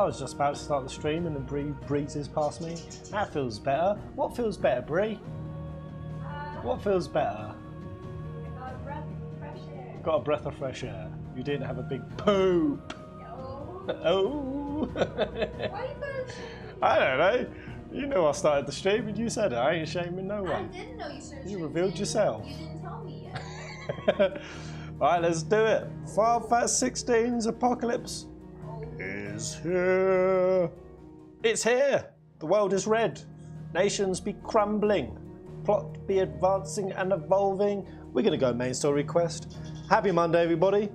I was just about to start the stream and then breezes past me. That feels better. What feels better, Bree? What feels better? I got a breath of fresh air. Got a breath of fresh air. You didn't have a big poop. No. Oh. Why you guys? I don't know. You know I started the stream and you said it. I ain't shaming no one. I didn't know you started. You revealed yourself. You didn't tell me yet. Alright, let's do it. FFXVI's apocalypse is here. It's here. The world is red. Nations be crumbling. Plot be advancing and evolving. We're going to go main story quest. Happy Monday, everybody.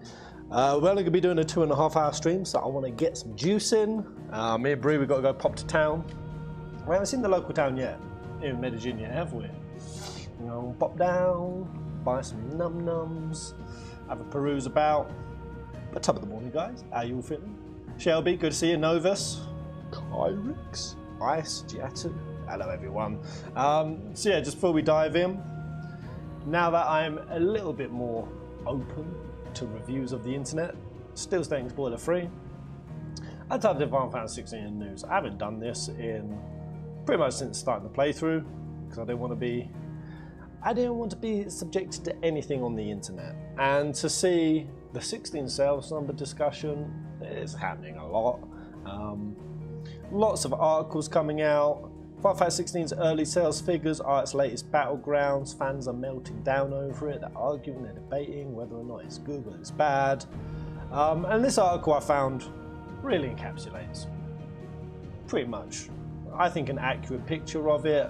We're only going to be doing a 2.5 hour stream, so I want to get some juice in. Me and Bree, we've got to go pop to town. We haven't seen the local town yet, in Medellin yet, have we? You know, pop down, buy some num-nums, have a peruse about. But top of the morning, guys. How you all feeling? Shelby, good to see you. Novus, Kyrix, Ice, Giatu. Hello, everyone. So yeah, just before we dive in, now that I'm a little bit more open to reviews of the internet, still staying spoiler free, I typed in Final Fantasy 16 in the news. I haven't done this in pretty much since starting the playthrough because I didn't want to be subjected to anything on the internet. And to see the 16 sales number discussion is happening a lot. Lots of articles coming out. Final Fantasy 16's early sales figures are its latest battlegrounds. Fans are melting down over it. They're arguing, they're debating whether or not it's good, whether it's bad. And this article I found really encapsulates pretty much, I think, an accurate picture of it.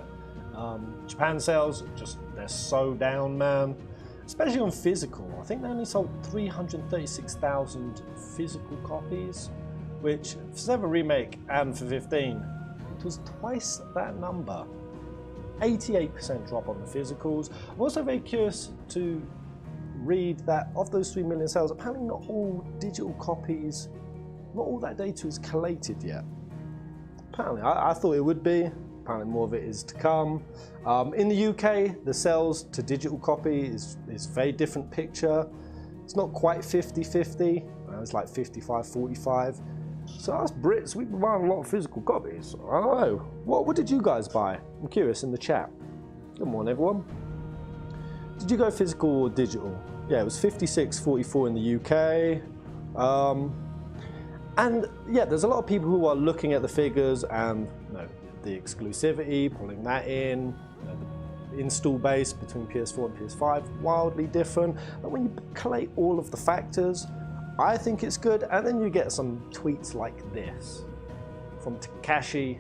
Japan sales, they're so down, man. Especially on physical. I think they only sold 336,000 physical copies, which for 7 Remake and for 15, it was twice that number. 88% drop on the physicals. I'm also very curious to read that of those 3 million sales, apparently not all digital copies, not all that data is collated yet. Apparently, I thought it would be. Apparently more of it is to come. In the UK, the sales to digital copy is a very different picture. It's not quite 50-50, it's like 55-45. So us Brits, we buy a lot of physical copies. I don't know. What did you guys buy? I'm curious in the chat. Good morning, everyone. Did you go physical or digital? Yeah, it was 56-44 in the UK. And yeah, there's a lot of people who are looking at the figures and the exclusivity, pulling that in, the install base between PS4 and PS5, wildly different. But when you collate all of the factors, I think it's good. And then you get some tweets like this from Takashi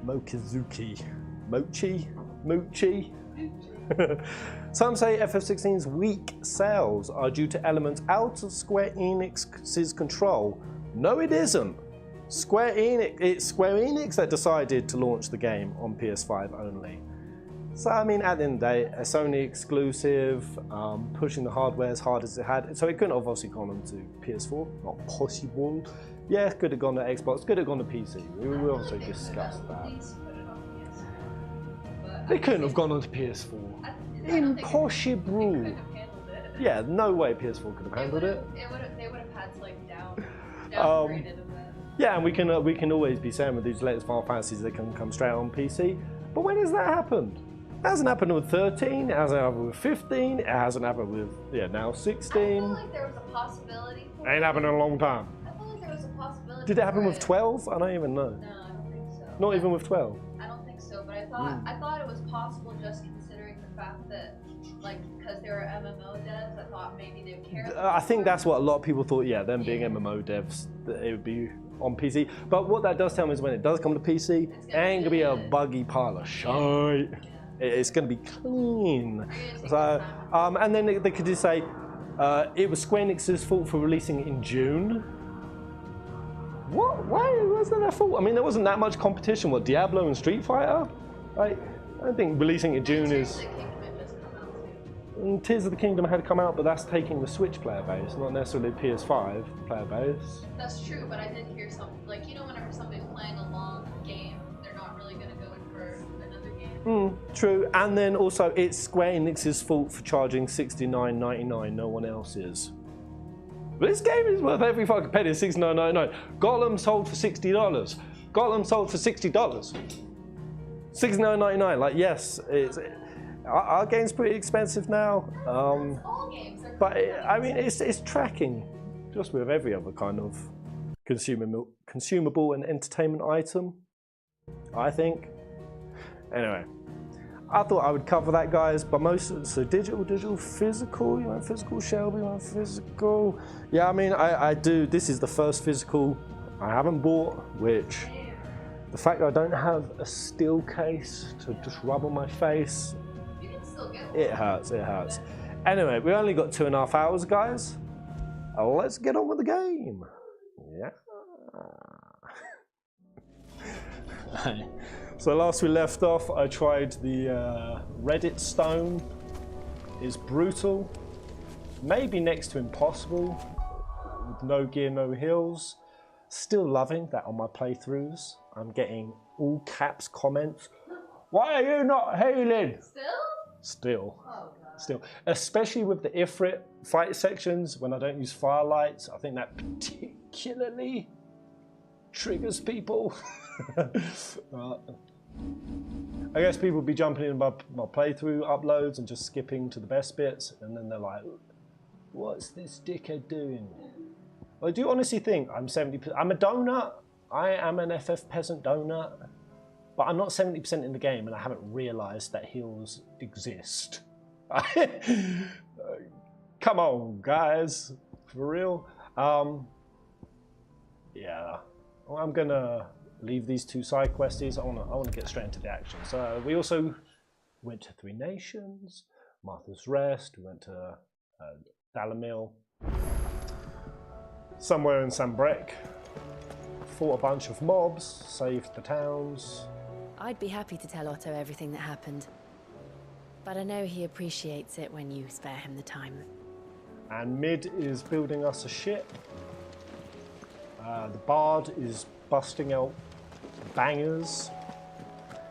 Mochizuki. Mochi? Some say FF16's weak sales are due to elements out of Square Enix's control. No, it isn't. It's Square Enix that decided to launch the game on PS5 only. So I mean, at the end of the day, a Sony exclusive, pushing the hardware as hard as it had. So it couldn't have obviously gone on to PS4, not possible. Yeah, it could have gone to Xbox, could have gone to PC. We also discussed that. They couldn't have gone on to PS4. Impossible. Yeah, no way PS4 could have handled it. They would have had to like downgrade it. Yeah, and we can always be saying with these latest Final Fantasies they can come straight on PC. But when has that happened? It hasn't happened with 13, it hasn't happened with 15, it hasn't happened with, now 16. I feel like there was a possibility for it. Ain't happened in a long time. I feel like there was a possibility. Did it happen with 12? I don't even know. No, I don't think so. Not even with 12? I don't think so, but I thought it was possible just considering the fact that, like, because they were MMO devs, I thought maybe they'd care. I think that's what a lot of people thought, yeah, them being MMO devs, that it would be on PC. But what that does tell me is when it does come to PC, it ain't gonna be a buggy pile of shite. It's gonna be clean. So, and then they could just say, it was Square Enix's fault for releasing it in June. What? Why wasn't that their fault? I mean, there wasn't that much competition. What, Diablo and Street Fighter? Like, I don't think releasing it in June is... And Tears of the Kingdom had come out, but that's taking the Switch player base, not necessarily PS5 player base. That's true, but I did hear something, like, whenever somebody's playing a long game, they're not really going to go in for another game. True, and then also it's Square Enix's fault for charging $69.99, no one else is. This game is worth every fucking penny. $69.99. Gollum sold for $60. Gollum sold for $60. $69.99. Like, yes, our game's pretty expensive now. All games are But I mean, it's tracking just with every other kind of consumable and entertainment item, I think. Anyway, I thought I would cover that, guys. But so digital, physical. You want physical, Shelby? You want physical? Yeah, I mean, I do. This is the first physical I haven't bought, which the fact that I don't have a steel case to just rub on my face, You can still get one. it hurts. It hurts. Anyway, we only got 2.5 hours, guys. Let's get on with the game. Yeah. So last we left off, I tried the Reddit stone. It's brutal. Maybe next to impossible. With no gear, no heals. Still loving that on my playthroughs. I'm getting all caps comments. Why are you not healing? Still. Oh, God. Still, especially with the Ifrit fight sections when I don't use firelights, I think that particularly triggers people. I guess people will be jumping in my playthrough uploads and just skipping to the best bits, and then they're like, "What's this dickhead doing?" Well, I do honestly think I'm 70%. I'm a donut. I am an FF Peasant donut, but I'm not 70% in the game, and I haven't realised that heals exist. Come on, guys, for real. Yeah, well, I'm gonna leave these 2 side questies. I wanna get straight into the action. So we also went to 3 Nations, Martha's Rest. We went to Dalamil, somewhere in Sambrek. Fought a bunch of mobs, saved the towns. I'd be happy to tell Otto everything that happened, but I know he appreciates it when you spare him the time. And Mid is building us a ship. The Bard is busting out bangers.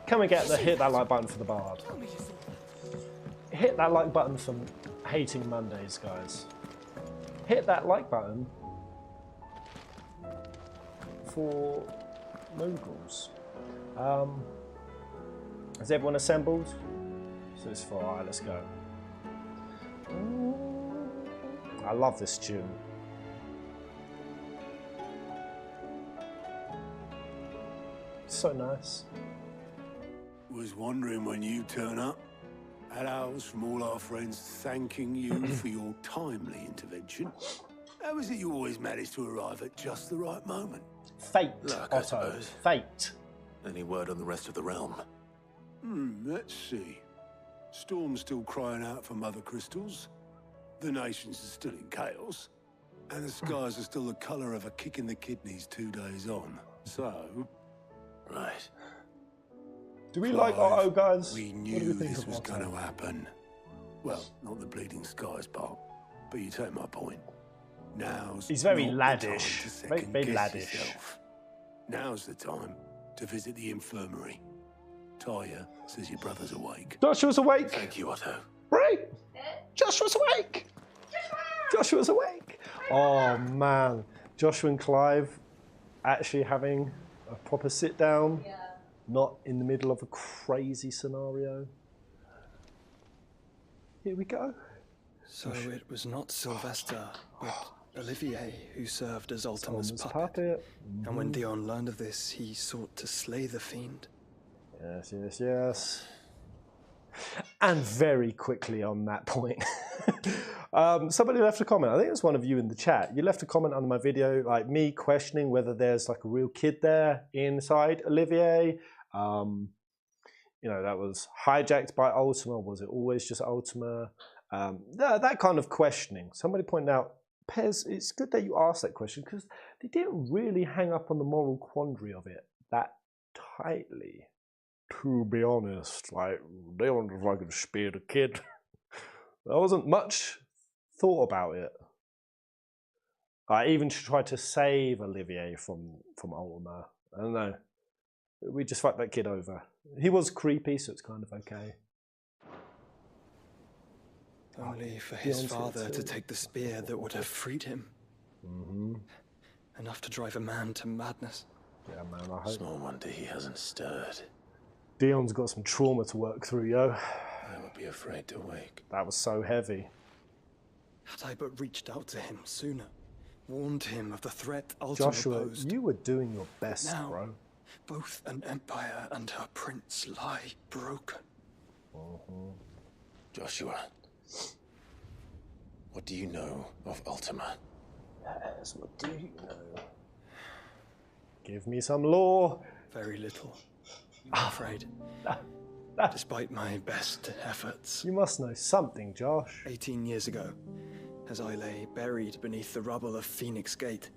Can we get the hit that like button for the Bard? Hit that like button for hating Mondays, guys. Hit that like button for Moogles. Has everyone assembled? So it's 4. Alright, let's go. I love this tune. So nice. Was wondering when you turn up. Hellos from all our friends thanking you for your timely intervention. How is it you always manage to arrive at just the right moment? Fate, Luck, I Otto. suppose. Fate. Any word on the rest of the realm? Let's see. Storm's still crying out for mother crystals. The nations are still in chaos. And the skies are still the colour of a kick in the kidneys 2 days on. So... Right. Do we like Otto, guys? We What do knew we think this of was Otto? going to happen. Well, not the bleeding skies part, but you take my point. Now's He's very not the laddish. time to Very second-guess laddish. yourself. Now's the time to visit the infirmary. Taya says your brother's awake. Joshua's awake. Thank you, Otto. Right. Joshua's awake. Joshua's awake. Oh man, Joshua and Clive actually having a proper sit down, Yeah. not in the middle of a crazy scenario. Here we go. So it was not Sylvester, but Olivier who served as Ultima's Thomas puppet. puppet. And when Dion learned of this, he sought to slay the fiend. Yes, yes, yes. And very quickly on that point, somebody left a comment. I think it was one of you in the chat. You left a comment under my video, like me questioning whether there's like a real kid there inside Olivier. You know, that was hijacked by Ultima. Was it always just Ultima? That kind of questioning. Somebody pointed out, Pez, it's good that you asked that question because they didn't really hang up on the moral quandary of it that tightly. To be honest, like, they wanted to fucking spear the kid. There wasn't much thought about it. I even tried to save Olivier from Ultima. I don't know. We just fucked that kid over. He was creepy, so it's kind of okay. Only for his Beyond father it, to take the spear that would have freed him. Enough to drive a man to madness. Yeah, man, I hope. Small wonder he hasn't stirred. Dion's got some trauma to work through, yo. I would be afraid to wake. That was so heavy. Had I but reached out to him sooner, warned him of the threat Ultima Joshua, posed. you were doing your best, Now, bro. both an empire and her prince lie broken. Joshua, what do you know of Ultima? Yes, what do you know? Give me some lore. Very little, I'm afraid. Despite my best efforts. You must know something, Josh. 18 years ago, as I lay buried beneath the rubble of Phoenix Gate,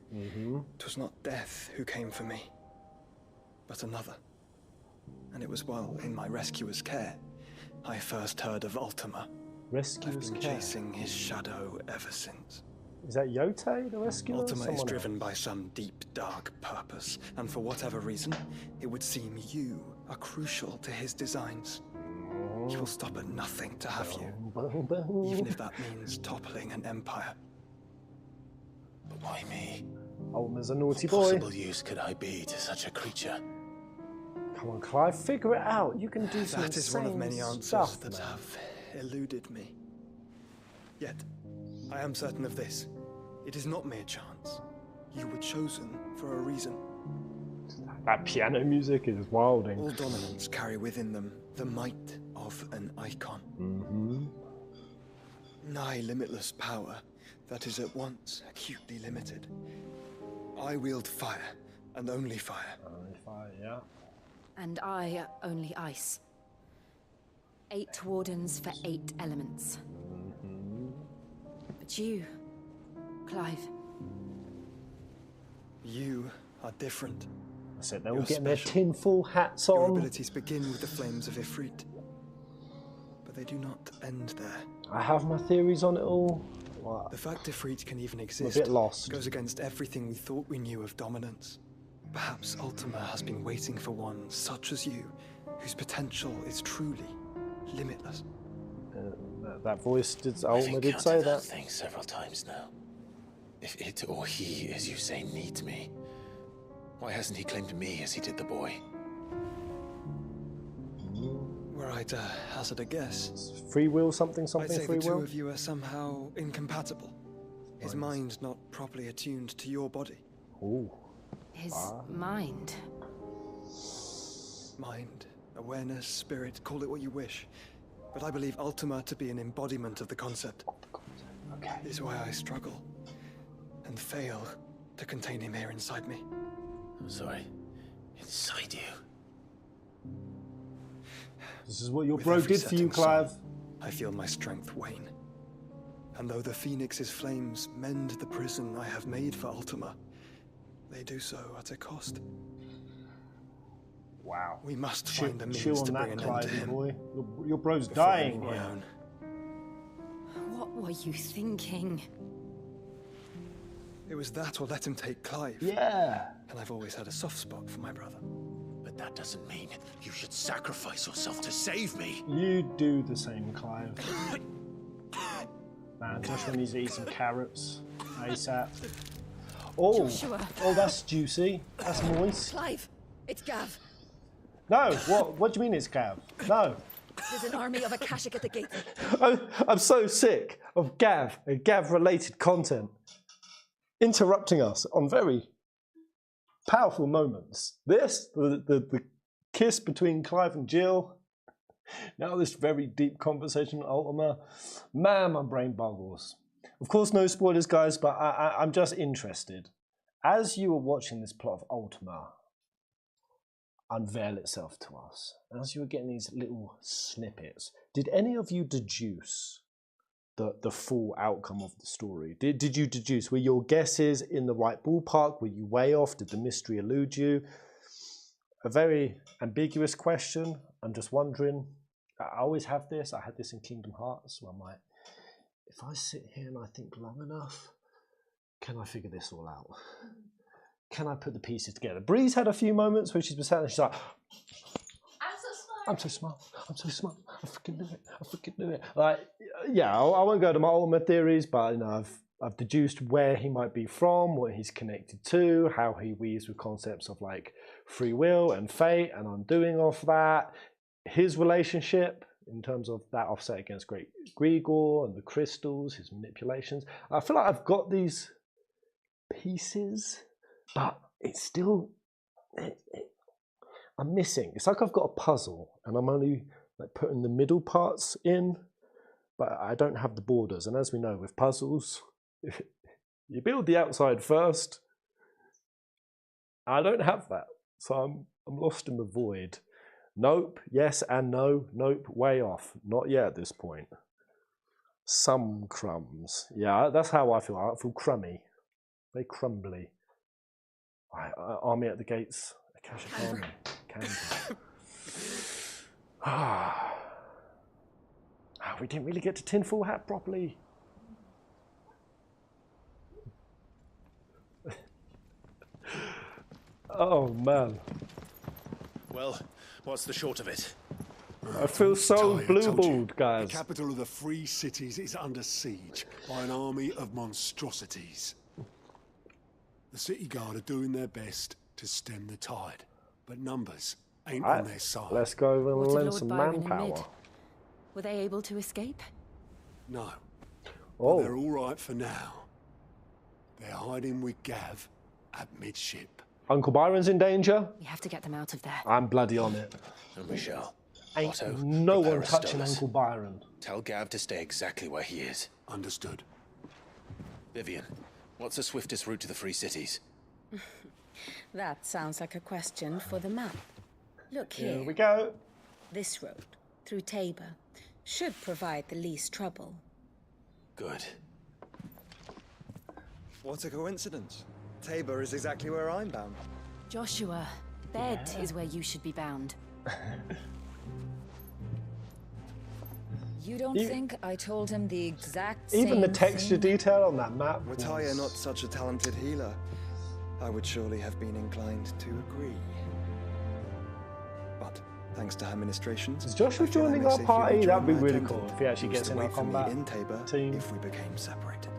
'twas not death who came for me, but another. And it was while in my rescuer's care, I first heard of Ultima. Rescuer's I've been care. chasing his shadow ever since. Is that Yote, the rescuer? Ultima is Someone driven else? by some deep, dark purpose, and for whatever reason, it would seem you are crucial to his designs. He will stop at nothing to have you, even if that means toppling an empire. But why me? Ultima's a naughty What boy. possible use could I be to such a creature? Come on, Clive, figure it out. You can do some That is one of insane many answers stuff, that man. have eluded me. Yet, I am certain of this. It is not mere chance. You were chosen for a reason. That piano music is wilding. All dominants carry within them the might of an icon. Nigh limitless power that is at once acutely limited. I wield fire, and only fire. Only fire, yeah. And I only ice. 8 wardens for 8 elements. But you, Clive, You are different. I said they're all You're getting their special. tinfoil hats Your on. abilities begin with the flames of Ifrit, but they do not end there. I have my theories on it all. What? The fact Ifrit can even I'm a exist bit lost. goes against everything we thought we knew of dominance. Perhaps Ultima has been waiting for one such as you, whose potential is truly limitless. That voice did. I've Ultima did say encountered that. thing several times now. If it or he, as you say, needs me, why hasn't he claimed me as he did the boy? Were I to hazard a guess, Free will, something, I'd something, say free the two will. of you are somehow incompatible. His mind not properly attuned to your body. Ooh. his mind. Mind, awareness, spirit, call it what you wish. But I believe Ultima to be an embodiment of the concept. Okay. This is why I struggle and fail to contain him here inside me. I'm sorry. Inside you. This is what your With bro every did for you, setting sun, Clive. I feel my strength wane. And though the Phoenix's flames mend the prison I have made for Ultima, they do so at a cost. Wow. We must Chill, find a means chill to on bring that, an end to Clive, him. boy. Your bro's before I dying meet my here. own. What were you thinking? It was that or let him take Clive. Yeah. And I've always had a soft spot for my brother. But that doesn't mean you should sacrifice yourself to save me. You do the same, Clive. Man, Joshua needs to eat some carrots ASAP. Oh, Joshua. oh, that's juicy. That's moist. Clive, it's Gav. No, what do you mean it's Gav? No. There's an army of Akashic at the gate. I'm so sick of Gav and Gav-related content interrupting us on very powerful moments. This, the kiss between Clive and Jill. Now this very deep conversation with Ultima. Man, my brain boggles. Of course, no spoilers, guys, but I'm just interested. As you were watching this plot of Ultima unveil itself to us, as you were getting these little snippets, did any of you deduce the full outcome of the story? Did you deduce? Were your guesses in the right ballpark? Were you way off? Did the mystery elude you? A very ambiguous question. I'm just wondering. I always have this. I had this in Kingdom Hearts, where I'm like, if I sit here and I think long enough, can I figure this all out? Can I put the pieces together? Breeze had a few moments where she's been sat there and she's like, I'm so smart. I'm so smart. I'm so smart. I freaking knew it. I freaking knew it. Like, yeah, I won't go to my ultimate theories, but you know, I've deduced where he might be from, what he's connected to, how he weaves with concepts of like free will and fate and undoing of that, his relationship in terms of that offset against Great Grigor and the crystals, his manipulations. I feel like I've got these pieces, but it's still, I'm missing. It's like I've got a puzzle and I'm only like putting the middle parts in, but I don't have the borders. And as we know with puzzles, you build the outside first. I don't have that, so I'm lost in the void. Nope, yes and no. Nope, way off. Not yet at this point. Some crumbs. Yeah, that's how I feel. I feel crummy. Very crumbly. Army at the gates. Akashic army. Candy. We didn't really get to Tinfoil Hat properly. Oh man. Well, what's the short of it? I feel so blue-balled, guys. The capital of the Free Cities is under siege by an army of monstrosities. The city guard are doing their best to stem the tide, but numbers ain't on their side. Let's go over and What of lend Lord some Byron and manpower. Mid? Were they able to escape? No. Oh. But they're all right for now. They're hiding with Gav at midship. Uncle Byron's in danger. We have to get them out of there. I'm bloody on it. And we shall. Ain't Otto, no prepare one a touching stolus. Uncle Byron. Tell Gav to stay exactly where he is. Understood. Vivian, what's the swiftest route to the Free Cities? That sounds like a question for the map. Look here. Here we go. This road, through Tabor, should provide the least trouble. Good. What a coincidence. Tabor is exactly where I'm bound. Joshua, bed is where you should be bound. You don't think I told him the exact Even same the texture thing? detail on that map. Were Tyre not such a talented healer, I would surely have been inclined to agree. But thanks to her ministrations, Is Joshua I feel I joining may our safely party? rejoin That'd be my really attendant, cool if he actually who was gets to in our wait for me combat in Tabor team. if we became separated.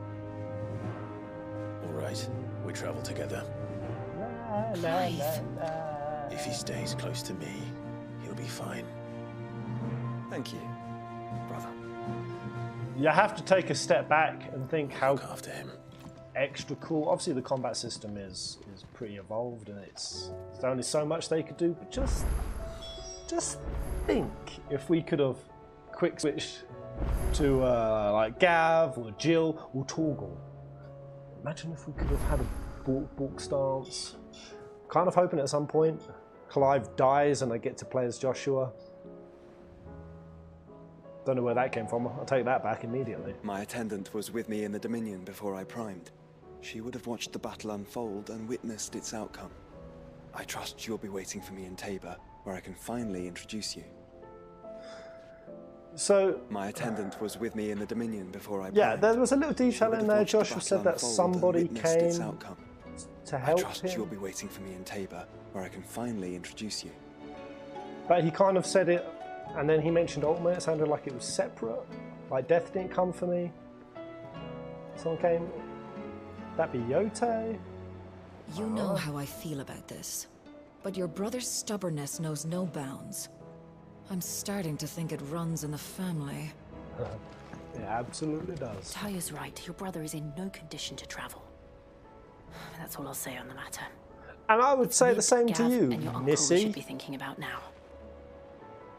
All right, we travel together. If he stays close to me, he'll be fine. Thank you, brother. You have to take a step back and think how Look after him. extra cool. Obviously, the combat system is pretty evolved, and there's only so much they could do. But just think if we could have quick switched to like Gav or Jill or Torgal. Imagine if we could have had a bulk stance. Kind of hoping at some point Clive dies and I get to play as Joshua. Don't know where that came from. I'll take that back immediately. My attendant was with me in the Dominion before I primed. She would have watched the battle unfold and witnessed its outcome. I trust you'll be waiting for me in Tabor, where I can finally introduce you. So My attendant was with me in the Dominion before I primed. yeah, there was a little She detail would in have there. watched the Joshua battle said that unfold and somebody witnessed its came outcome. to I help trust him. you'll be waiting for me in Tabor, where I can finally introduce you. But he kind of said it, and then he mentioned ultimate. It sounded like it was separate. Like death didn't come for me. Someone came. That'd be Yote. You know how I feel about this, but your brother's stubbornness knows no bounds. I'm starting to think it runs in the family. It absolutely does. Taya's right. Your brother is in no condition to travel. That's all I'll say on the matter. And I would say the Mid, same to Gav, you, and your uncle we should Missy. be thinking about now.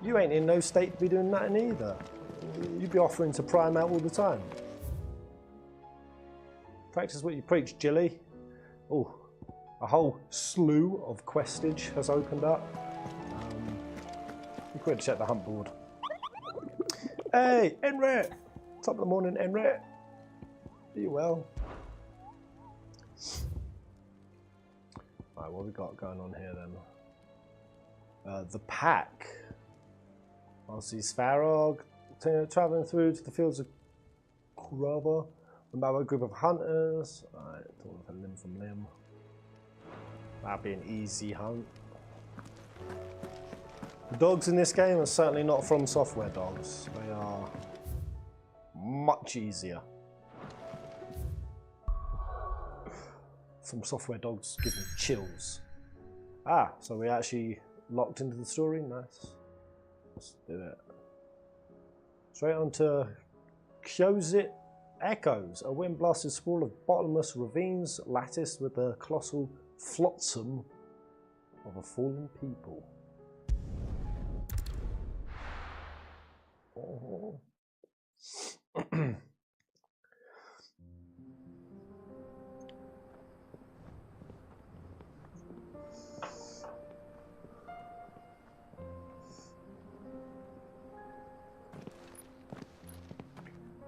You ain't in no state to be doing nothing either. You'd be offering to prime out all the time. Practice what you preach, Jilly. Oh, a whole slew of questage has opened up. You could check the hunt board. Hey, Enret! Top of the morning, Enret. Are you well? Right, what have we got going on here then? The pack. I see Svarog travelling through to the fields of Kurova. About a group of hunters. Alright, talking for limb from limb. That'd be an easy hunt. The dogs in this game are certainly not From Software dogs. They are much easier. Some software dogs give me chills. Ah, so we actually locked into the story. Nice. Let's do it. Straight on to Kyozit Echoes. A wind-blasted sprawl of bottomless ravines latticed with the colossal flotsam of a fallen people. Oh.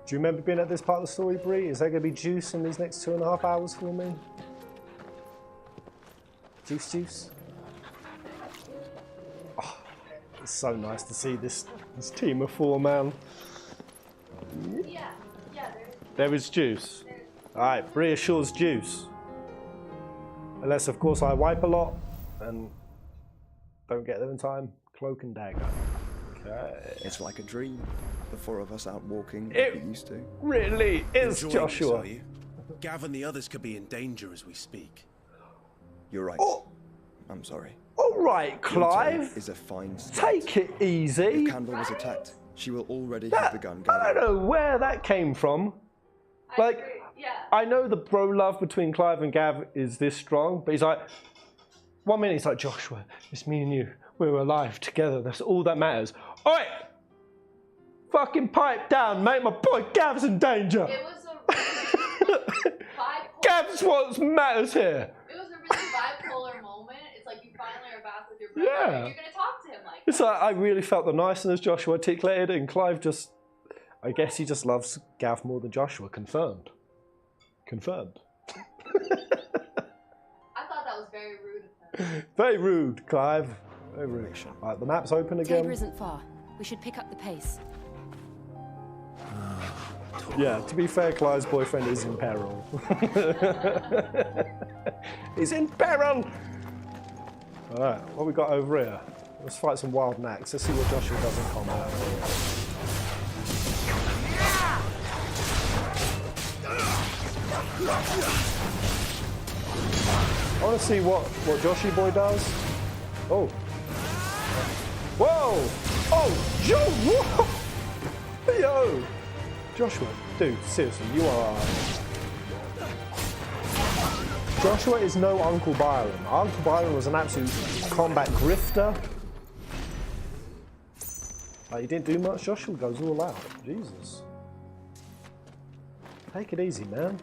Do you remember being at this part of the story, Bree? Is there going to be juice in these next 2.5 hours for me? Juice? Oh, it's so nice to see this team of 4, man. Yeah, there is juice. Alright, Bree assures juice. Unless, of course, I wipe a lot and don't get there in time. Cloak and dagger. Okay. It's like a dream. The 4 of us out walking like we used to. Really is, Enjoying Joshua. this, are you? Gav and the others could be in danger as we speak. You're right. Oh. I'm sorry. All right, Your Clive. tale is a fine start. Take it easy. If Candle was attacked, she will already have begun gathering. I don't know where that came from. Like, I know the bro love between Clive and Gav is this strong, but he's like, 1 minute he's like, Joshua, it's me and you. We're alive together. That's all that matters. All right. Fucking pipe down, mate. My boy Gav's in danger. It was a really Gav's what matters here. It was a really bipolar moment. It's like you finally are back with your brother. Yeah. And you're gonna talk to him like It's like I really felt the niceness Joshua articulated, and Clive just, I guess he just loves Gav more than Joshua. Confirmed. Confirmed. I thought that was very rude of him. Very rude, Clive. Very rude. Right, the map's open again. Tabor isn't far. We should pick up the pace. Yeah, to be fair, Clive's boyfriend is in peril. He's in peril! Alright, what we got over here? Let's fight some wild knacks. Let's see what Joshua does in combat. I want to see what Joshy boy does. Oh. Whoa! Oh, Joe! Whoa! Yo! Joshua, dude, seriously, you are... Joshua is no Uncle Byron. Uncle Byron was an absolute combat grifter. Like, he didn't do much. Joshua goes all out. Jesus. Take it easy, man.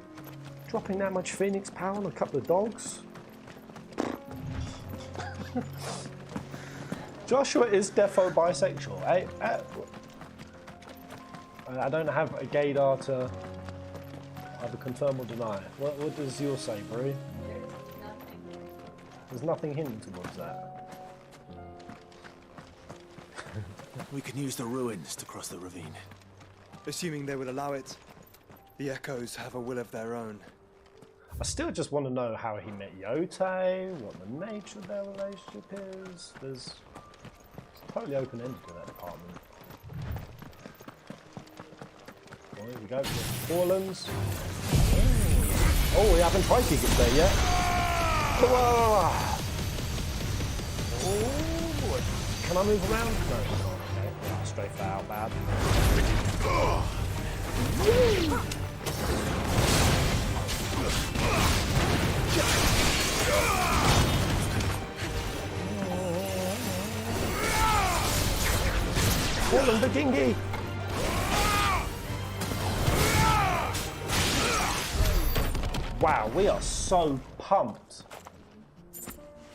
Dropping that much Phoenix power on a couple of dogs. Joshua is defo bisexual. I don't have a gaydar to either confirm or deny. What does yours say, Brie? There's nothing hinting towards that. We can use the ruins to cross the ravine. Assuming they would allow it, the Echoes have a will of their own. I still just want to know how he met Yote, what the nature of their relationship is. It's totally open-ended in that department. Oh, here we go, Orlands. Oh, we haven't tried to get there yet. Oh, can I move around? No, okay. Straight for out bad. Orland the dinghy! Wow, we are so pumped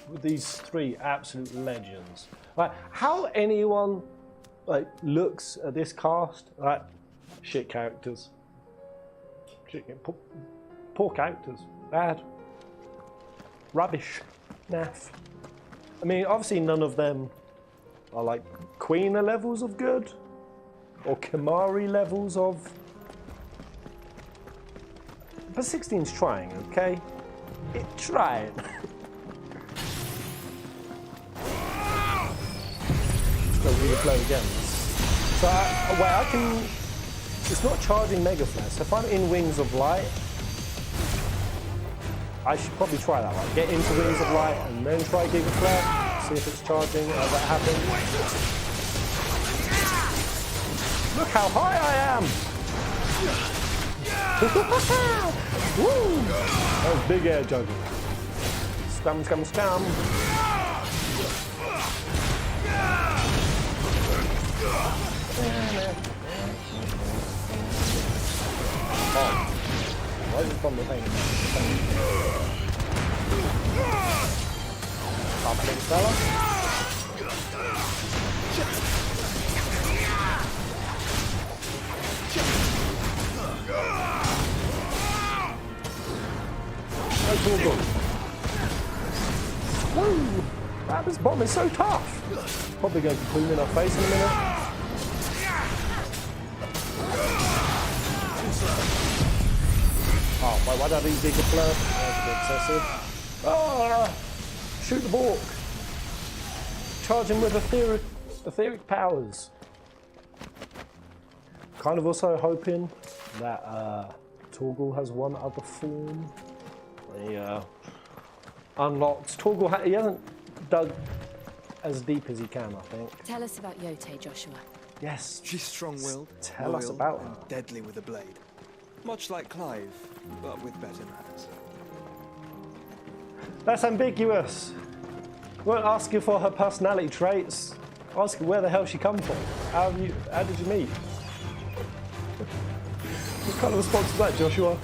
with these 3 absolute legends. Like, how anyone looks at this cast, shit characters. Poor characters. Bad. Rubbish. Naff. I mean, obviously none of them are like Queener levels of good or Kimari levels of... But 16's trying, okay? It's trying. Still really play again. So I can... It's not charging Mega Flash. So if I'm in Wings of Light, I should probably try that one. Get into Wings of Light and then try Giga Flare. See if it's charging as that happens. Look how high I am! Woo! That was big air juggling. Scum, scum, scum. Oh. Why is this bomb pain? Top big fella. That's all good. Woo! Wow, this bomb is so tough. Probably going to boom in our face in a minute. Oh, why did I use Giga Flare? That's a bit excessive. Ah! Shoot the Bork! Charge him with etheric powers. Kind of also hoping that Torgal has one other form. He unlocked. Torgal, he hasn't dug as deep as he can, I think. Tell us about Yote, Joshua. Yes. She's strong-willed, Tell us loyal, about her. and deadly with a blade. Much like Clive, but with better manners. That's ambiguous. Won't ask her for her personality traits. Ask her where the hell she come from. How did you meet? What kind of response is that, Joshua?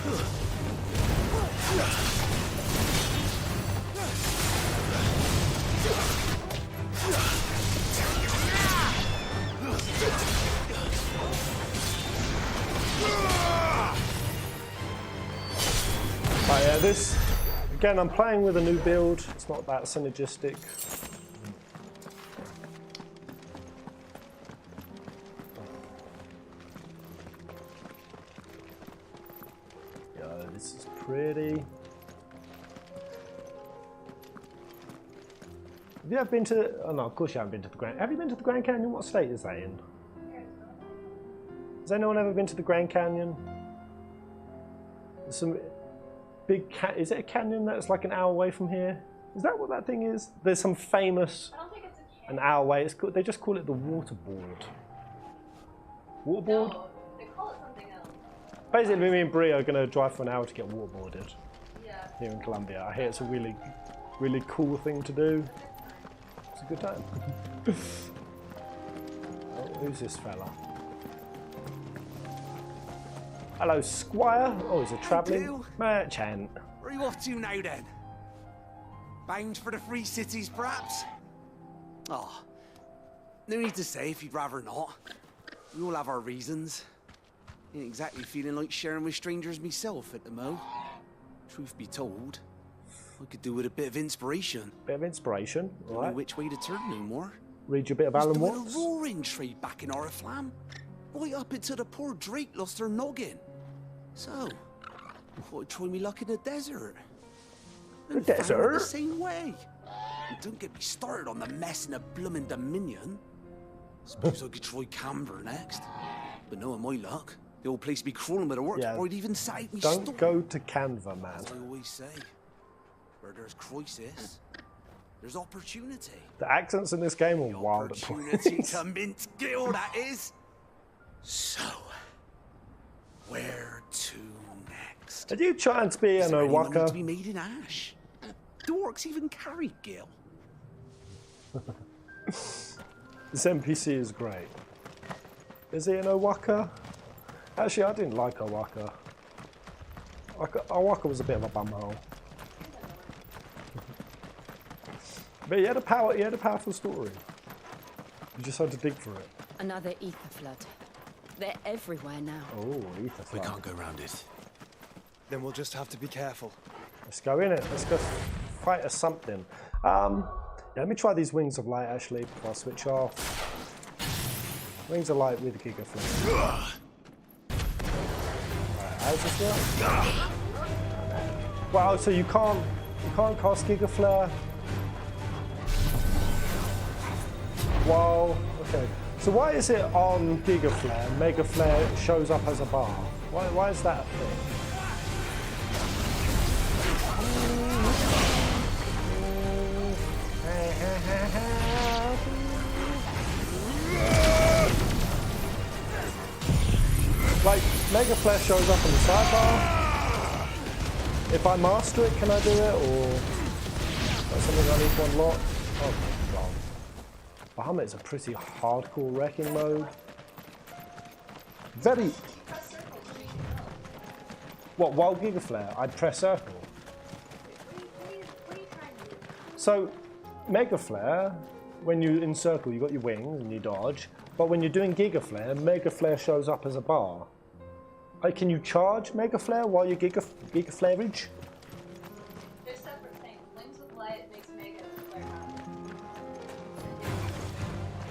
But yeah, this, again, I'm playing with a new build. It's not that synergistic. Yo, this is pretty. Have you ever been to, oh no, of course you haven't been to the Grand, have you been to the Grand Canyon? What state is that in? Has anyone ever been to the Grand Canyon? There's some big, is it a canyon that's like an hour away from here? Is that what that thing is? There's some famous, I don't think it's a canyon. an hour away, it's called, they just call it the waterboard. Waterboard? No, they call it something else. Basically me and Brie are going to drive for an hour to get waterboarded Yeah. here in Colombia. I hear it's a really, really cool thing to do. It's a good time. Oh, who's this fella? Hello, Squire. Oh, he's a travelling merchant. Where are you off to now then? Bound for the Free Cities, perhaps? Oh, no need to say if you'd rather not. We all have our reasons. Ain't exactly feeling like sharing with strangers myself at the mo. Truth be told, I could do with a bit of inspiration. Bit of inspiration, Don't know right? which way to turn no more. Read you a bit of Alan Doing a Watts. roaring trade back in Oriflamme. Right up until the poor Drake lost her noggin. So, I thought I'd try me luck in the desert. The And found it desert? the same way. And don't get me started on the mess in the bloomin' Dominion. Suppose I could try Camber next. But knowing my luck, the old place be crawling with the works Yeah. before I'd even sight me Don't store. go to Canva, man. As I always say, where there's crisis, there's opportunity. The accents in this game are The wild at opportunity points. to mint Gil, that is. So, where to next? Are you trying to be Is an there any money to Owaka? be made in ash? Do orcs even carry Gil? This NPC is great. Is he an Owaka? Actually, I didn't like Owaka. Owaka was a bit of a bumhole. But he had a powerful story. You just had to dig for it. Another ether flood. They're everywhere now. Oh, ether We flood. can't go round it. Then we'll just have to be careful. Let's go in it. Let's go fight a something. Yeah, let me try these Wings of Light actually before I switch off. Wings of Light with Giga Flare. Right, how's this work? Wow, so you can't cast Giga Flare. Wow. Okay. So why is it on Giga Flare, Mega Flare shows up as a bar? Why is that a thing? Like, Mega Flare shows up on the sidebar. If I master it, can I do it, or that's something I need to unlock? Oh my god. Bahamut is a pretty hardcore wrecking mode. Very... What, while Giga Flare? I'd press circle. So, Mega Flare, when you encircle, you got your wings and you dodge. But when you're doing Giga Flare, Mega Flare shows up as a bar. Like, can you charge Mega Flare while you Giga Flareage? They're separate things. Wings with light makes Mega Flare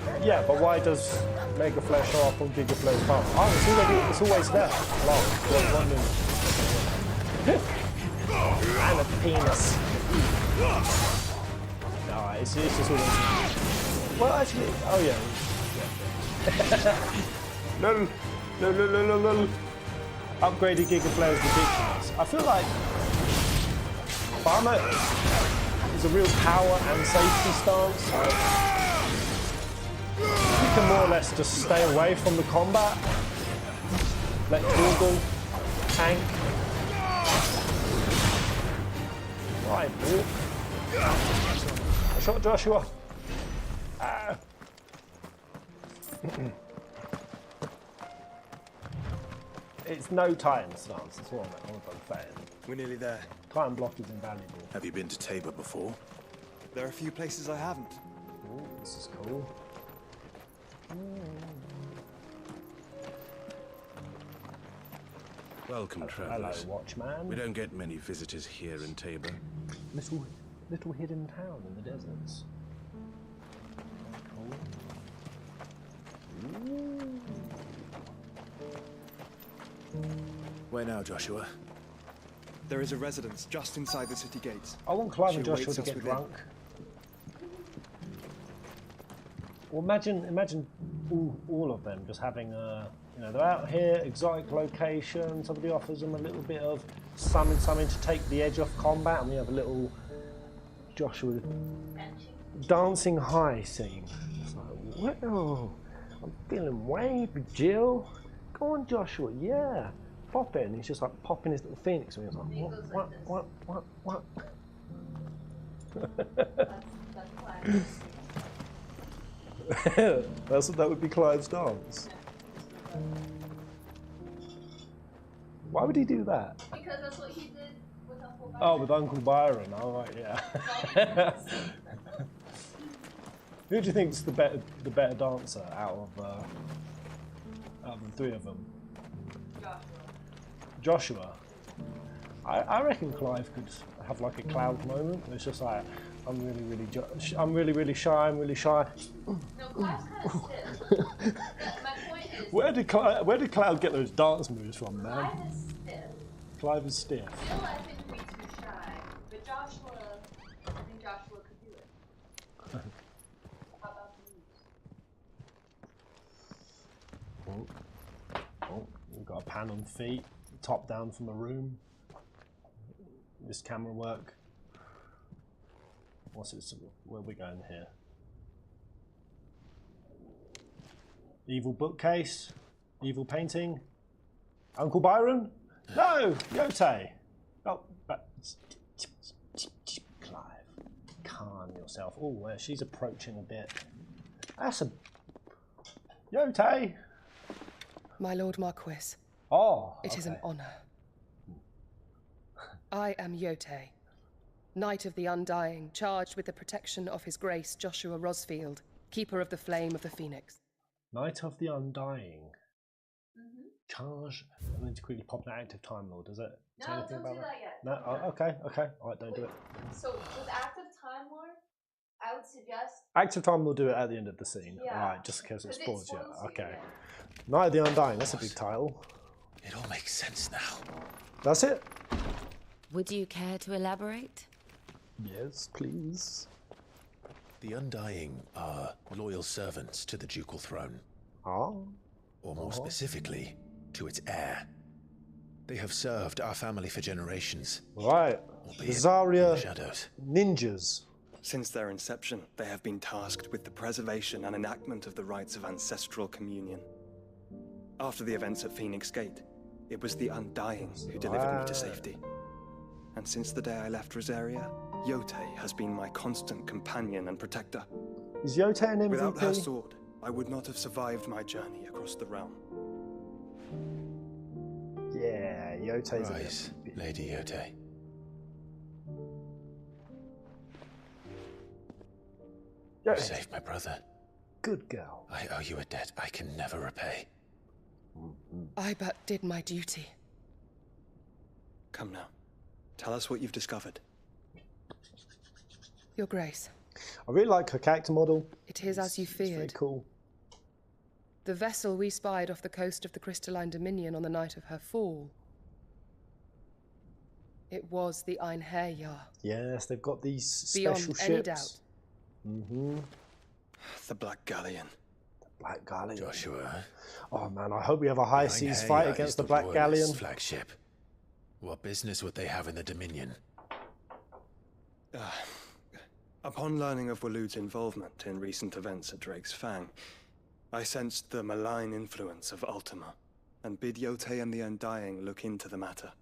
happen. Yeah, but why does Mega Flare show up on Giga Flare's bar? Oh, it's always there. Hello. And a penis. Alright, it's just always... Well, actually... Oh, yeah. No. Upgraded Giga Flare is ridiculous. I feel like Bahamut is a real power and safety stance. So you can more or less just stay away from the combat. Let Torgal tank. Right, walk. I shot Joshua. Ah. It's no time stance, that's what I'm saying. We're nearly there. Time block is invaluable. Have you been to Tabor before? There are a few places I haven't. Ooh, this is cool. Welcome, travelers. Hello, Watchman. We don't get many visitors here in Tabor. Little hidden town in the deserts. Ooh. Where now, Joshua? There is a residence just inside the city gates. I want Clive and She Joshua awaits to us get within. drunk. Well, imagine all of them just having a, they're out here, exotic location, somebody offers them a little bit of something to take the edge off combat, and we have a little Joshua dancing high scene. It's like, well, I'm feeling wavy, Jill. Go on, Joshua, yeah. Pop it, and he's just like popping his little phoenix, and he's like, what? That would be Clive's dance. Why would he do that? Because that's what he did with Uncle Byron. Oh, with Uncle Byron. Oh, right, yeah. Who do you think's the better dancer out of the three of them? Joshua. I reckon Clive could have like a Cloud moment. It's just like, I'm really shy. No, Clive's kind of stiff. My point is... Where did Cloud get those dance moves from, man? Clive is stiff. Clive is stiff. Still, I think would be too shy. But Joshua, I think Joshua could do it. How about the moves? Oh, we've got a pan on feet, top down from a room. This camera work. Where are we going here? Evil bookcase, evil painting. Uncle Byron? No, Yote. Oh, Clive, calm yourself. Oh, she's approaching a bit. That's a Yote. My Lord Marquis. Oh, it is an honor. I am Yote, Knight of the Undying, charged with the protection of His Grace Joshua Rosfield, Keeper of the Flame of the Phoenix. Knight of the Undying. Charge. I need to quickly pop an active Time Lord, does it? No, don't do that yet. No? Oh, okay. Alright, don't do it. So, with active Time Lord, I would suggest... Active Time Lord do it at the end of the scene. Yeah. Alright, just in case it spoils you. you, Okay. yeah. Knight of the Undying, that's a big title. It all makes sense now. That's it? Would you care to elaborate? Yes, please. The Undying are loyal servants to the ducal throne. Oh. Or more specifically, to its heir. They have served our family for generations. Right. Albeit Zarya in the shadows. ninjas. Since their inception, they have been tasked with the preservation and enactment of the rites of ancestral communion. After the events at Phoenix Gate, it was the Undying who delivered me to safety. And since the day I left Rosaria, Yotei has been my constant companion and protector. Is Yotei an MVP? Without her sword, I would not have survived my journey across the realm. Yeah, Yotei's Rise, Lady Yotei. You saved my brother. Good girl. I owe you a debt I can never repay. I but did my duty. Come now. Tell us what you've discovered. Your Grace. I really like her character model. It is as you feared. Very cool. The vessel we spied off the coast of the Crystalline Dominion on the night of her fall. It was the Einherjar. Yes, they've got these special Beyond ships. any doubt. The Black Galleon. The Black Galleon. Joshua. Oh man, I hope we have a high seas fight against the Black Galleon. Flagship. What business would they have in the Dominion? Upon learning of Waloed's involvement in recent events at Drake's Fang, I sensed the malign influence of Ultima, and bid Yotei and the Undying look into the matter.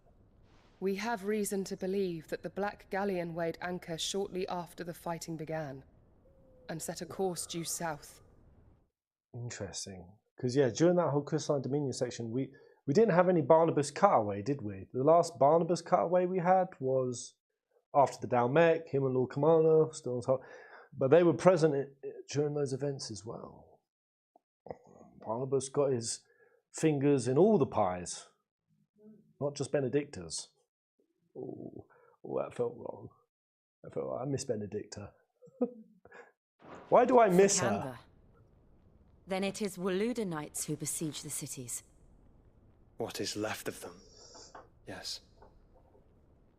We have reason to believe that the Black Galleon weighed anchor shortly after the fighting began, and set a course due south. Interesting. Because yeah, during that whole Crystalline Dominion section, we didn't have any Barnabas cutaway, did we? The last Barnabas cutaway we had was after the Dalmec, him and Lord Commander, still on top. But they were present during those events as well. Barnabas got his fingers in all the pies, not just Benedicta's. Oh, that felt wrong. I miss Benedicta. Why do I miss her? Then it is Waloed knights who besiege the cities. What is left of them? Yes.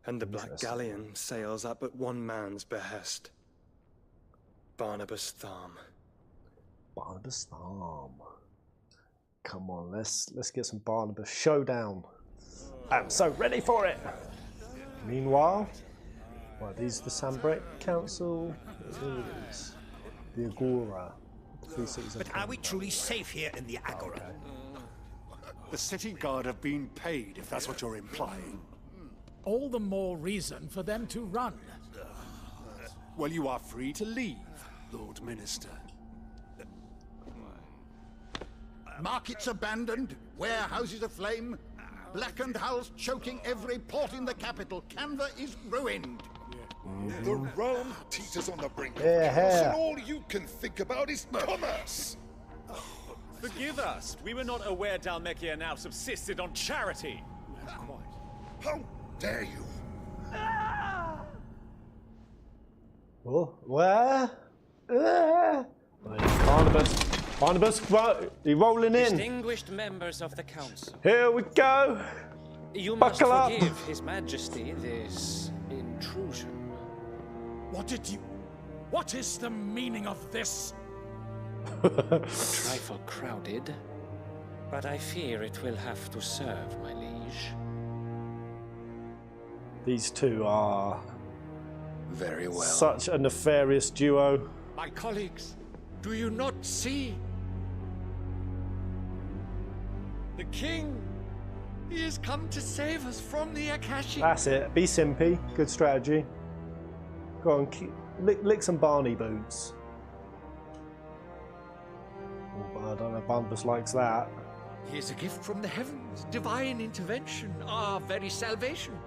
And the Black Galleon sails at but one man's behest. Barnabas Tharm. Barnabas Tharm. Come on, let's get some Barnabas showdown. I'm so ready for it. Meanwhile, what, these are the Sambrek Council? The Agora. But are we truly safe here in the Agora? Okay. The city guard have been paid, if that's what you're implying. All the more reason for them to run. Well, you are free to leave, Lord Minister. Markets abandoned, warehouses aflame, blackened hulls choking every port in the capital. Canva is ruined. The realm teeters on the brink of chaos, and all you can think about is commerce. Forgive us. We were not aware Dalmekia now subsisted on charity. How dare you? Oh, where? Barnabas, you rolling in? Distinguished members of the council. Here we go. You Buckle must up. forgive His Majesty this intrusion. What is the meaning of this? A trifle crowded, but I fear it will have to serve, my liege. These two are very well. Such a nefarious duo. My colleagues, do you not see? The king, he has come to save us from the Akashi. That's it. Be simpy. Good strategy. Go on, lick some Barney boots. Oh, I don't know if Barnabas likes that. He is a gift from the heavens, divine intervention, our very salvation.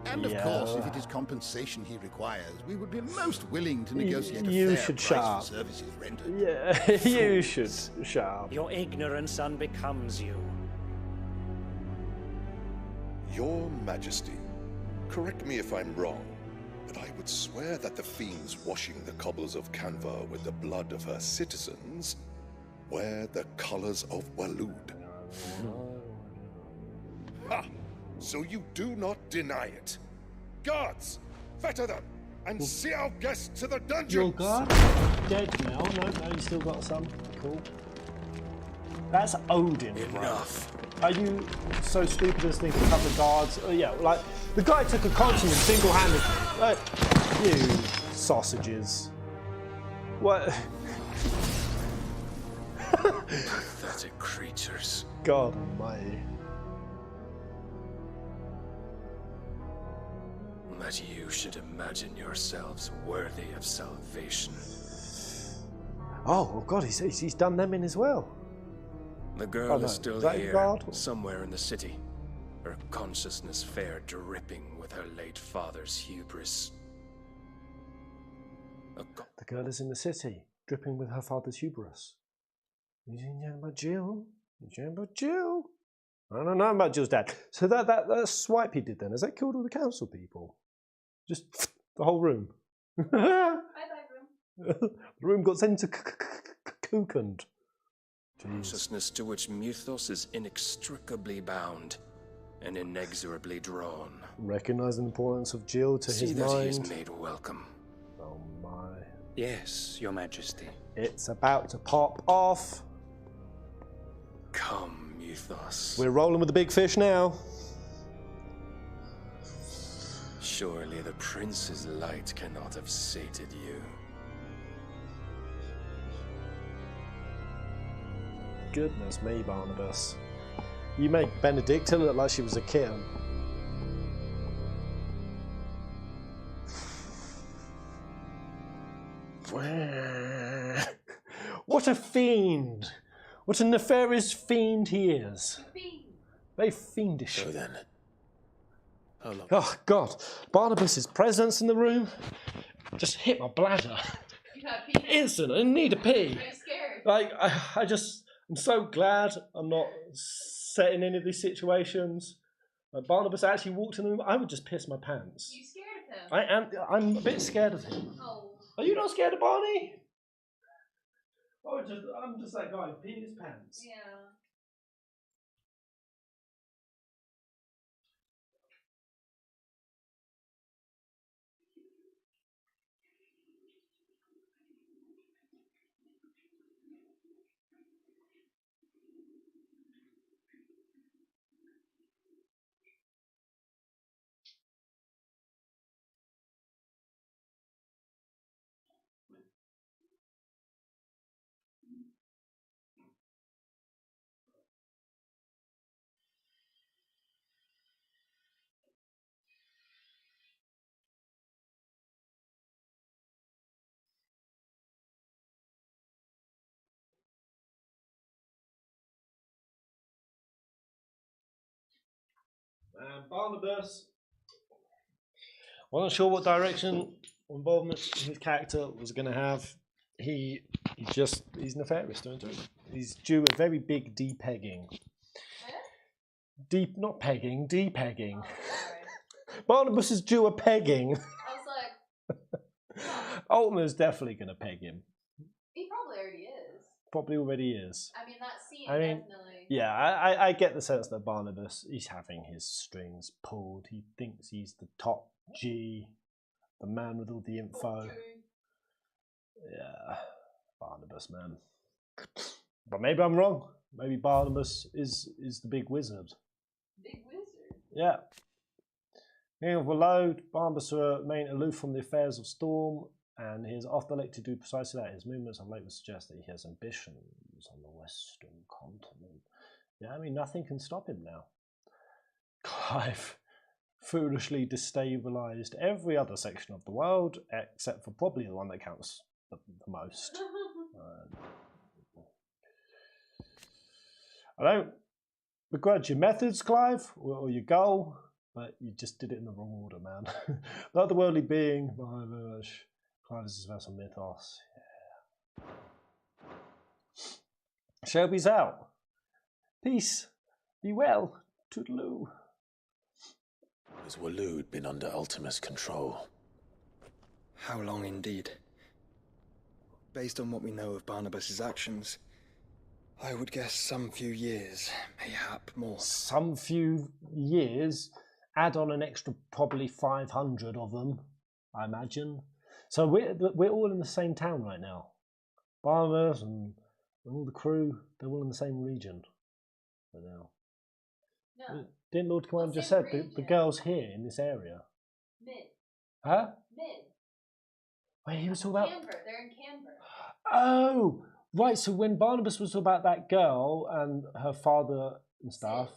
And of course, if it is compensation he requires, we would be most willing to negotiate you a fair should price shut for up. services rendered. Yeah, you should shut up. Your ignorance unbecomes you. Your Majesty, correct me if I'm wrong, but I would swear that the fiends washing the cobbles of Canva with the blood of her citizens wear the colors of Waloed. Ha! So you do not deny it. Guards, fetter them, and see our guests to the dungeons! Your guard? Dead now? No, you still got some. Cool. That's Odin. Enough. Right? Are you so stupid as to think a couple of guards? Yeah, like, the guy took a continent single-handed. You sausages. What? Pathetic creatures. God almighty. That you should imagine yourselves worthy of salvation. Oh God, he's done them in as well. The girl is still here, guard? somewhere in the city. Her consciousness fair dripping with her late father's hubris. The girl is in the city, dripping with her father's hubris. You know about Jill? You know about Jill? I don't know about Jill's dad. So that swipe he did then, has that killed all the council people? Just the whole room. Bye-bye, room. The room got sent to Kookened. Consciousness to which Mythos is inextricably bound and inexorably drawn. Recognise the importance of Jill to See his that mind. he is made welcome. Oh my. Yes, Your Majesty. It's about to pop off. Come, Mythos. We're rolling with the big fish now. Surely the prince's light cannot have sated you. Goodness me, Barnabas. You make Benedicta look like she was a kitten. What a fiend! What a nefarious fiend he is. Very fiendish. So then. How long? Oh God, Barnabas's presence in the room just hit my bladder. You have pee. Instant, I need a pee. Are you scared? Like I'm so glad I'm not set in any of these situations. Like Barnabas actually walked in the room, I would just piss my pants. Are you scared of him? I'm a bit scared of him. Oh. Are you not scared of Barney? I'm just that guy who peed his pants. Yeah. And Barnabas wasn't sure what direction or involvement his character was going to have. He's nefarious, don't he? He's due a very big de-pegging. Not pegging, de-pegging. Oh, Barnabas is due a pegging. I was like, Altman's definitely going to peg him. he probably already is. Probably already is. I mean, that scene definitely. Yeah, I get the sense that Barnabas, he's having his strings pulled. He thinks he's the top G, the man with all the info. Yeah, Barnabas, man. But maybe I'm wrong. Maybe Barnabas is the big wizard. Big wizard? Yeah. King of Wallow, Barnabas remained aloof from the affairs of Storm, and he is often late to do precisely that. His movements of late would suggest that he has ambitions on the Western continent. Yeah, I mean, nothing can stop him now. Clive foolishly destabilised every other section of the world, except for probably the one that counts the most. I don't begrudge your methods, Clive, or your goal, but you just did it in the wrong order, man. The otherworldly being, Clive is his vessel mythos. Yeah. Shelby's out. Peace. Be well. Toodaloo. Has Waloed been under Ultima's control? How long indeed? Based on what we know of Barnabas's actions, I would guess some few years, mayhap more. Some few years? Add on an extra probably 500 of them, I imagine. So we're all in the same town right now. Barnabas and all the crew, they're all in the same region right now. No. Didn't Lord Commander just said the girl's here in this area? Mid. Huh? Mid. Wait, he was talking about... Canver. They're in Canver. Oh, right. So when Barnabas was talking about that girl and her father and stuff,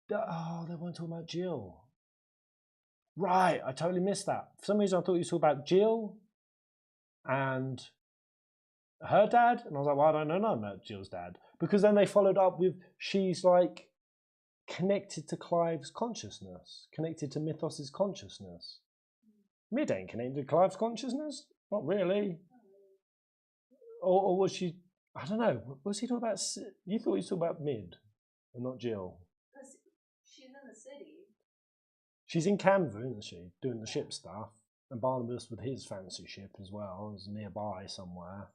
they weren't talking about Jill. Right, I totally missed that. For some reason, I thought you were talking about Jill and her dad, and I was like, well, I don't know nothing about Jill's dad, because then they followed up with she's like connected to Clive's consciousness, connected to Mythos's consciousness. Mid ain't connected to Clive's consciousness, not really. Or was she? I don't know. Was he talking about? You thought he was talking about Mid, and not Jill. Because she's in the city. She's in Canva, isn't she, doing the ship stuff? And Barnabas with his fancy ship as well is nearby somewhere.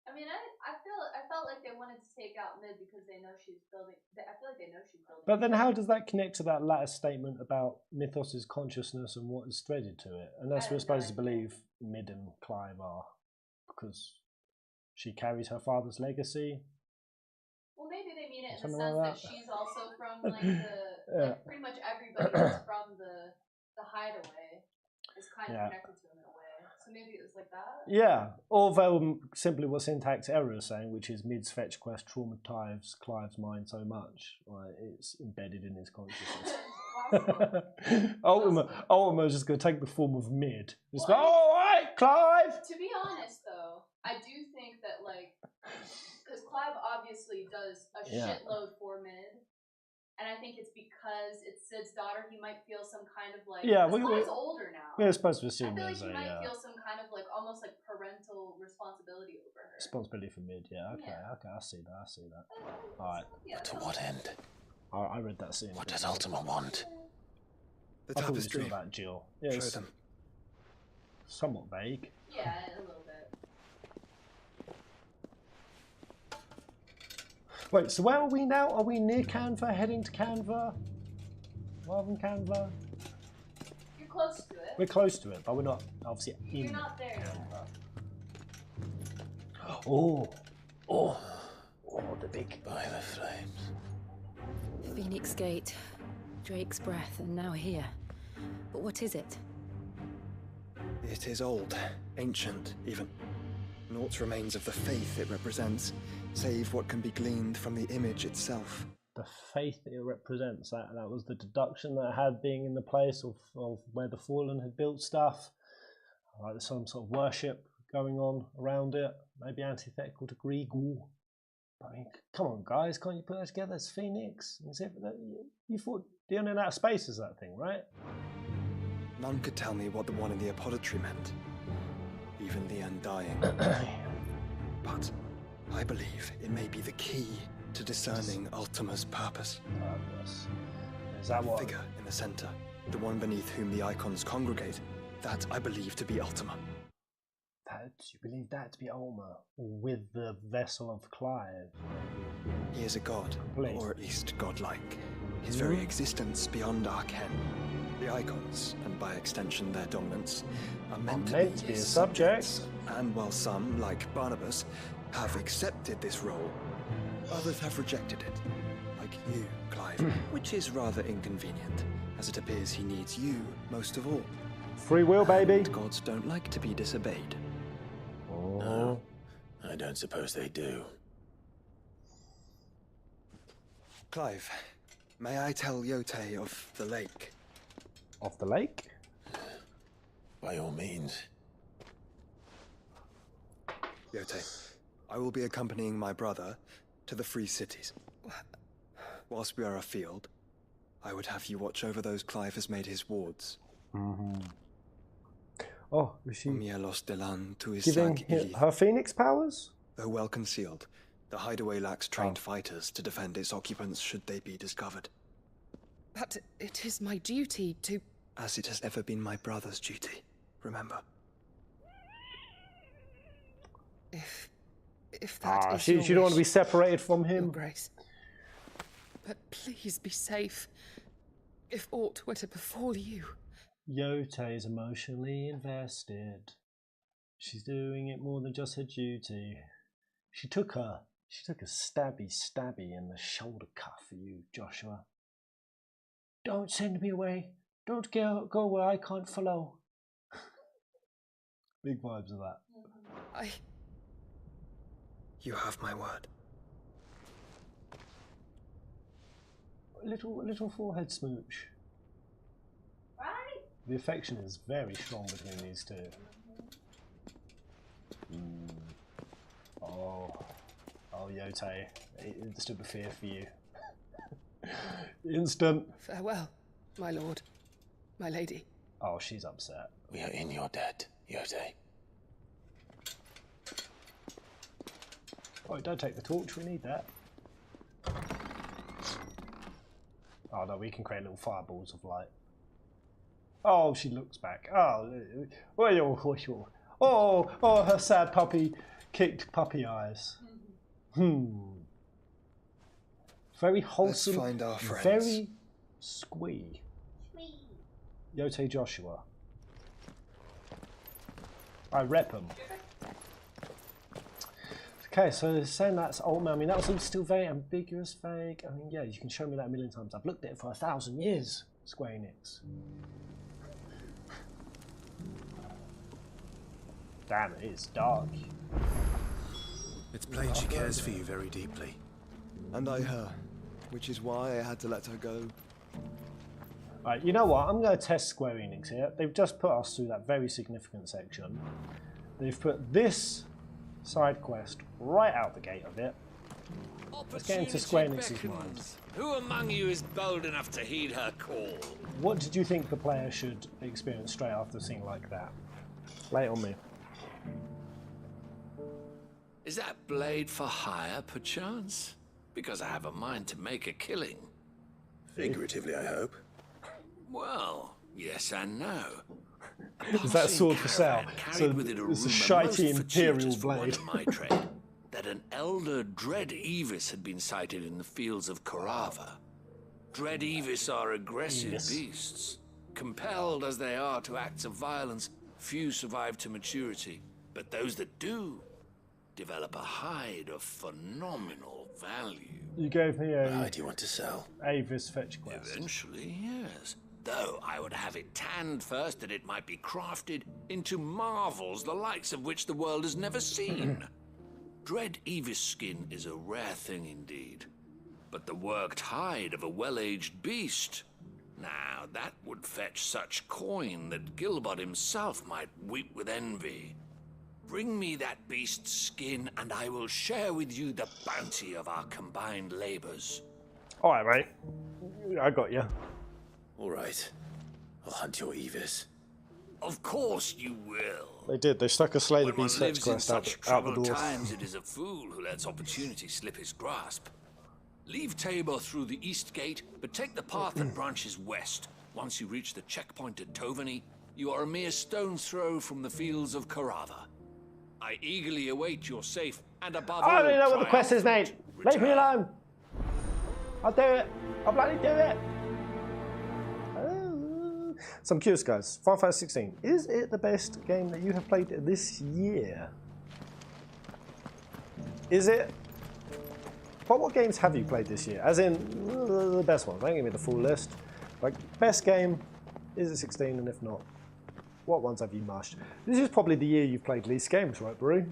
I mean, I felt like they wanted to take out Mid because they know she's building. I feel like they know she's building. But then, how does that connect to that latter statement about Mythos's consciousness and what is threaded to it? Unless we're supposed to believe Mid and Clive are, because she carries her father's legacy. Well, maybe they mean it in Something the sense like that she's also from like the like pretty much everybody who's from the hideaway is kind of connected to him in a way. So maybe it was like that. Yeah, although simply what syntax error is saying, which is Mid's fetch quest traumatizes Clive's mind so much, like it's embedded in his consciousness. Ultima is just going to take the form of Mid. It's like, all right, Clive. To be honest, though, I do think that like, because Clive obviously does a shitload for Mid, and I think it's because it's Sid's daughter. He might feel some kind of like. Yeah, Clive's older now. We're supposed to assume I feel like there's he might feel some kind of like almost like parental responsibility over her. responsibility for Mid. Yeah, okay, I see that. All right. But to what end? I read that scene. What does Ultima want? The I thought we were tapestry. talking about Jill. Yeah, Show it's them. somewhat vague. Yeah, a little bit. Wait, so where are we now? Are we near Canva, heading to Canva? Rather than Canva? You're close to it. We're close to it, but we're not obviously in You're not there yet. Oh, the big. By the flames. Phoenix Gate, Drake's Breath, and now here. But what is it? It is old, ancient, even. Naught remains of the faith it represents, save what can be gleaned from the image itself. The faith it represents, that was the deduction that it had, being in the place of where the Fallen had built stuff. Like there's some sort of worship going on around it, maybe antithetical to Grigor. I mean, come on, guys, can't you put that together? It's Phoenix. You thought the in and out of space is that thing, right? None could tell me what the one in the apothecary meant, even the undying. But I believe it may be the key to discerning Ultima's purpose. Is that what? Figure in the center, the one beneath whom the icons congregate, that I believe to be Ultima. You believe that to be Ultima, with the vessel of Clive? He is a god, or at least godlike. His very existence beyond our ken. The icons, and by extension their dominance, are meant to be his subjects. And while some, like Barnabas, have accepted this role, others have rejected it. Like you, Clive, which is rather inconvenient, as it appears he needs you most of all. Free will, baby. And gods don't like to be disobeyed. No, I don't suppose they do. Clive, may I tell Yote of the lake? Of the lake? By all means. Yote, I will be accompanying my brother to the Free Cities. Whilst we are afield, I would have you watch over those Clive has made his wards. Oh, is she giving her Phoenix powers? Though well concealed, the hideaway lacks trained fighters to defend its occupants should they be discovered. But it is my duty to... As it has ever been my brother's duty, remember. If that is she don't want to be separated from him. Your Grace. But please be safe. If aught were to befall you... Yote is emotionally invested. She's doing it more than just her duty. She took a stabby in the shoulder cuff for you, Joshua. Don't send me away. Don't go where I can't follow. Big vibes of that. You have my word. Little forehead smooch. Right? The affection is very strong between these two. Oh, Yote, instant fear for you. Instant. Farewell, my lord, my lady. Oh, she's upset. We are in your debt, Yote. Oh, don't take the torch, we need that. Oh no, we can create little fireballs of light. Oh, she looks back. Oh, her sad puppy kicked puppy eyes. Very wholesome. Let's find our friends. Very squee. Yote Joshua. I rep him. Okay, so they're saying that's old man. I mean, that was still very ambiguous, vague. I mean, yeah, you can show me that a million times. I've looked at it for 1,000 years, Square Enix. Damn, it is dark. It's plain she cares for you very deeply. And I her, which is why I had to let her go. Right, you know what? I'm going to test Square Enix here. They've just put us through that very significant section. They've put this side quest right out the gate of it. Let's get into Square Enix's mind. Who among you is bold enough to heed her call? What did you think the player should experience straight after a scene like that? Lay it on me. Is that blade for hire, perchance? Because I have a mind to make a killing. Figuratively, I hope. Well, yes and no. Is that sword for sale? So it's a shitey imperial blade. My trade, that an elder Dread Evis had been sighted in the fields of Korava. Dread Evis are aggressive beasts. Compelled as they are to acts of violence, few survive to maturity. But those that do develop a hide of phenomenal value. You gave me a hide you want to sell? Avis fetch quest. Eventually, yes. Though I would have it tanned first that it might be crafted into marvels the likes of which the world has never seen. Dread Evis skin is a rare thing indeed. But the worked hide of a well-aged beast, now that would fetch such coin that Gilbert himself might weep with envy. Bring me that beast's skin and I will share with you the bounty of our combined labors. Alright, mate. I got you. All right. I'll hunt your Evis. Of course you will. They did. They stuck a Slay the When one Beast fetch lives in quest such out the troubled door. times, it is a fool who lets opportunity slip his grasp. Leave Tabor through the east gate, but take the path that branches west. Once you reach the checkpoint at Tovany, you are a mere stone's throw from the fields of Korava. I eagerly await your safe and above all. I don't even know what the quest is, mate. Leave me alone. I'll do it. I'll bloody do it. So I'm curious, guys. Final Fantasy 16. Is it the best game that you have played this year? Is it? But what games have you played this year? As in, the best ones. Don't give me the full list. Like, best game, is it 16? And if not, what ones have you mushed? This is probably the year you've played least games, right, Bru?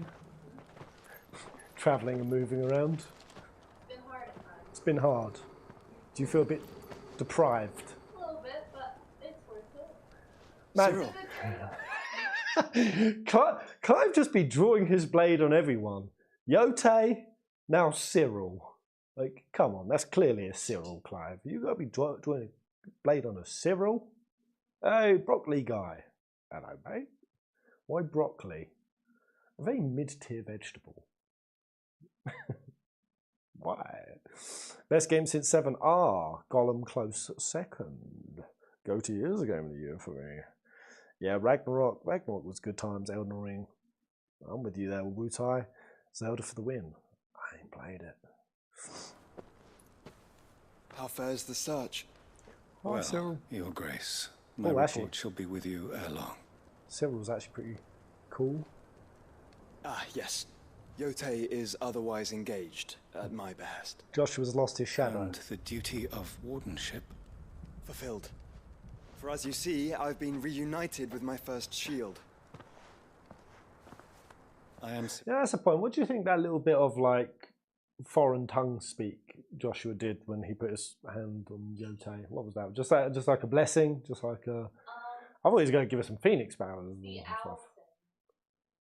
Travelling and moving around. It's been hard at times. It's been hard. Do you feel a bit deprived? A little bit, but it's worth Man, Clive just be drawing his blade on everyone. Yote, now Cyril. Like, come on, that's clearly a Cyril, Clive. You gotta be drawing a blade on a Cyril? Hey, broccoli guy. Hello, mate. Why broccoli? A very mid-tier vegetable. Why? Best game since 7. Gollum close second. Goatee is a game of the year for me. Yeah, Ragnarok. Ragnarok was good times. Elden Ring. I'm with you there, Wutai. Zelda for the win. I ain't played it. How fares the search? Oh, Well, Cyril. Your Grace, my Oh, report actually. shall be with you ere long. Cyril's actually pretty cool. Yes. Yote is otherwise engaged, at my behest. Joshua's lost his shadow. And the duty of wardenship? Fulfilled. For as you see, I've been reunited with my first shield. I am. Yeah, that's the point. What do you think that little bit of like foreign tongue speak Joshua did when he put his hand on Yotei? What was that? Just like a blessing, just like a. I thought he was going to give us some phoenix powers and stuff.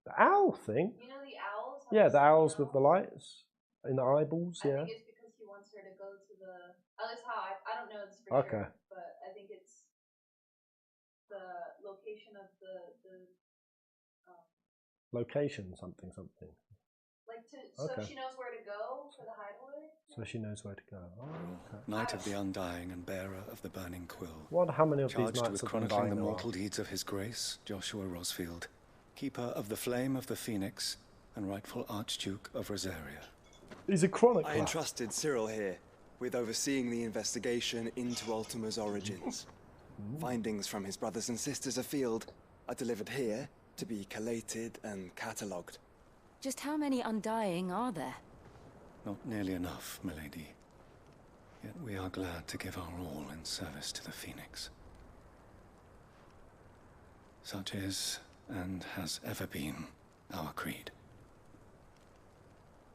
The owl thing. You know the owls? Yeah, the owls with the lights in the eyeballs. I Yeah. think it's because he wants her to go to the. At least how I don't know this for Okay. sure, but I think it's the location of the Location something. like to so Okay. she knows where to go for the hideaway. So she knows where to go. Oh, okay. Knight of the Undying and bearer of the burning quill. How many of these Charged knights with of chronicling Undying the there mortal are? deeds of his grace, Joshua Rosfield, keeper of the flame of the Phoenix and rightful Archduke of Rosaria. He's a chronicler. I entrusted Cyril here with overseeing the investigation into Ultima's origins. Findings from his brothers and sisters afield are delivered here to be collated and catalogued. Just how many Undying are there? Not nearly enough, milady. Yet we are glad to give our all in service to the Phoenix. Such is, and has ever been, our creed.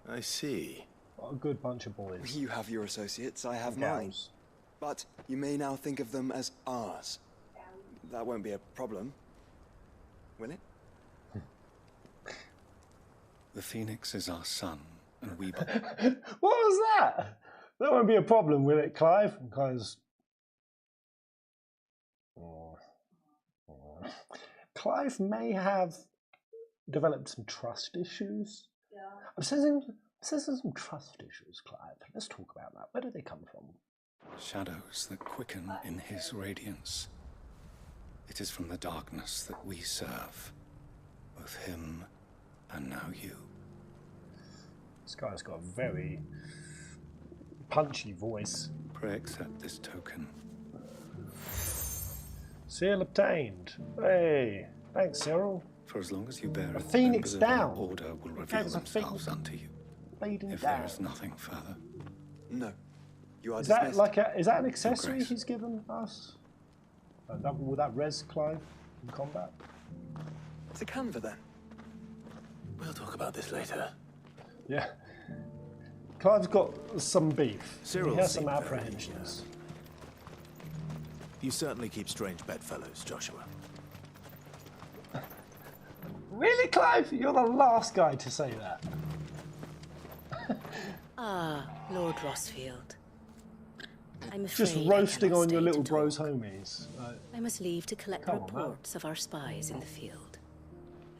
I see. What a good bunch of boys. You have your associates, I have Gals. mine. But you may now think of them as ours. That won't be a problem, will it? The Phoenix is our son, and we... What was that? That won't be a problem, will it, Clive? Because... Clive may have developed some trust issues. Yeah. I'm sensing some trust issues, Clive. Let's talk about that. Where do they come from? Shadows that quicken in his radiance. It is from the darkness that we serve. Both him and now you. This guy's got a very punchy voice. Pray accept this token. Seal obtained. Hey, thanks, Cyril. For as long as you bear A it, phoenix members of our down. order will reveal There's a themselves unto you. Bleeding If down. there is nothing further. No. You are Is dismissed. that is that an accessory he's given us? Will that res Clive in combat? It's a canva then. We'll talk about this later. Yeah. Clive's got some beef. Cyril He has some seemed very apprehensions. You certainly keep strange bedfellows, Joshua. Really, Clive? You're the last guy to say that. Ah, Lord Rosfield. I'm afraid Just I roasting cannot on your stay little to bros talk. homies. I must leave to collect Come on, man. reports of our spies in the field.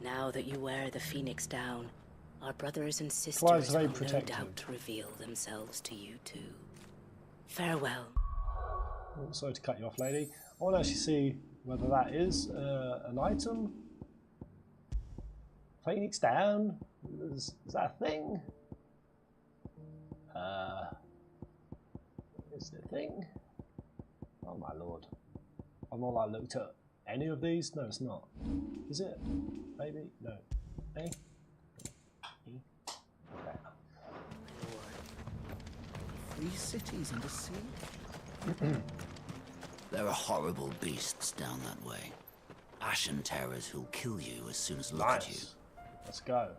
Now that you wear the Phoenix down, our brothers and sisters Clive's very will no protective. doubt reveal themselves to you too. Farewell. Oh, sorry to cut you off, lady. I want to actually see whether that is an item. Phoenix down. Is that a thing? Is it a thing? Oh my lord. I've not like looked at any of these. No, it's not. Is it? Maybe? No. Eh? Okay. 3 cities and a sea? There are horrible beasts down that way. Ashen terrors who'll kill you as soon as look at you. Let's go.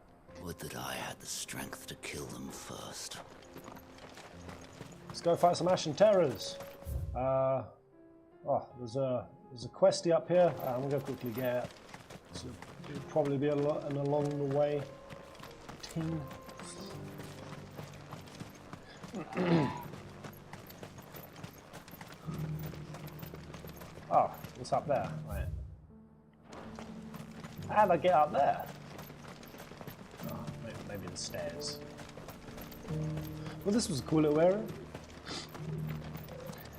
Would that I had the strength to kill them first. Let's go fight some Ashen Terrors. Oh, there's a questy up here. I'm gonna quickly get it. So it'll probably be an along the way team. Oh, what's up there? Right. How'd I get up there? Oh, maybe the stairs. Well, this was a cool little area.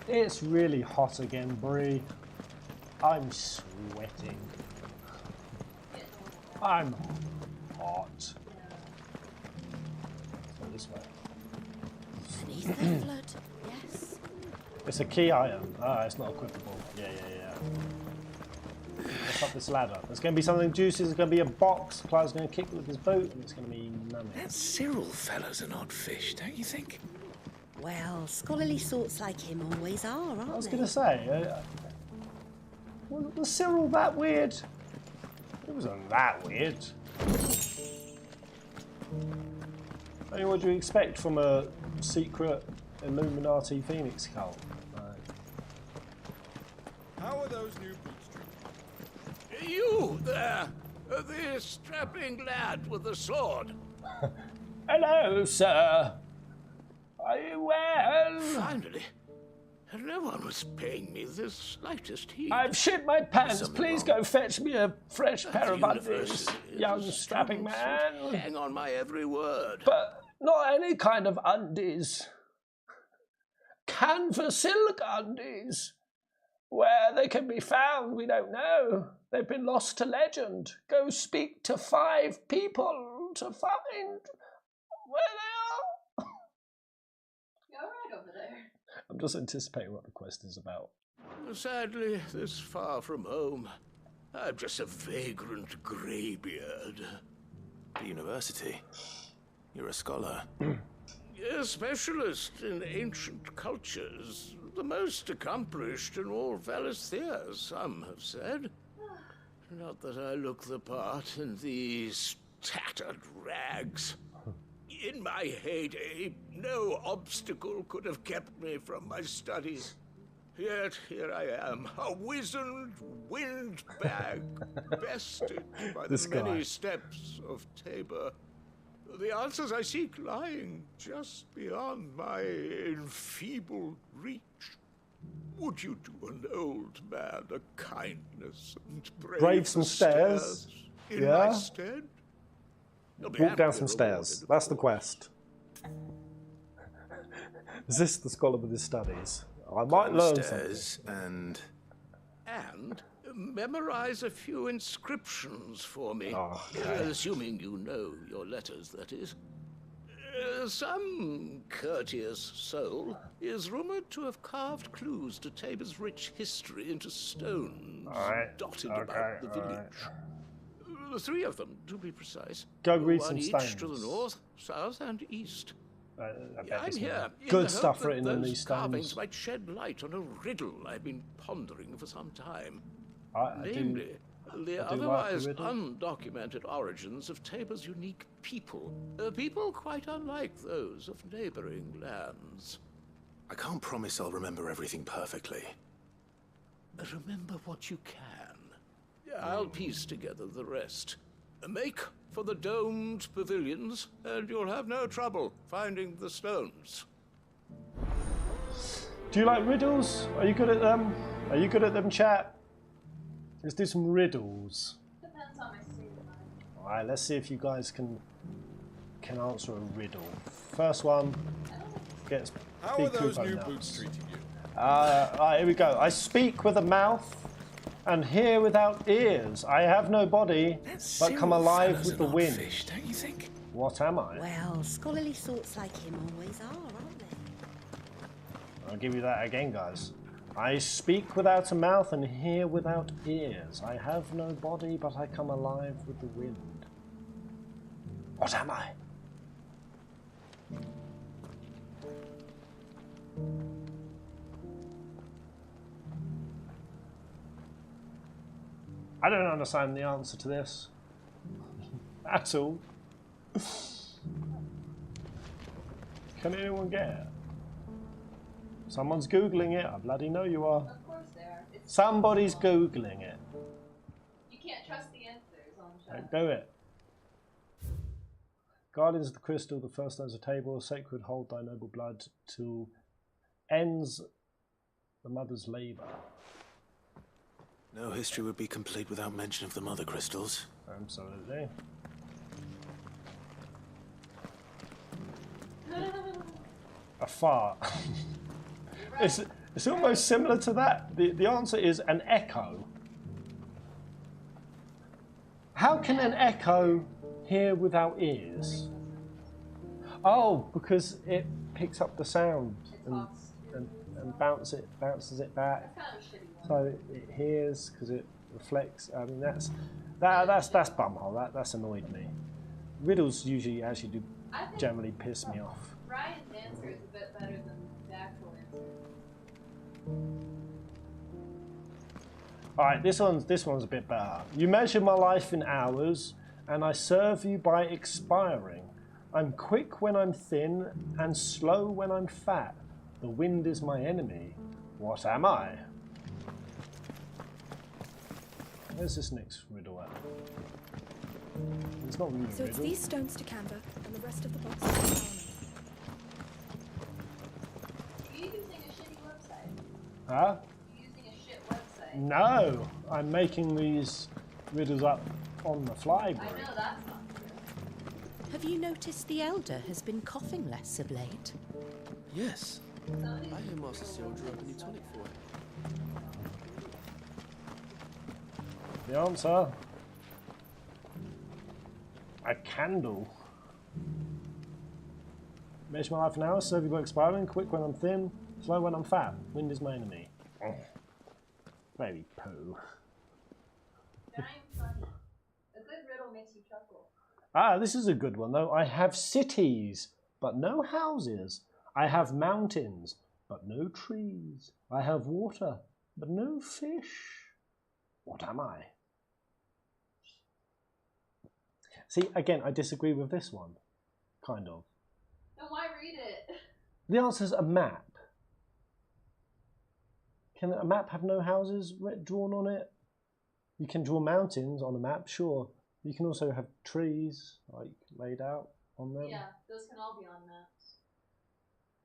It's really hot again, Bree. I'm sweating. I'm hot. Go this way. Beneath the flood, yes. It's a key item. Ah, it's not equipable. Yeah. Let's up this ladder. There's going to be something juicy. There's going to be a box. Clive's going to kick with his boot, and it's going to be nummy. That Cyril fellow's an odd fish, don't you think? Well, scholarly sorts like him always are, aren't they? I was going to say, was Cyril that weird? It wasn't that weird. I mean, what do you expect from a secret Illuminati Phoenix cult? How are those new boots treating you? You there, the strapping lad with the sword. Hello, sir. Are you well? Finally. No one was paying me the slightest heed. I've shit my pants. Please go fetch me a fresh pair of undies, young strapping man. Hang on my every word. But not any kind of undies. Canvas silk undies. Where they can be found, we don't know. They've been lost to legend. Go speak to 5 people to find where they are. You're right over there. I'm just anticipating what the quest is about. Sadly, this far from home, I'm just a vagrant greybeard. The university? You're a scholar. A specialist in ancient cultures. The most accomplished in all Valisthea, some have said. Not that I look the part in these tattered rags. In my heyday, no obstacle could have kept me from my studies. Yet here I am, a wizened windbag, bested by the many steps of Tabor. The answers I seek lying just beyond my enfeebled reach. Would you do an old man a kindness and brave some stairs in my stead? Walk down some stairs. That's the quest. Is this the scholar with his studies? I might learn something. And memorize a few inscriptions for me. Oh, okay. Assuming you know your letters, that is. Some courteous soul is rumored to have carved clues to Tabor's rich history into stones dotted about the village. 3 of them, to be precise. Go read One some each stones. to the north, south, and east. I'm here. Good stuff written in those these carvings stones. might shed light on a riddle I've been pondering for some time. I Namely, the like otherwise the riddle. undocumented origins of Tabor's unique people. People quite unlike those of neighboring lands. I can't promise I'll remember everything perfectly. Remember what you can. I'll piece together the rest. Make for the domed pavilions, and you'll have no trouble finding the stones. Do you like riddles? Are you good at them? Are you good at them, chat? Let's do some riddles. Depends on my state of mind. Alright, let's see if you guys can answer a riddle. First one gets How big are those Kubo new nuts. boots treating you? Alright, here we go. I speak with a mouth and hear without ears. I have no body, but come alive with the wind. Fish, don't you think? What am I? Well, scholarly sorts like him always are, aren't they? I'll give you that again, guys. I speak without a mouth and hear without ears. I have no body, but I come alive with the wind. What am I? I don't understand the answer to this at all. Can anyone get it? Someone's Googling it. I bloody know you are. Of course they are. Somebody's Googling it. You can't trust the answers on chat. Don't do it. Guardians of the Crystal, the first stones of Tabor, sacred hold thy noble blood till ends the mother's labour. No history would be complete without mention of the mother crystals. Absolutely. A fart. It's almost similar to that. The answer is an echo. How can an echo hear without ears? Oh, because it picks up the sound and bounces it back. So it hears because it reflects. I mean that's bumhole. That's annoyed me. Riddles usually actually do generally piss me off. Ryan's answer is a bit better than the actual answer. Alright, this one's a bit better. You measure my life in hours, and I serve you by expiring. I'm quick when I'm thin and slow when I'm fat. The wind is my enemy. What am I? Where's this next riddle at? It's not really a So it's riddle. these stones to Canva and the rest of the box is to Are you using a shitty website? Huh? Are you using a shit website? No, I'm making these riddles up on the fly, I bro. know that's not true. Have you noticed the Elder has been coughing less of late? Yes. I hear Master Cyril drew up a new tonic for it. The answer. A candle. Measure my life in hours, serve you by expiring, quick when I'm thin, slow when I'm fat. Wind is my enemy. Very poo. Dying funny. A good riddle makes you chuckle. Ah, this is a good one though. I have cities, but no houses. I have mountains, but no trees. I have water, but no fish. What am I? See, again, I disagree with this one. Kind of. Then why read it? The answer is a map. Can a map have no houses drawn on it? You can draw mountains on a map, sure. You can also have trees like laid out on them. Yeah, those can all be on maps.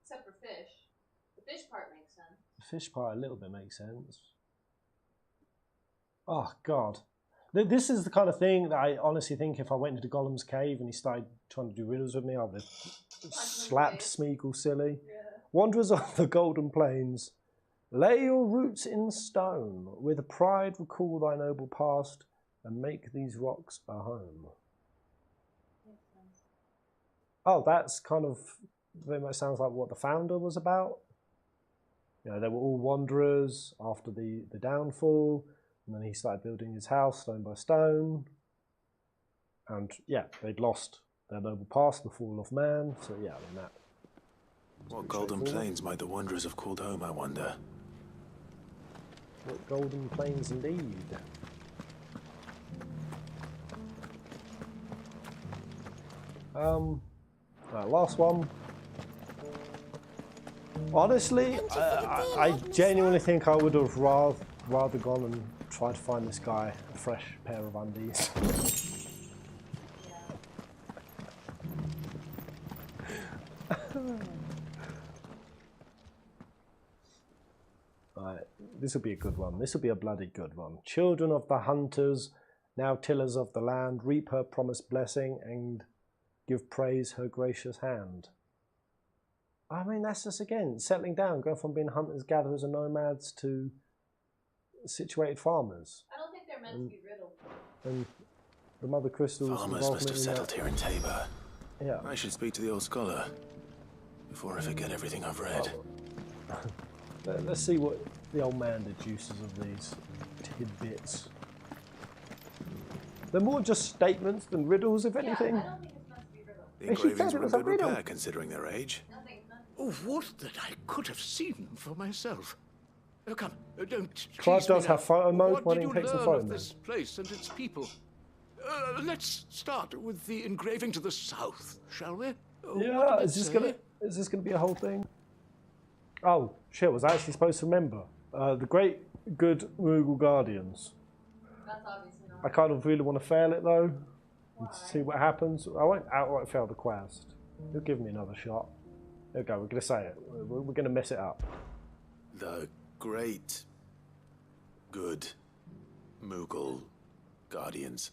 Except for fish. The fish part makes sense. The fish part a little bit makes sense. Oh, God. This is the kind of thing that I honestly think if I went into Gollum's cave and he started trying to do riddles with me, I would have slapped Smeagol silly. Yeah. Wanderers of the Golden Plains, lay your roots in stone, with pride recall thy noble past, and make these rocks a home. Makes sense. Oh, that's kind of very much sounds like what the founder was about. You know, they were all wanderers after the downfall. And then he started building his house stone by stone. And yeah, they'd lost their noble past, the fall of man. So yeah, I mean that. What golden plains might the wanderers have called home, I wonder? What golden plains indeed. Last one. Honestly, I genuinely think I would have rather gone and tried to find this guy a fresh pair of undies. Right, this will be a good one. This will be a bloody good one. Children of the hunters, now tillers of the land, reap her promised blessing and give praise her gracious hand. I mean, that's just, again, settling down, going from being hunters, gatherers and nomads to situated farmers. I don't think they're meant to be riddled. And the Mother Crystals... Farmers must have settled here in Tabor. Yeah. I should speak to the old scholar before I forget everything I've read. Let's see what the old man deduces of these tidbits. They're more just statements than riddles, if anything. I don't think it's meant to be riddled. The engravings were in good repair, considering their age. Oh, would that I could have seen them for myself. Oh, come, don't. Clive does have photo mode. Why What did don't you you take some learn photo of mode? this place and its people? Let's start with the engraving to the south, shall we? Yeah, is this gonna be a whole thing? Oh shit! Was I actually supposed to remember the great good Moogle Guardians? That's obviously not. I kind of really want to fail it though, and see what happens. I won't outright fail the quest. He'll give me another shot. There we go. We're gonna say it. We're gonna mess it up. The great, good Moogle Guardians.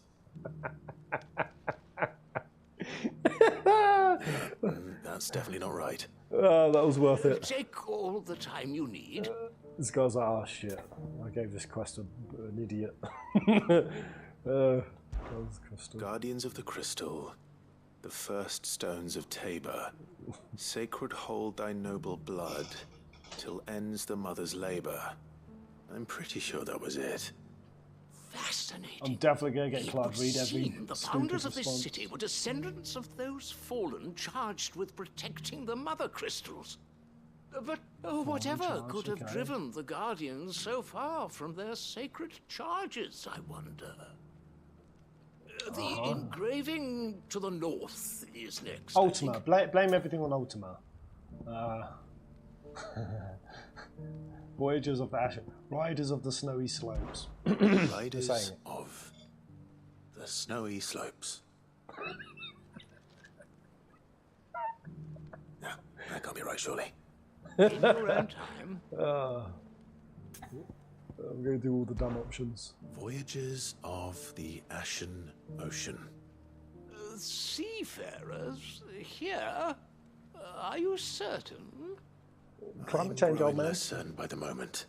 That's definitely not right. Oh, that was worth it. Take all the time you need. This guy's like, oh shit, I gave this quest an idiot. Guardians of the Crystal, the first stones of Tabor, sacred hold thy noble blood, till ends the mother's labor. I'm pretty sure that was it. Fascinating. I'm definitely going to get Clive read every Seem the founders of this city were descendants of those fallen charged with protecting the mother crystals. But whatever could have driven the Guardians so far from their sacred charges, I wonder? The engraving to the north is next. Ultima. Blame everything on Ultima. Voyagers of the Ashen. Riders of the Snowy Slopes. Riders of the Snowy Slopes. No, that can't be right, surely. In your own time. I'm going to do all the dumb options. Voyagers of the Ashen Ocean. Seafarers here? Are you certain? Climate change, old man. Less certain by the moment.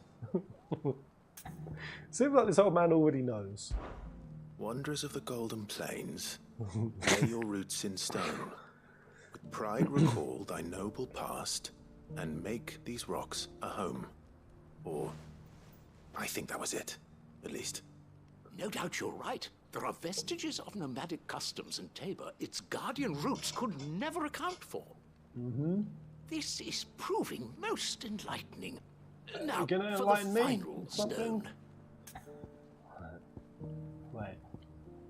Seems like this old man already knows. Wanderers of the Golden Plains, lay your roots in stone. With pride recall thy noble past, and make these rocks a home. Or, I think that was it, at least. No doubt you're right. There are vestiges of nomadic customs in Tabor its guardian roots could never account for. This is proving most enlightening. Now, You're gonna for enlighten the me final something? stone. Wait.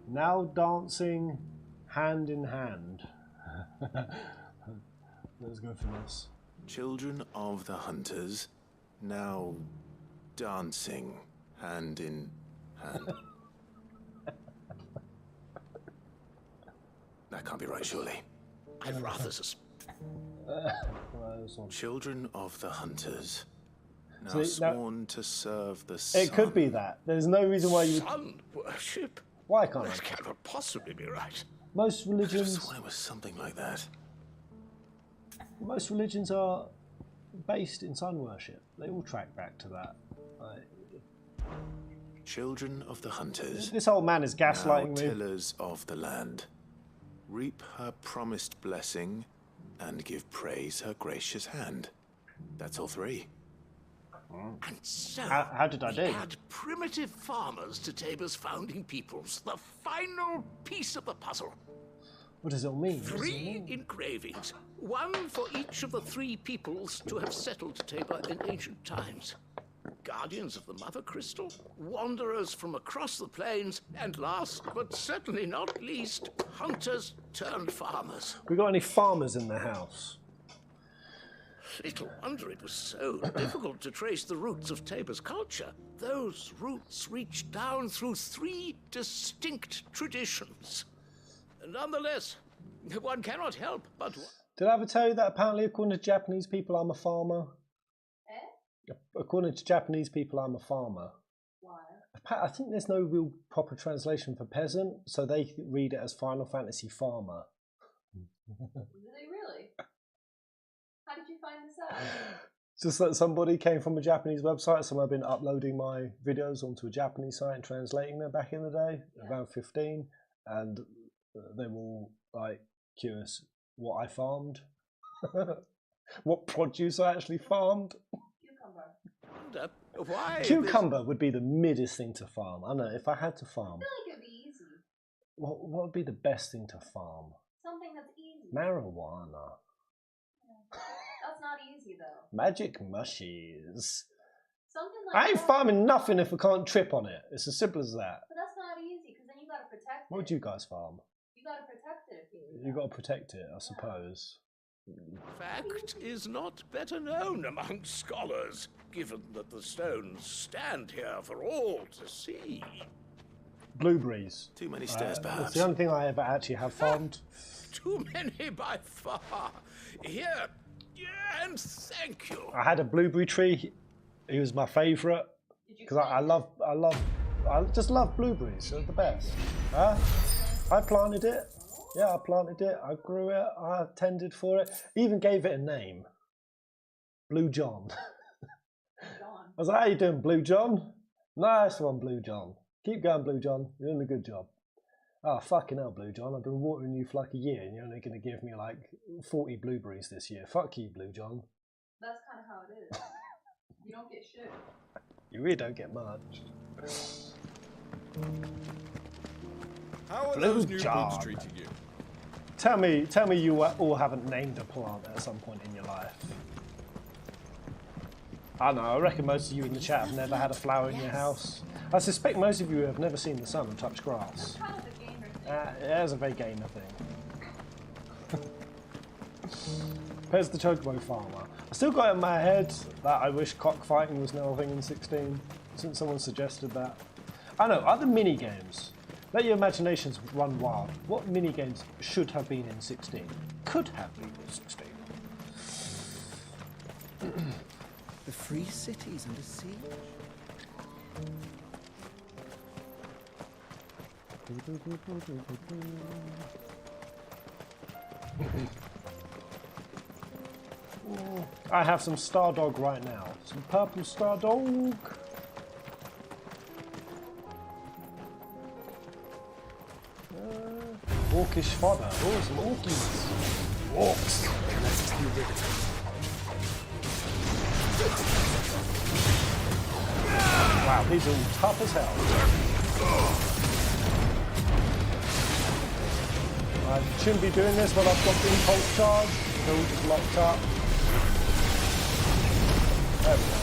Now dancing hand in hand. Let's go for this. Children of the Hunters, now dancing hand in hand. That can't be right, surely. I'd rather Children of the Hunters, now See, sworn to serve the sun. It could be that. There's no reason why you. Sun worship? Why can't That I? cannot possibly be right. Most religions. I swear it was something like that. Most religions are based in sun worship. They all track back to that. Children of the Hunters. This old man is gaslighting now me. tillers of the land. Reap her promised blessing and give praise her gracious hand. That's all three. And so, How did I do? we add primitive farmers to Tabor's founding peoples, the final piece of the puzzle. What does it all mean? 3 engravings, one for each of the 3 peoples to have settled Tabor in ancient times. Guardians of the Mother Crystal, wanderers from across the plains, and last but certainly not least, hunters turned farmers. We got any farmers in the house? Little wonder it was so difficult to trace the roots of Tabor's culture. Those roots reach down through 3 distinct traditions. Nonetheless, one cannot help but... Did I ever tell you that apparently, according to Japanese people, I'm a farmer? According to Japanese people, I'm a farmer. Why? I think there's no real proper translation for peasant, so they read it as Final Fantasy farmer. Do they really? How did you find this out? Just that somebody came from a Japanese website, so I've been uploading my videos onto a Japanese site and translating them back in the day, around 15, and they were all like curious what I farmed, what produce I actually farmed. Why? Cucumber would be the middest thing to farm. I know, if I had to farm. I feel like it'd be easy. What would be the best thing to farm? Something that's easy. Marijuana. That's not easy though. Magic mushies. Something like I ain't that. farming nothing if I can't trip on it. It's as simple as that. But that's not easy because then you gotta protect What it. would you guys farm? You gotta protect it if you You got to protect it, I suppose. Fact is not better known among scholars, given that the stones stand here for all to see. Blueberries. Too many stairs, perhaps. That's the only thing I ever actually have farmed. Too many by far. Here, and thank you. I had a blueberry tree. He was my favourite because I just love blueberries. They're the best. Huh? I planted it. Yeah, I planted it. I grew it. I tended for it. Even gave it a name. Blue John. I was like, "How you doing, Blue John?" Nice one, Blue John. Keep going, Blue John. You're doing a good job. Oh, fucking hell, Blue John. I've been watering you for like a year and you're only going to give me like 40 blueberries this year. Fuck you, Blue John. That's kind of how it is. You don't get shit. You really don't get much. How are Blue those new John. boobs treating you? Tell me you all haven't named a plant at some point in your life. I know, I reckon most of you in the chat have never had a flower in your house. I suspect most of you have never seen the sun and touched grass. Kind of a gamer thing. It has a very gamer thing. Where's the Chocobo Farmer? I still got it in my head that I wish cockfighting was now a thing in 16, since someone suggested that. I know, other mini-games. Let your imaginations run wild. What mini-games should have been in 16? Could have been in 16. The free cities under siege? I have some Stardog right now. Some purple Stardog. Orcish fodder. Oh, some orkies. Orcs. Let's be rid of them. Wow, these are all tough as hell. I shouldn't be doing this when I've got the impulse charge. They're all just locked up. There we go.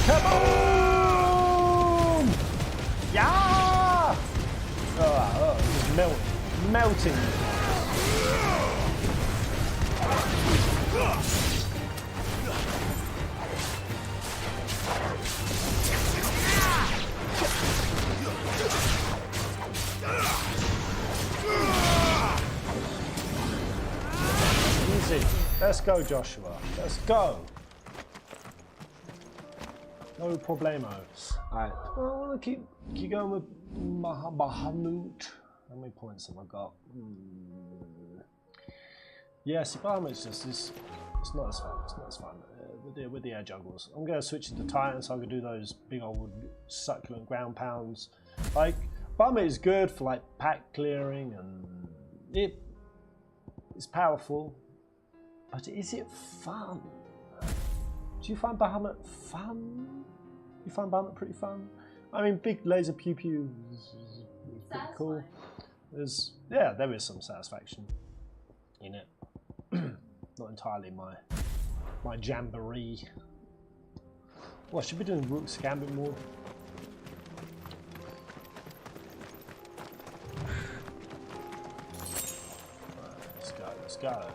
Kaboom! Yeah! Oh, just melting. Easy. Let's go, Joshua. Let's go. No problemo. Alright. I want to keep going with Bahamut. How many points have I got? Yes, Bahamut's just it's not as fun. It's not as fun with the air juggles. I'm going to switch into Titan so I can do those big old succulent ground pounds. Like Bahamut is good for like pack clearing and it's powerful, but is it fun? Do you find Bahamut fun? You find Bahamut pretty fun? I mean, big laser pew pew is pretty cool. There is some satisfaction in it. Not entirely my jamboree. Well, I should be doing Rook's Gambit more. Let's go.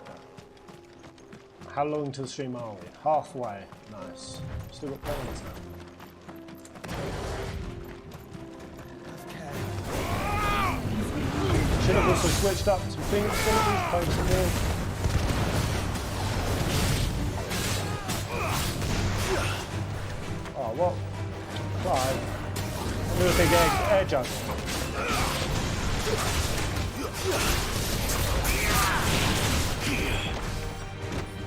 How long to the stream are we? Halfway. Nice. Still got points now. Should have also switched up some Phoenix abilities, played some more. Oh, what? Right. I'll do a big air juggle.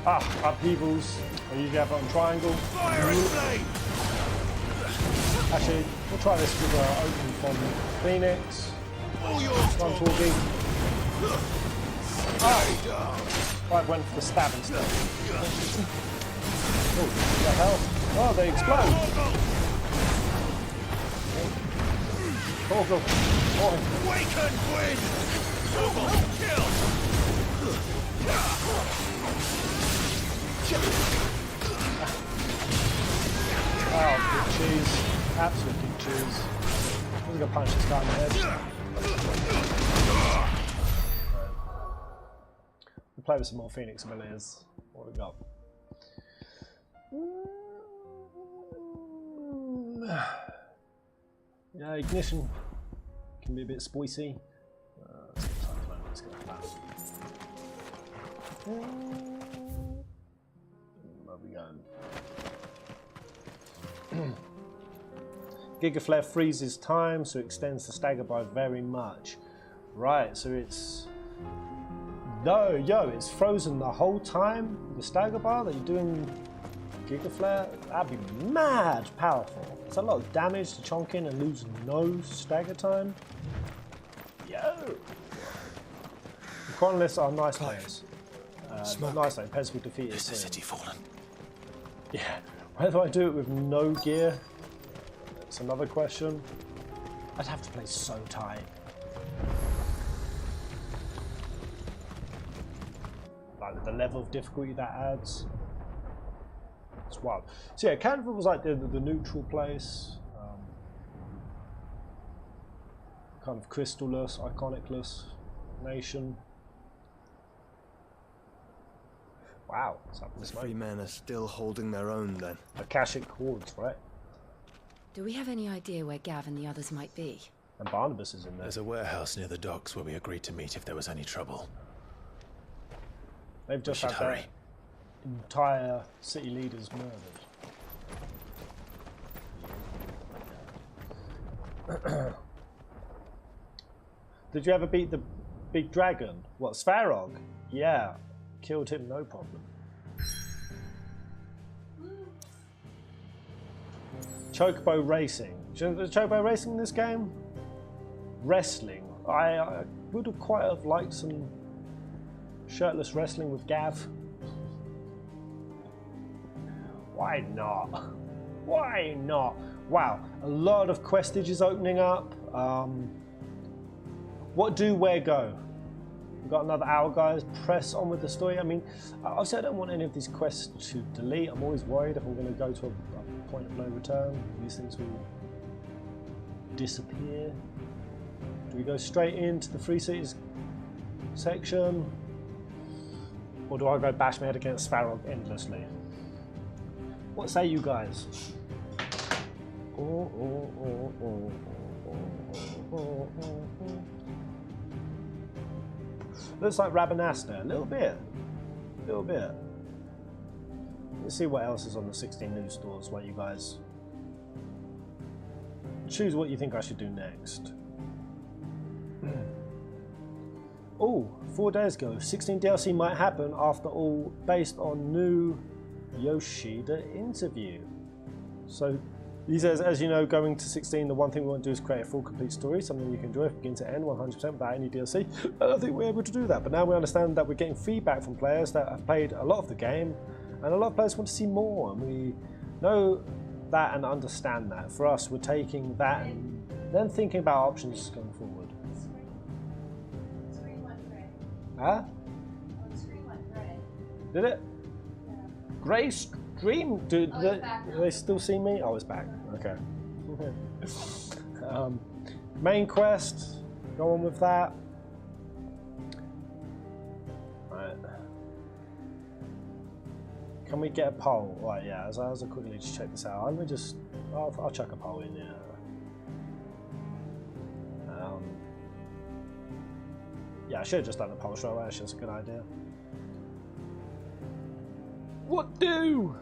Upheavals. I usually have it on triangle. Actually, we'll try this with open from Phoenix. I'm talking. Right, went for the stab instead. Oh, what the hell? Oh, they explode! Oh, go. Awaken, Gwyn! Kill! Oh, good cheese. Absolute good cheese. I'm gonna punch this guy in the head. We'll play with some more Phoenix abilities. What have we got? Yeah, ignition can be a bit spicy. Let's go with that. Where we going? Gigaflare freezes time, so it extends the stagger by very much. Right, so it's... it's frozen the whole time, the stagger bar that you're doing Gigaflare? That'd be mad powerful. It's a lot of damage to chonk in and lose no stagger time. Yo! The Chronolists are nice players. Nice though, Pez will defeat it soon. Is the city fallen? Yeah. Whether I do it with no gear, that's another question. I'd have to play so tight. Like with the level of difficulty that adds. It's wild. So yeah, Canva was like the neutral place. Kind of crystalless, iconicless nation. Wow. The free men are still holding their own then. Akashic hordes, right? Do we have any idea where Gav and the others might be? And Barnabas is in there. There's a warehouse near the docks where we agreed to meet if there was any trouble. They've just had their entire city leaders murdered. Did you ever beat the big dragon? What, Svarog? Yeah. Killed him, no problem. Chocobo racing. Do you know the chocobo racing in this game? Wrestling. I would have quite have liked some shirtless wrestling with Gav. Why not? Why not? Wow, a lot of questages opening up. What do, where go? We've got another hour, guys. Press on with the story. I mean, obviously I don't want any of these quests to delete. I'm always worried if I'm going to go to a point of no return, these things will disappear. Do we go straight into the Free Cities section? Or do I go bash my head against Svarog endlessly? What say you guys? Looks like Rabanasta, a little bit. Let's see what else is on the 16 news stores while you guys choose what you think I should do next. Oh, 4 days ago, 16 DLC might happen after all, based on new Yoshida interview. So he says, as you know, going to 16, the one thing we want to do is create a full, complete story, something you can enjoy from begin to end 100% without any DLC. I don't think we're able to do that, but now we understand that we're getting feedback from players that have played a lot of the game, and a lot of players want to see more, and we know that and understand that. For us, we're taking that and then thinking about options going forward. Huh? Did it? Yeah. Grey stream? Do they still see me? Oh, it's back. Okay. Main quest. Go on with that. Right. Can we get a poll? Right, yeah. As I quickly just check this out. I'm gonna just. I'll chuck a poll in. Yeah. Yeah, I should have just done a poll straight away. That's just a good idea. What do?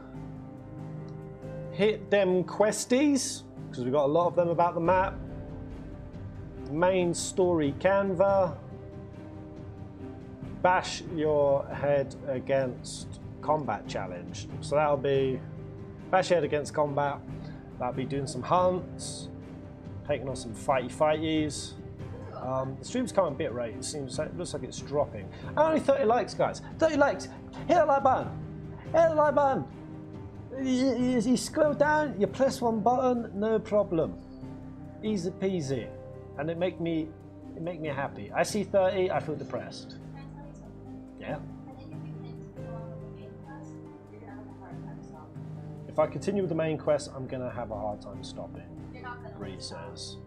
Hit them questies, because we've got a lot of them about the map. Main story Canva. Bash your head against combat challenge. So that'll be bash your head against combat. That'll be doing some hunts, taking on some fighties. The stream's coming a bit rate. It looks like it's dropping. Only 30 likes, guys. 30 likes. Hit that like button. Hit that like button. You scroll down, you press one button, no problem. Easy peasy. And it make me happy. I see 30, I feel depressed. Can I tell you something? Yeah. I think if you continue on with the main quest, you're gonna have a hard time stopping. If I continue with the main quest, I'm gonna have a hard time stopping. You're not gonna. Bree says.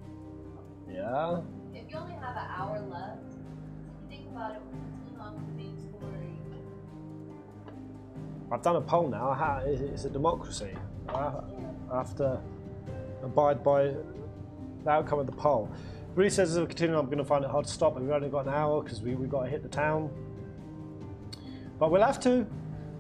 Yeah. If you only have an hour left, if you think about it, we'll continue on with the main story. I've done a poll now. It's a democracy. I have to abide by the outcome of the poll. Bree says as we continue, I'm going to find it hard to stop, and we've only got an hour because we've got to hit the town. But we'll have to.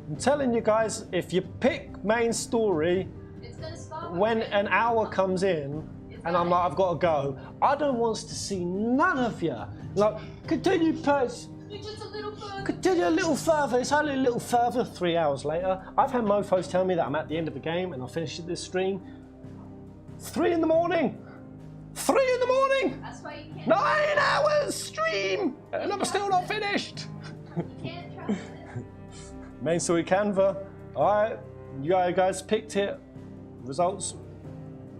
I'm telling you guys, if you pick main story, It's gonna stop when an hour comes in, and I'm like, I've got to go, I don't want to see none of you. Like, continue, please. Just a little further. Continue a little further. It's only a little further. 3 hours later, I've had mofos tell me that I'm at the end of the game and I'll finish this stream. 3 in the morning. 3 in the morning. That's why you can't. 9 hours stream, and I'm still not finished. You can't trust it. Main story Canva. All right, you guys picked it. Results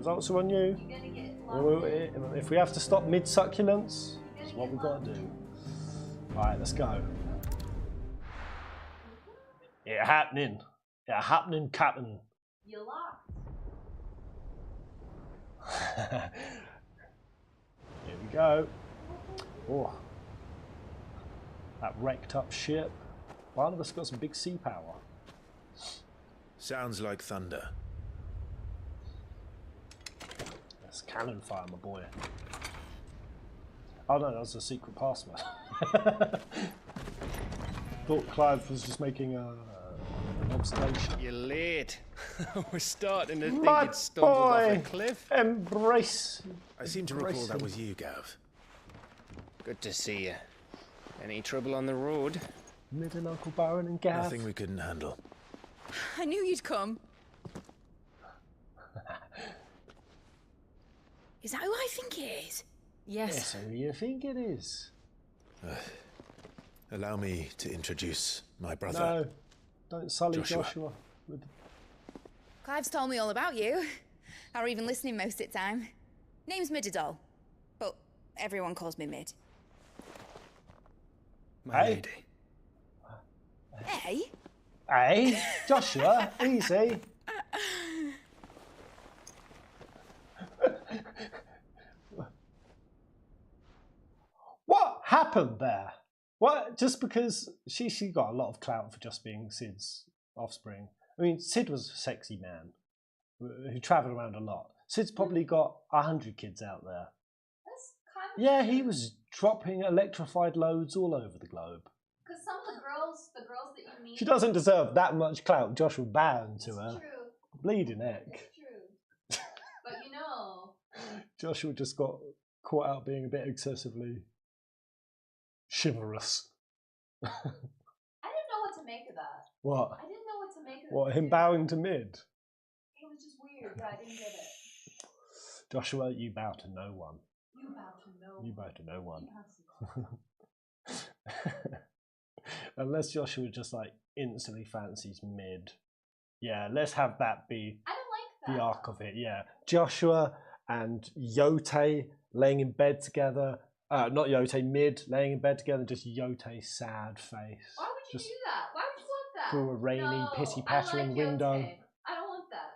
are on you. You're gonna get locked in. If we have to stop mid succulents, that's what we've got to do. All right, let's go. It happening, Captain. You locked. Here we go. Oh, that wrecked up ship. Barnabas got some big sea power. Sounds like thunder. That's cannon fire, my boy. Oh no, that was a secret password. Thought Clive was just making an observation. You're late. We're starting to think My you'd stumbled off a boy! cliff. Embrace. I seem to recall that was you, Gav. Good to see you. Any trouble on the road? Mid and Uncle Byron and Gav. Nothing we couldn't handle. I knew you'd come. Is that who I think it is? Yes, who you think it is? Allow me to introduce my brother. No, don't sully Joshua. Joshua with... Clive's told me all about you. Or even listening most of the time. Name's Midadol, but everyone calls me Mid. My lady. Hey? Hey, Joshua, easy. What happened there? What? Just because she got a lot of clout for just being Sid's offspring. I mean, Sid was a sexy man who travelled around a lot. Sid's probably got 100 kids out there. That's kind of Yeah, he was dropping electrified loads all over the globe. Because some of the girls that you meet. She doesn't deserve that much clout. Joshua bowing to her. True. Bleeding neck. It's true. But you know. Joshua just got caught out being a bit excessively chivalrous. I didn't know what to make of that. What? I didn't know what to make of What, it. him bowing to Mid? It was just weird. Yeah, I didn't get it. Joshua, you bow to no one. You bow to no one. You bow to no one. You have to. Unless Joshua just like instantly fancies Mid. Yeah, let's have that be I don't like that. the arc of it. Yeah, Joshua and Yote laying in bed together. Not Yote, Mid laying in bed together. Just Yote's sad face. Why would you just do that? Why would you want that? through a rainy, No, pissy-pattering I like window. Yote. I don't want that.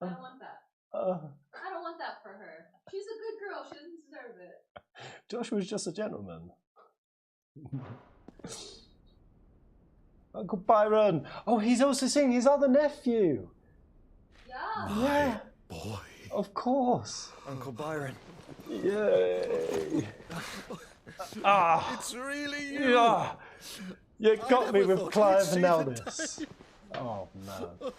I don't want that. I don't want that for her. She's a good girl. She doesn't deserve it. Joshua's just a gentleman. Uncle Byron. Oh, he's also seeing his other nephew. Yeah. Yeah. Boy. Of course. Uncle Byron. Yay. Ah. It's really you. Yeah. You got me never with thought Clive you'd see and the Elvis. Oh no.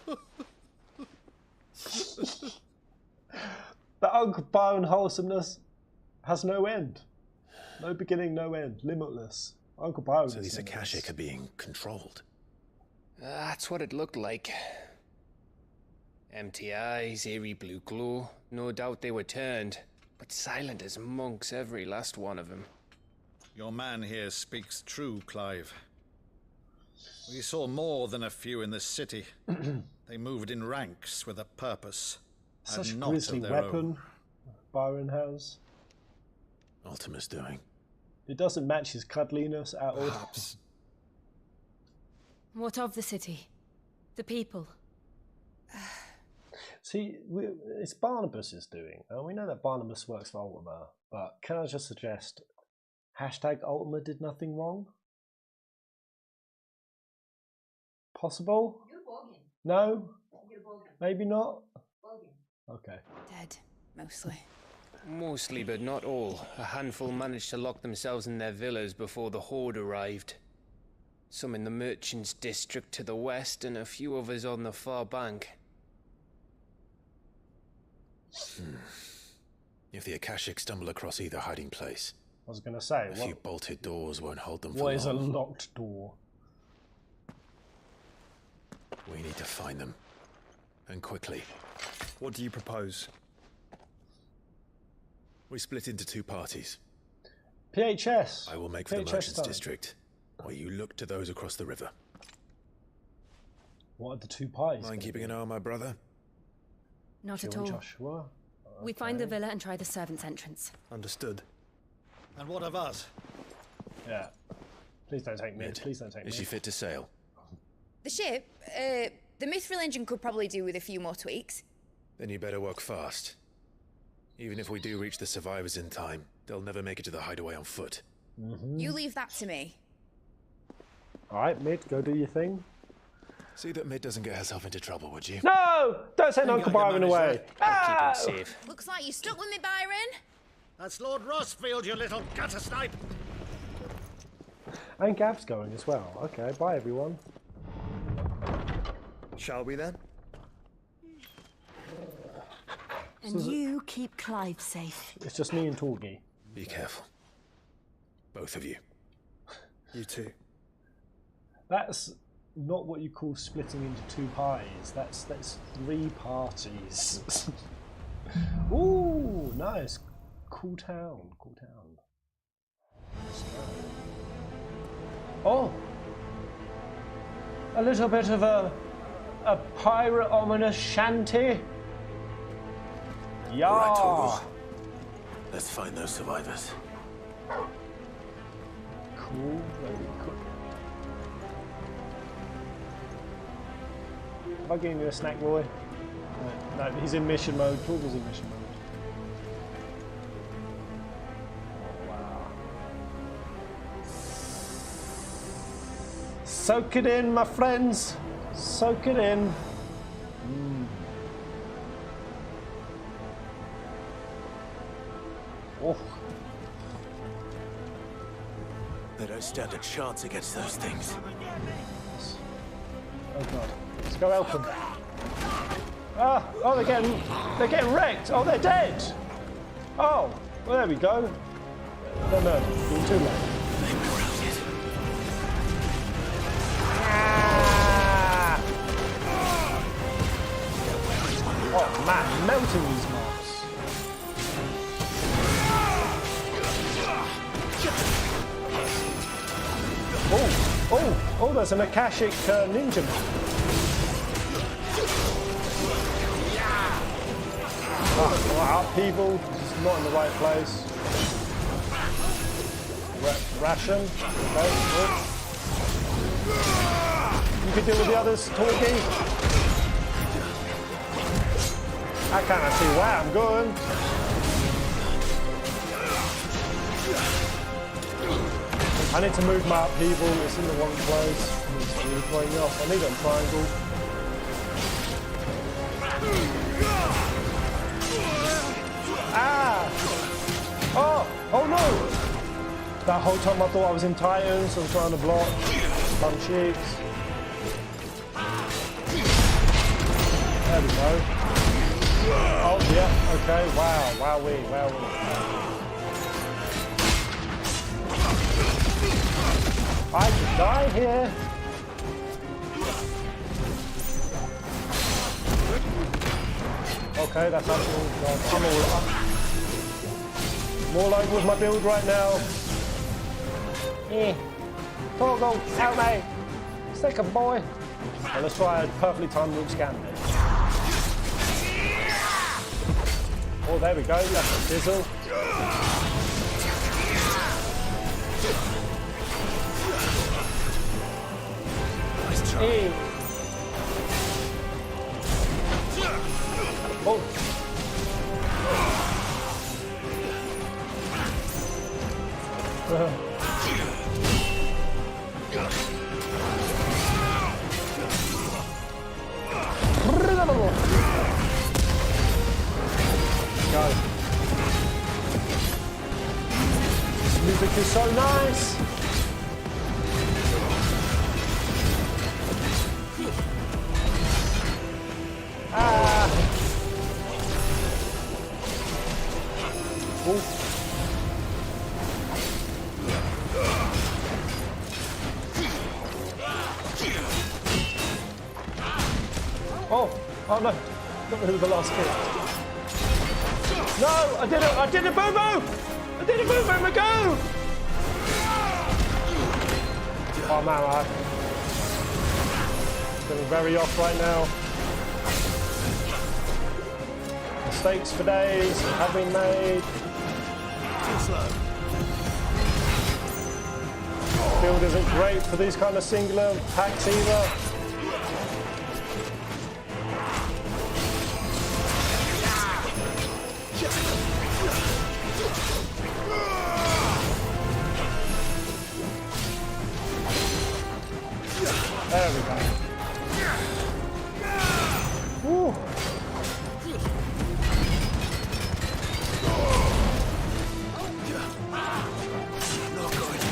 The Uncle Byron wholesomeness has no end. No beginning, no end. Limitless. Uncle Byron. So these Akashic are being controlled. That's what it looked like. Empty eyes, eerie blue glow. No doubt they were turned, but silent as monks, every last one of them. Your man here speaks true, Clive. We saw more than a few in the city. They moved in ranks with a purpose. Such a and not grisly of their weapon own. Byron has. Ultima's doing. It doesn't match his cuddliness at all. Perhaps. What of the city? The people? See, it's Barnabas' doing. We know that Barnabas works for Ultima, but can I just suggest #Ultima did nothing wrong? Possible? You're bogging. No? You're bogging. Maybe not? Bogging. Okay. Dead, mostly. Mostly, but not all. A handful managed to lock themselves in their villas before the Horde arrived. Some in the merchants' district to the west, and a few others on the far bank. If the Akashic stumble across either hiding place, I was going to say, a few bolted doors won't hold them for what long. is a locked door? We need to find them. And quickly. What do you propose? We split into two parties. PHS. I will make for the PHS merchants' time. district, while you look to those across the river. What are the two parties? Mind keeping an eye on my brother? Not at Joshua all. and Joshua? We find the villa and try the servants' entrance. Understood. And what of us? Yeah. Please don't take me. Please don't take me. Is she fit to sail? The ship? The mithril engine could probably do with a few more tweaks. Then you better work fast. Even if we do reach the survivors in time, they'll never make it to the hideaway on foot. You leave that to me. Alright, Mid, go do your thing. See that Mid doesn't get herself into trouble, would you? No! Don't send Uncle Byron away! I'll keep him safe. Looks like you stuck with me, Byron. That's Lord Rossfield, you little gutter snipe! And Gav's going as well. Okay, bye everyone. Shall we then? And you keep Clive safe. It's just me and Torgi. Be careful. Both of you. You too. That's not what you call splitting into two pies. That's 3 parties. Ooh, nice. Cool town. Cool town. Oh! A little bit of a pirate ominous shanty. Yeah. Right, Torgal. Let's find those survivors. Cool, very cool. Have I given you a snack, boy? No, he's in mission mode. Torgal's in mission mode. Oh, wow. Soak it in, my friends. Soak it in. Oh. They don't stand a chance against those things. Oh god. Let's go help them. Ah! Oh, they're getting wrecked. Oh, they're dead. Oh, well, there we go. No, you're too late. Ah! Oh man, melting these mobs. Oh, there's an Akashic ninja man. Oh, upheaval, it's not in the right place. Ration, okay, good. You can deal with the others, Torgi. I cannot see where I'm going. I need to move my upheaval, it's in the wrong place. It's really throwing me off. I need a triangle. Ah! Oh no! That whole time I thought I was in Titans, so I'm trying to block. Bum cheeks. There we go. Oh yeah, okay, wow, wowee. I could die here. Okay, that's actually I'm all over with my build right now. Torgal, help me. Second boy. Well, let's try a perfectly timed root scan then. Oh, there we go. That's a sizzle. Hey. Oh. Go. This music is so nice. Oh no, not really the last hit. No, I did a boo-boo! I did a boo-boo, my go! Oh man, I'm feeling very off right now. Mistakes for days have been made. Build isn't great for these kind of singular packs either. There we go. Woo.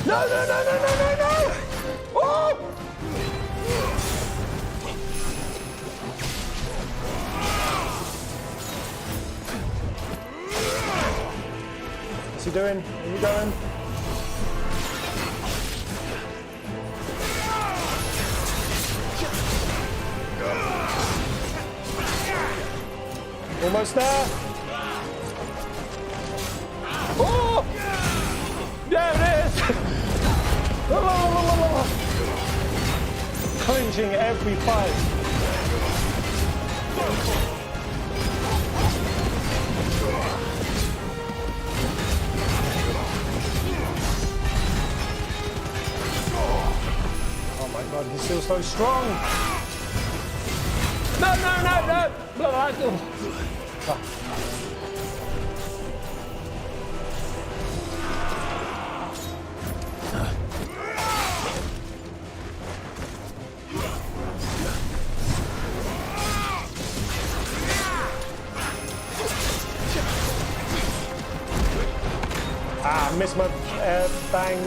No, no, no, no, no, no, no! Oh! What's he doing? Where are you going? Almost there. Oh! There it is! Clinching every fight. Oh my god, he's still so strong. No, no, no, no! Ah, missed my bang.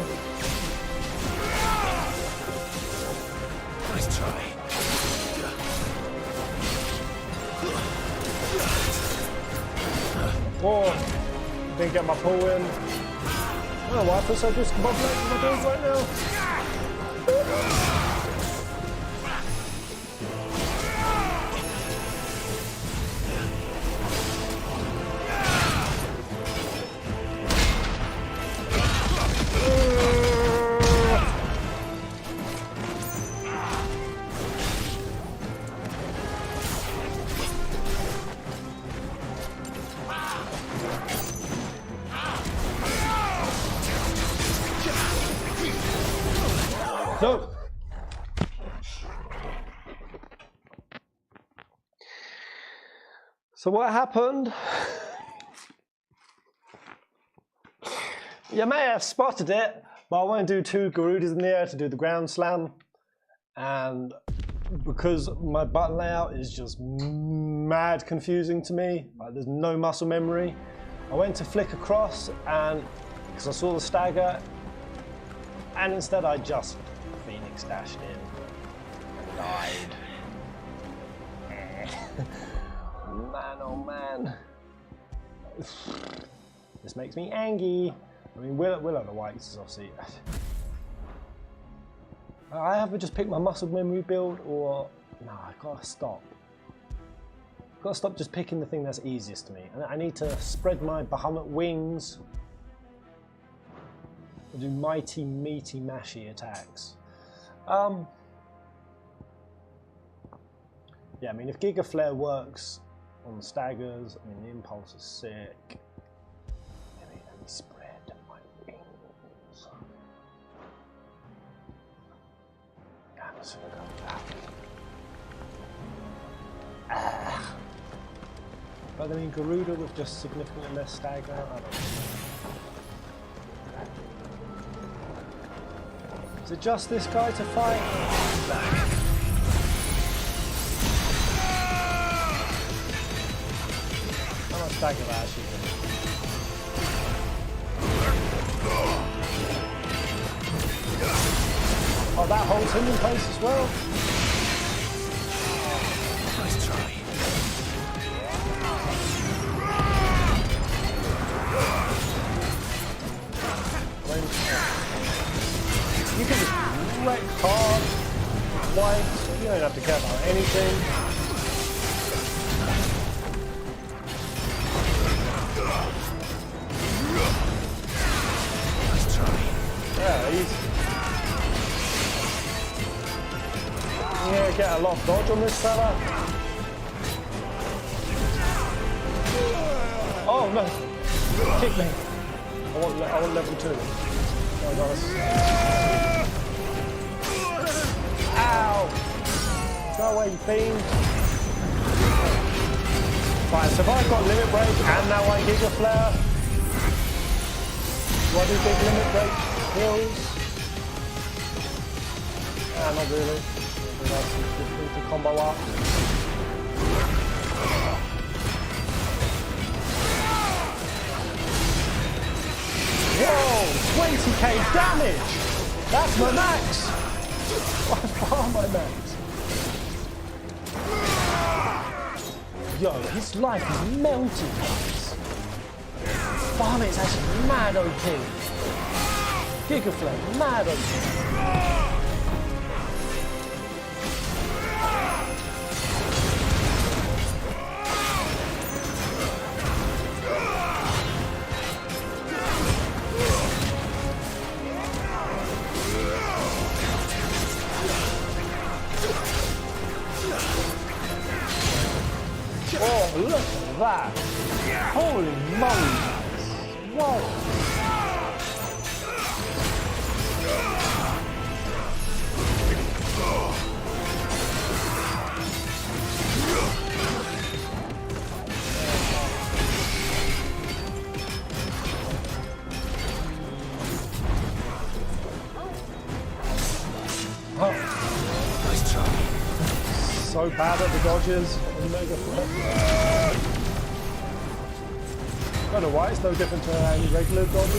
Nice try. Oh, didn't get my pull in. Oh, why feel so discombobulated my dudes right now? No. So what happened? You may have spotted it, but I want to do 2 Garudas in the air to do the ground slam. And because my button layout is just mad confusing to me, like there's no muscle memory, I went to flick across and because I saw the stagger, and instead I just Phoenix dashed in and died. Man, oh man. This makes me angry. I mean, we'll have the whites, obviously. I have to just pick my muscle memory build, or no, I gotta stop. Gotta stop just picking the thing that's easiest to me. And I need to spread my Bahamut wings. I'll do mighty, meaty, mashy attacks. Yeah, I mean, if Giga Flare works on the staggers, I mean, the impulse is sick. Let me spread my wings. Yeah, I'm just gonna go with that. But I mean, Garuda with just significantly less stagger, I don't know. Is it just this guy to fight? How much stagger that actually is? Oh, that holds him in place as well. Nice try. You can just wreck hard, white, you don't have to care about anything. Nice try. Yeah, easy. You're gonna get a lot of dodge on this fella. Oh no! Kick me. I want level 2. Oh god. Ow! Go away, you fiend. Right, so if I've got limit break and now I Giga Flare, do I do big limit break kills? Ah, not really. That's difficult to combo up. Whoa! 20k damage! That's my max! By far my max. Yo, his life is melting, guys. Vomit is actually mad OP. Giga Flame, mad OP. Oh, look at that! Holy moly! Whoa! Oh. Nice try. So bad at the dodges and mega flip. I don't know why it's no different to any regular dodges.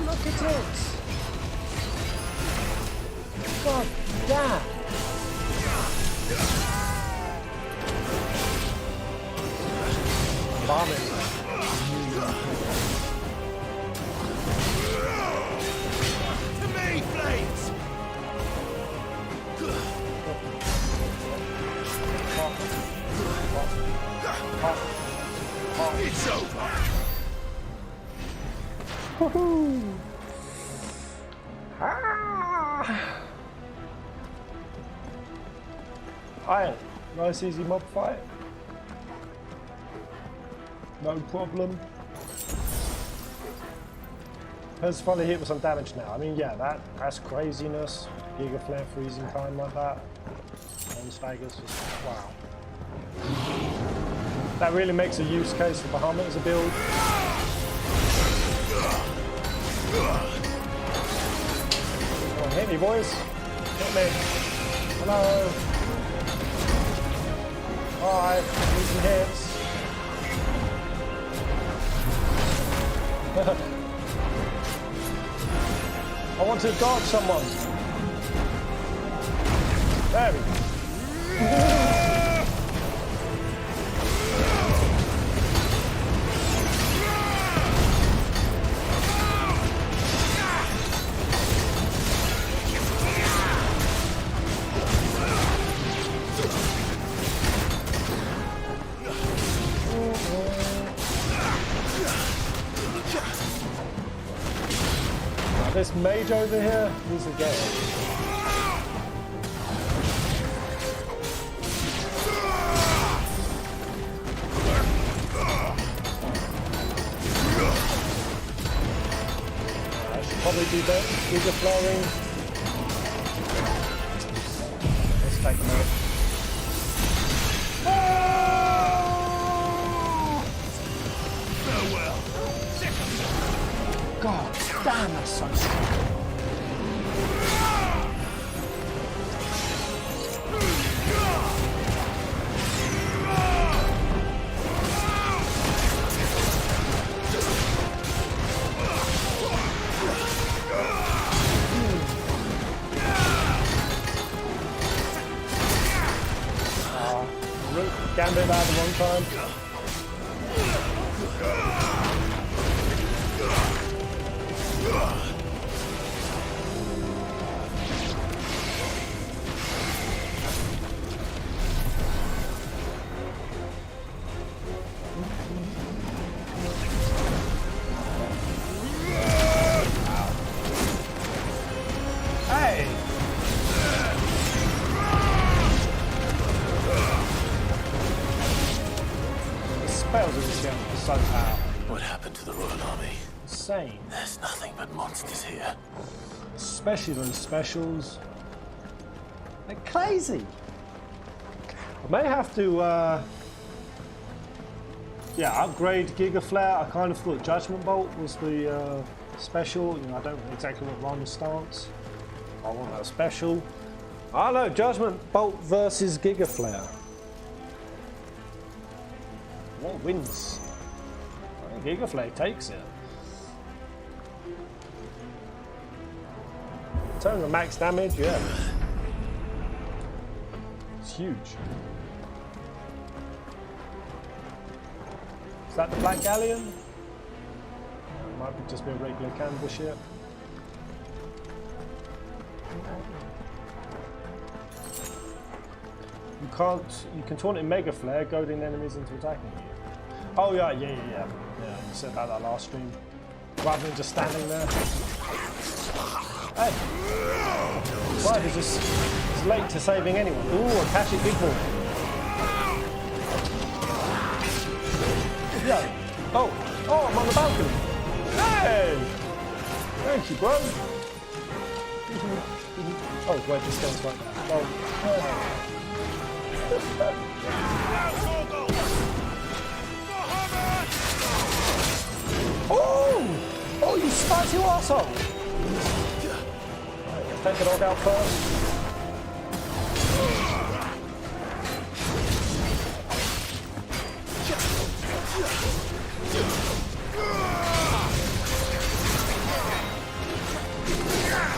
Look at it! God damn! Vomit. To me, Flames! It's over! Woohoo! Ah! Iron. Nice easy mob fight. No problem. Let's finally hit with some damage now. I mean, yeah, that's craziness. Giga Flare freezing time like that. On staggers, just wow. That really makes a use case for Bahamut as a build. Come on, hit me, boys. Hit me. Hello. Alright, need some hits. I want to dodge someone. There we go. This mage over here, he's a game. I should probably do that. Giga Flowering. Let's take them out. Farewell. God damn, that's so strong. Gambit out the wrong time. Hey! Spells in this game are so powerful. What happened to the Royal Army? Insane. There's nothing but monsters here. Especially those specials. They're crazy. I may have to upgrade Giga Flare. I kind of thought Judgment Bolt was the Special, you know, I don't know exactly what Ron's stance. I want that special. I know, Judgment Bolt versus Giga Flare. What wins? I think Giga Flare takes it. In terms of max damage, yeah. It's huge. Is that the Black Galleon? It might be just be a regular canvas ship. You can taunt in Mega Flare, goading enemies into attacking you. Oh yeah, yeah. You said about that last stream. Rather than just standing there. Hey! Right, he's late to saving anyone. Ooh, Akashic Big Ball. Yeah. Oh, I'm on the balcony. Hey! Thank you, bro. Oh, wait, this goes like that. Oh. Oh, you spicy arsehole! Right, let's take the dog out first.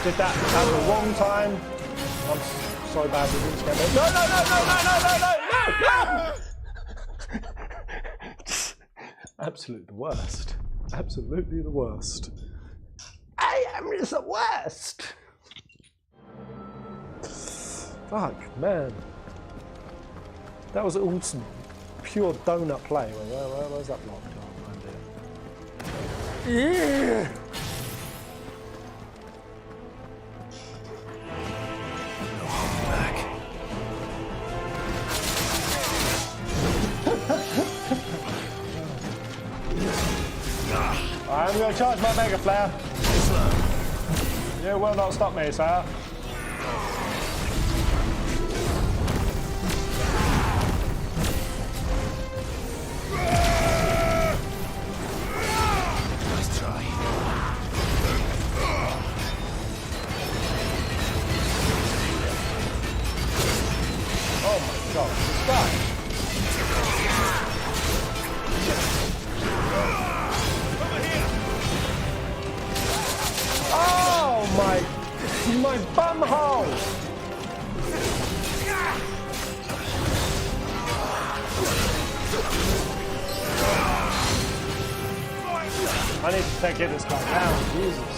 Did that at the wrong time. I'm so bad with reach camera. No! Absolutely the worst. Absolutely the worst. I am just the worst. Fuck, man. That was all some pure donut play. Where's that block? Oh, yeah. I'm going to charge my Mega Flare. You will not stop me, sir. Nice try. Oh my god, this guy. Oh my bum hole! I need to take this guy down, Jesus.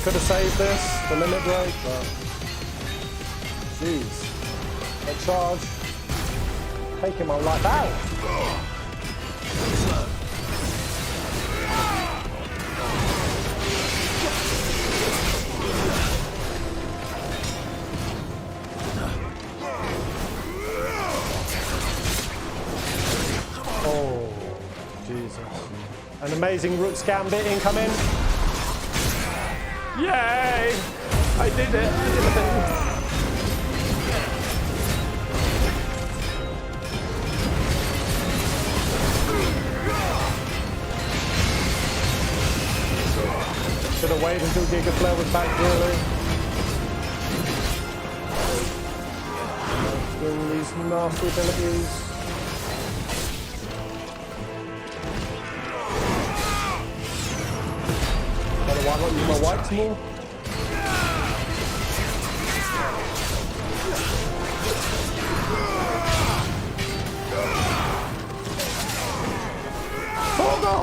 Could have saved this, the limit break, but jeez. That charge, taking my life out. Oh, Jesus. An amazing Rook's Gambit incoming. Yay! I did it! Should have waited until Giga Flare was back, really. Doing these nasty abilities. Why not use my whites more? Oh no!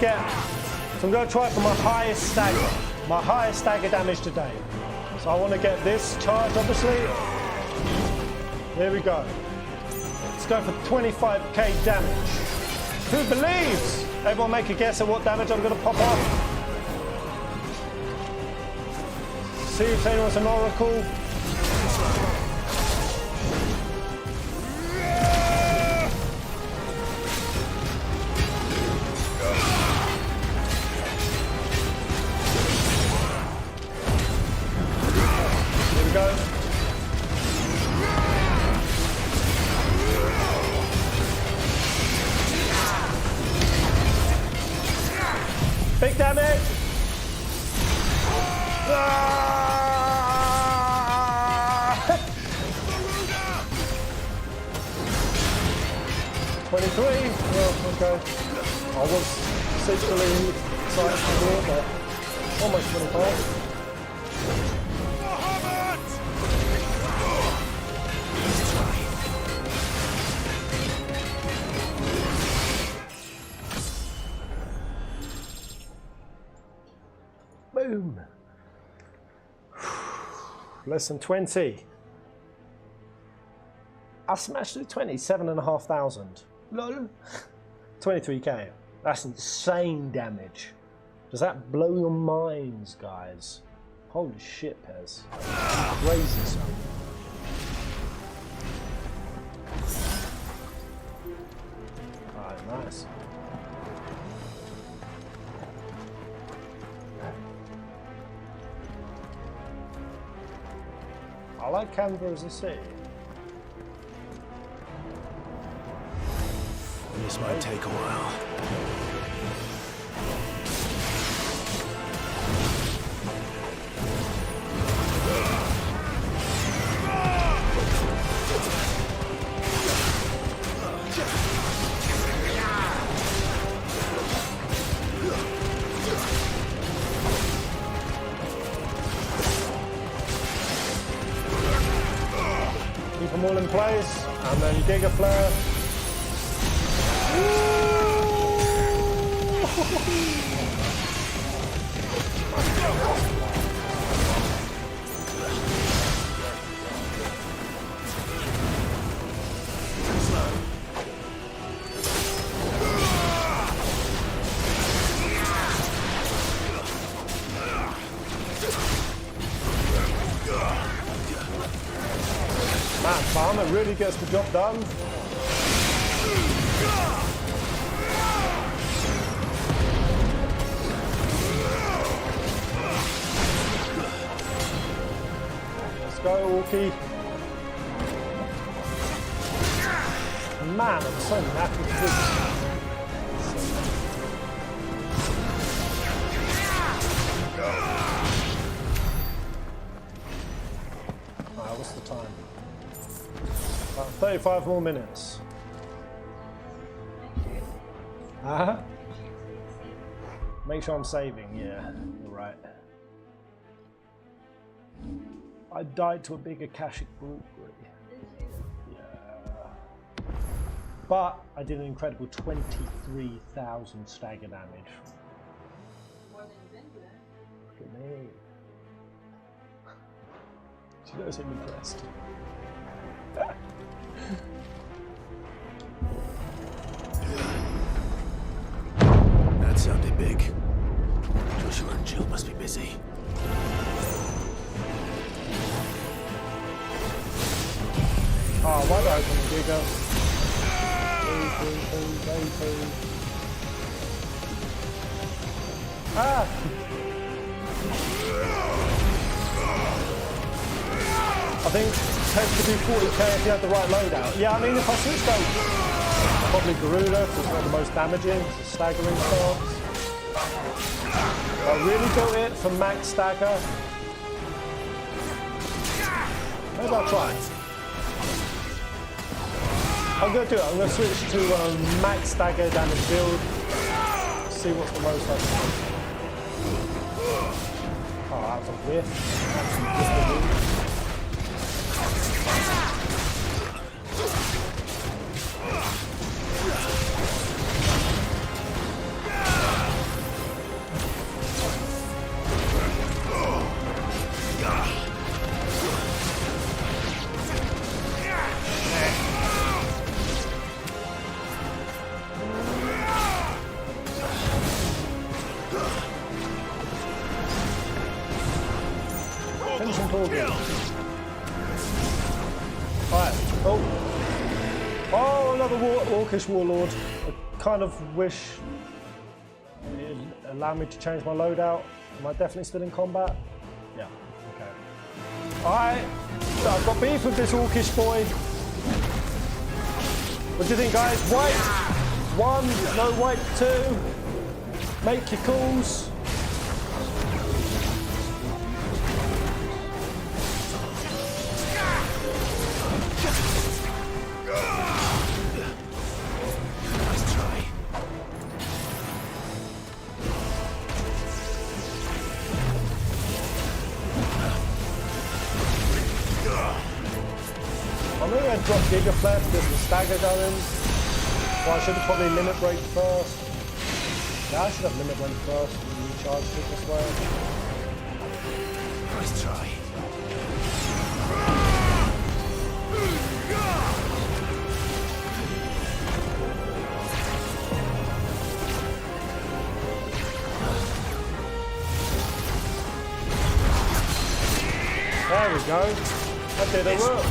Yeah. I'm going to try for my highest stagger damage today. So I want to get this charge, obviously. There we go. Let's go for 25k damage. Who believes? Everyone make a guess at what damage I'm going to pop off. See if anyone's an oracle. Big damage! Ah! 23. Oh, okay. I was secretly excited for more, but almost 25. Boom. Less than 20. I smashed through 27,500. Lol. 23k. That's insane damage. Does that blow your minds, guys? Holy shit, Pez. Crazy stuff. Alright, nice. I like Canberra as a city. This might take a while. Keep them all in place, and then Giga Flare. Man, Farmer really gets the job done. Go, Orky. Man, I'm so knackered with this. Alright, what's the time? About 35 more minutes. Make sure I'm saving, yeah, you're right. I died to a big Akashic Brewery. Yeah. But I did an incredible 23,000 stagger damage. More than you've been today. Look at me. She does seem impressed. That sounded big. Joshua and Jill must be busy. Oh, why did I open the Giga? Ah! I think it takes to do 40k if you have the right loadout. Yeah, I mean, if I switched out, probably Garuda, because it's one of the most damaging, it's a staggering stance. I really built it for max stagger. Maybe I'll try. I'm going to do it. I'm going to switch to max stagger damage build. See what's the most I can do. Oh, that was a whiff. Alright, oh, another Orcish Warlord. I kind of wish it allowed me to change my loadout. Am I definitely still in combat? Yeah, okay. Alright, so I've got beef with this Orcish boy. What do you think, guys? White 1, no white 2. Make your calls. Nice try. I'm going to drop Giga Flare because the stagger going. Well, I should have probably limit break first. Yeah, I should have limit break first and recharge it this way. Nice try. There we go. That did it work.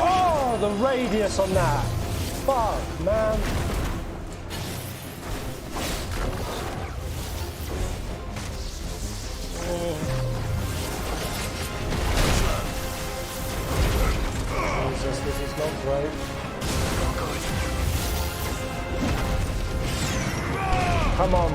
Oh, the radius on that. Fuck, man. Jesus, this is not great. Come on.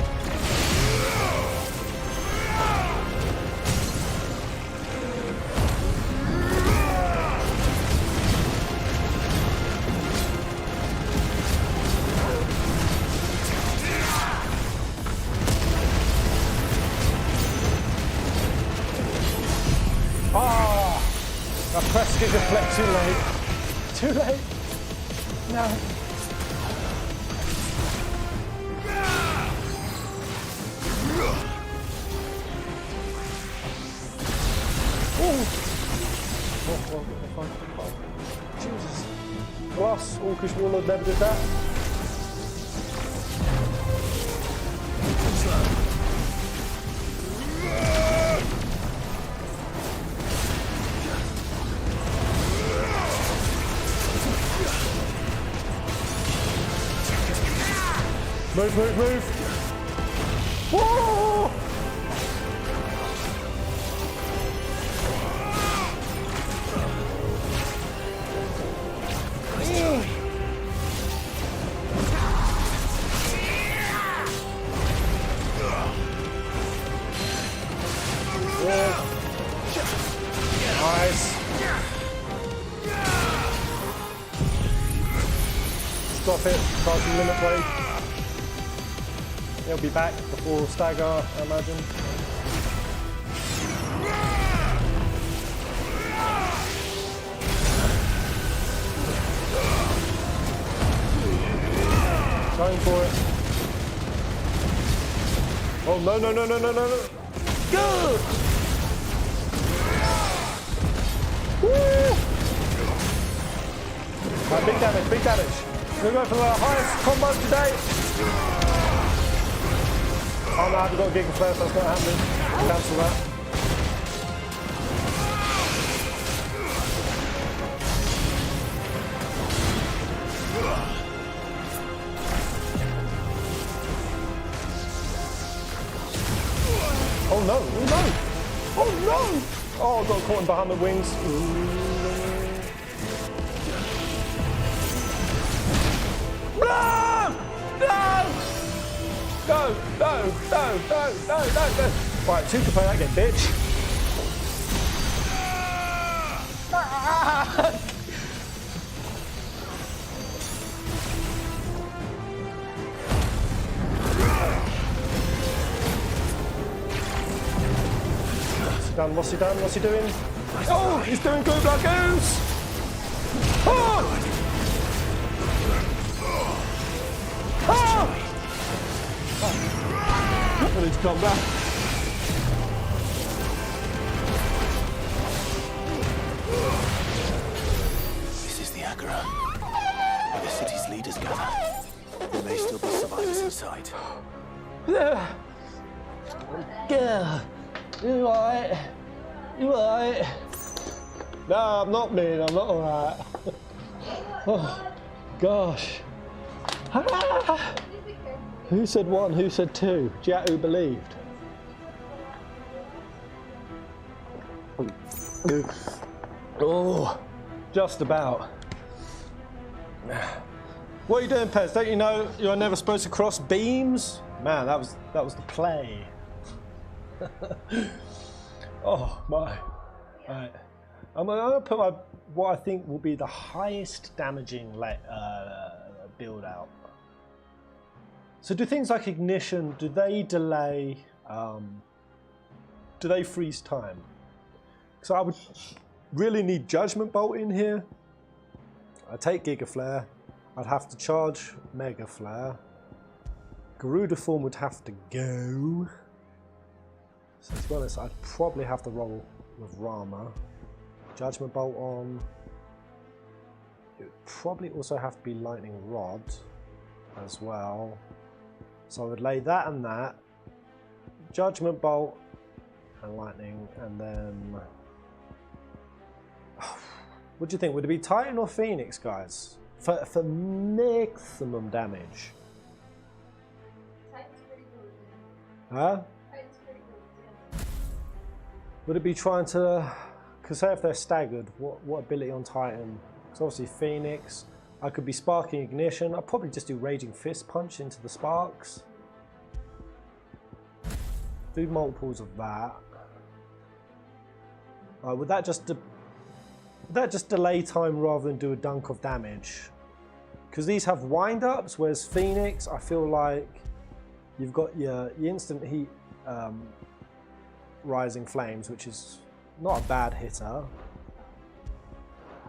Ah! I pressed Giga Flare too late. Too late. No. Jesus. Glass, Orcish Warlord never did that. Move, move, move. Whoa! Nice. Stop it. Start some limit break. He'll be back before stagger, I imagine. Going for it. Oh no no no no no no no! Good. Woo! Right, big damage, big damage. We're going for the highest combo today. Oh no, I've got Giga Flare, so that's not happening. Cancel that. Oh no, oh no! Oh no! Oh, I got caught in behind the wings. No! No! Go! No! No! No! No! No! No! Right, 2 can play that game, bitch. What's he done? What's he doing? Oh, he's doing good like goose! Oh! Oh! I need to come back. This is the Agora, where the city's leaders gather. There may still be survivors inside. Yeah. You alright? You alright? No, I'm not mean, I'm not alright. Oh, gosh. Who said 1? Who said 2? Jatu believed. Oh, just about. What are you doing, Pez? Don't you know you're never supposed to cross beams? Man, that was the play. Oh my! Right. I'm gonna put what I think will be the highest damaging build out. So do things like ignition, do they delay, do they freeze time? So I would really need Judgment Bolt in here. I'd take Giga Flare. I'd have to charge Mega Flare. Garuda Form would have to go. So to be honest, I'd probably have to roll with Rama. Judgment Bolt on. It would probably also have to be Lightning Rod as well. So I would lay that and that. Judgment Bolt and Lightning, and then... What do you think? Would it be Titan or Phoenix, guys? For maximum damage. Titan's pretty good. Huh? Titan's pretty good. Would it be trying to... Because say if they're staggered, what ability on Titan? Because obviously Phoenix. I could be sparking ignition. I'd probably just do Raging Fist Punch into the sparks. Do multiples of that. Would that just delay time rather than do a dunk of damage? Because these have wind-ups, whereas Phoenix, I feel like you've got your instant heat rising flames, which is not a bad hitter.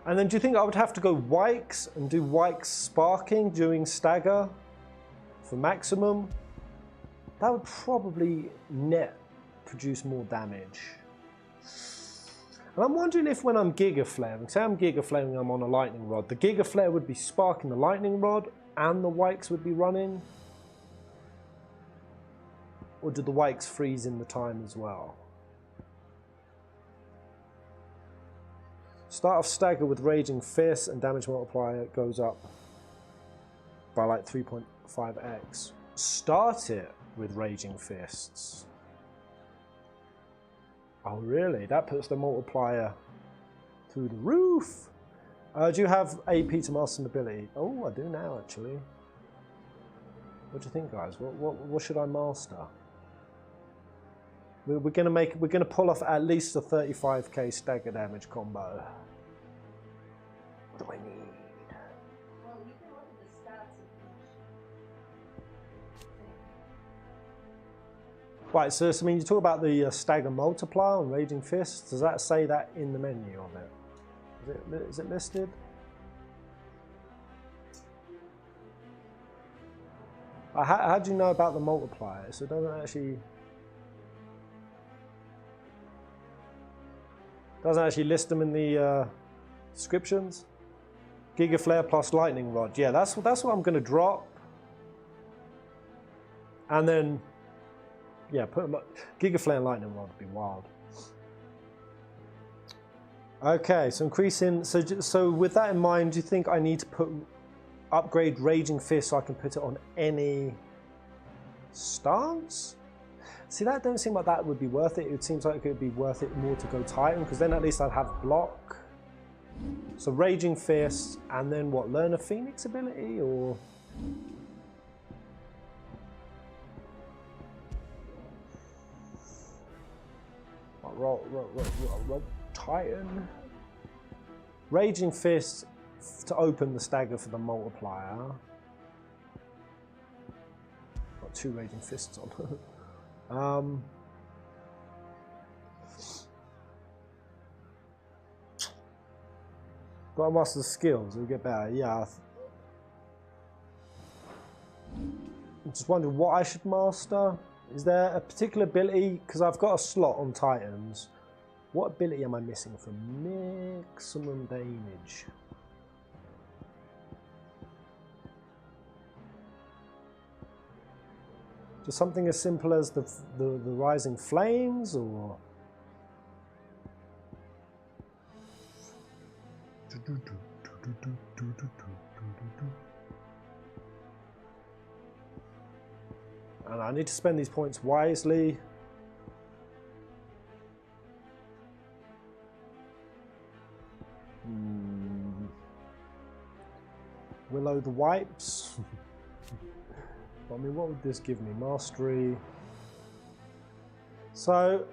And then do you think I would have to go Wykes and do Wykes sparking during stagger for maximum? That would probably net produce more damage. And I'm wondering if when I'm Giga Flaring, say I'm Giga Flaring, I'm on a Lightning Rod, the Giga Flare would be sparking the Lightning Rod and the Wykes would be running? Or do the Wykes freeze in the time as well? Start off stagger with Raging Fist and damage multiplier goes up by like 3.5x. Start it with Raging Fists. Oh really? That puts the multiplier through the roof. Do you have AP to master an ability? Oh, I do now actually. What do you think, guys? What should I master? We're gonna pull off at least a 35k stagger damage combo. What do I need? Well, you can look at the stats of each. Right, so I mean, you talk about the stagger multiplier on Raging Fist. Does that say that in the menu of it? Is it listed? How do you know about the multiplier? So it doesn't actually list them in the descriptions. Giga Flare plus Lightning Rod. Yeah, that's what I'm going to drop. And then, yeah, put them up. Giga Flare and Lightning Rod would be wild. Okay, so increasing. So with that in mind, do you think I need to upgrade Raging Fist so I can put it on any stance? See, that don't seem like that would be worth it. It seems like it would be worth it more to go Titan, because then at least I'd have block. So Raging Fist, and then what? Learn a Phoenix ability, or? Roll Titan. Raging Fist to open the stagger for the multiplier. Got 2 Raging Fists on. Got to master the skills, it'll get better. Yeah. I'm just wondering what I should master. Is there a particular ability? Because I've got a slot on Titans. What ability am I missing for maximum damage? Just something as simple as the Rising Flames, or? And I need to spend these points wisely. know the wipes. I mean, what would this give me? Mastery. So,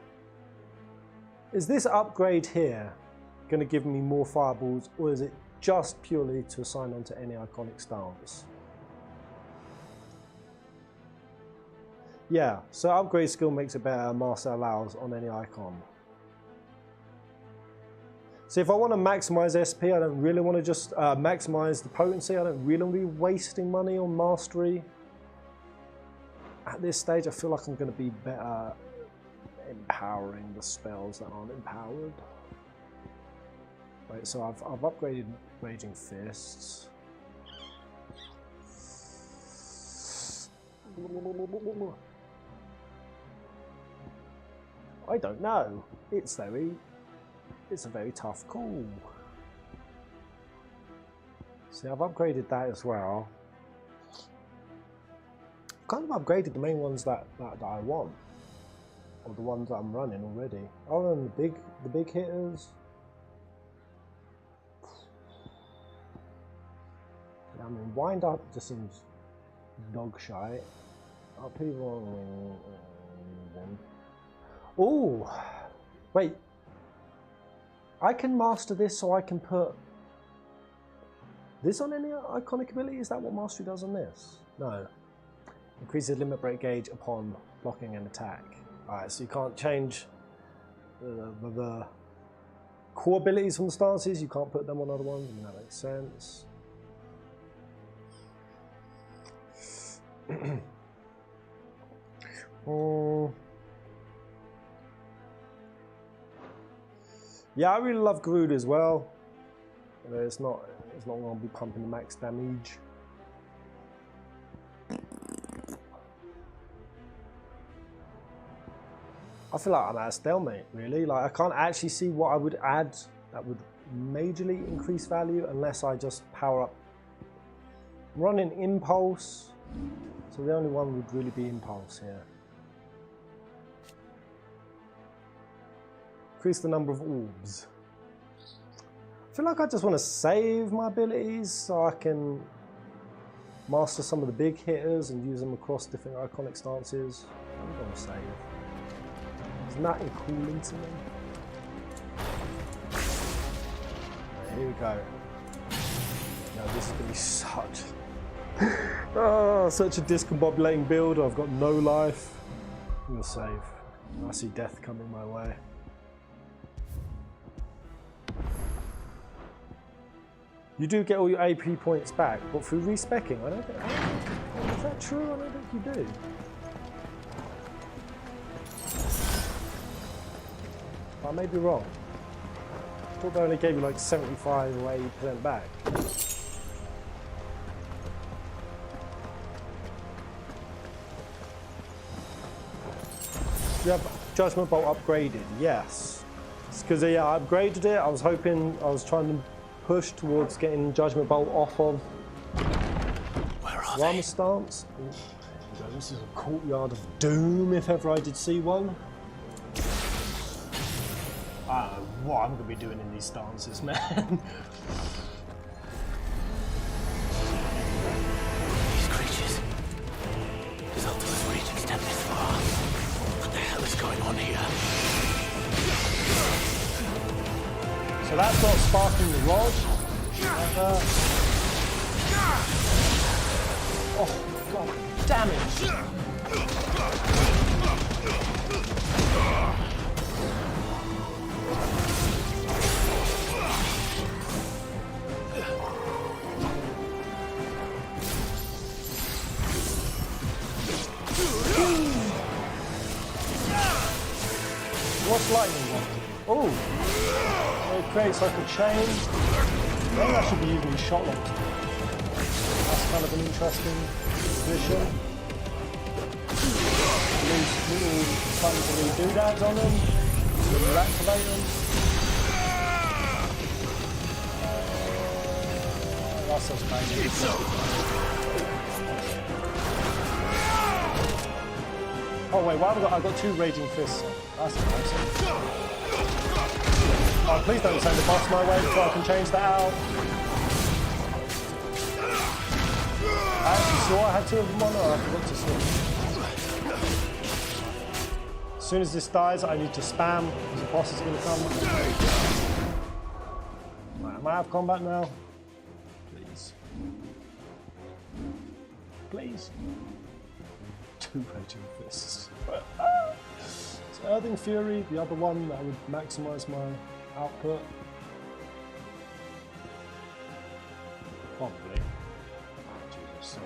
is this upgrade here going to give me more fireballs, or is it just purely to assign onto any iconic stance? Yeah, so upgrade skill makes it better, master allows on any icon. So if I want to maximize SP, I don't really want to just maximize the potency. I don't really want to be wasting money on mastery. At this stage, I feel like I'm going to be better empowering the spells that aren't empowered. Wait, so I've upgraded Raging Fists. I don't know. It's a very tough call. See, I've upgraded that as well. I've kind of upgraded the main ones that I want, or the ones that I'm running already. Other than the big hitters. I mean, wind up just seems dog shite. People. Oh, wait. I can master this, so I can put this on any iconic ability. Is that what mastery does on this? No. Increases limit break gauge upon blocking an attack. Alright, so you can't change the core abilities from the stances. You can't put them on other ones. I mean, that makes sense. Yeah, I really love Garuda as well. You know, it's not going to be pumping the max damage. I feel like I'm at a stalemate, really. Like, I can't actually see what I would add that would majorly increase value unless I just power up. I'm running Impulse, so the only one would really be Impulse here. Increase the number of orbs. I feel like I just want to save my abilities so I can master some of the big hitters and use them across different iconic stances. I'm going to save. There's nothing cooling to me. Right, here we go. Now this is going to be such a discombobulating build. I've got no life. I'm going to save. I see death coming my way. You do get all your AP points back, but through respecking, I don't think. Is that true? I don't think you do. I may be wrong. I thought they only gave you like 75 or 80% back. You have Judgment Bolt upgraded, yes. It's because I upgraded it. I was trying to push towards getting Judgment Bolt off of Rama stance. This is a courtyard of doom if ever I did see one. I don't know what I'm going to be doing in these stances, man. These creatures. Does Ultima's reach extend this far? What the hell is going on here? So that's not sparking the rod. Oh god, damage! What's lightning one? Oh! It creates like a chain. Maybe I should be using shot lock. That's kind of an interesting position. These little tons of little doodads on them. When you activate them. That's so amazing. Oh wait, why have I've got two Raging Fists on. That's amazing. Oh, please don't send the boss my way so I can change that out. actually saw I had 2 of them on, or I forgot to switch. As soon as this dies, I need to spam, because the boss is going to come. Right, am I out of combat now? Please. Please. 2 raging fists. So Earthing Fury, the other one that would maximise my output. Probably. Oh, Jesus.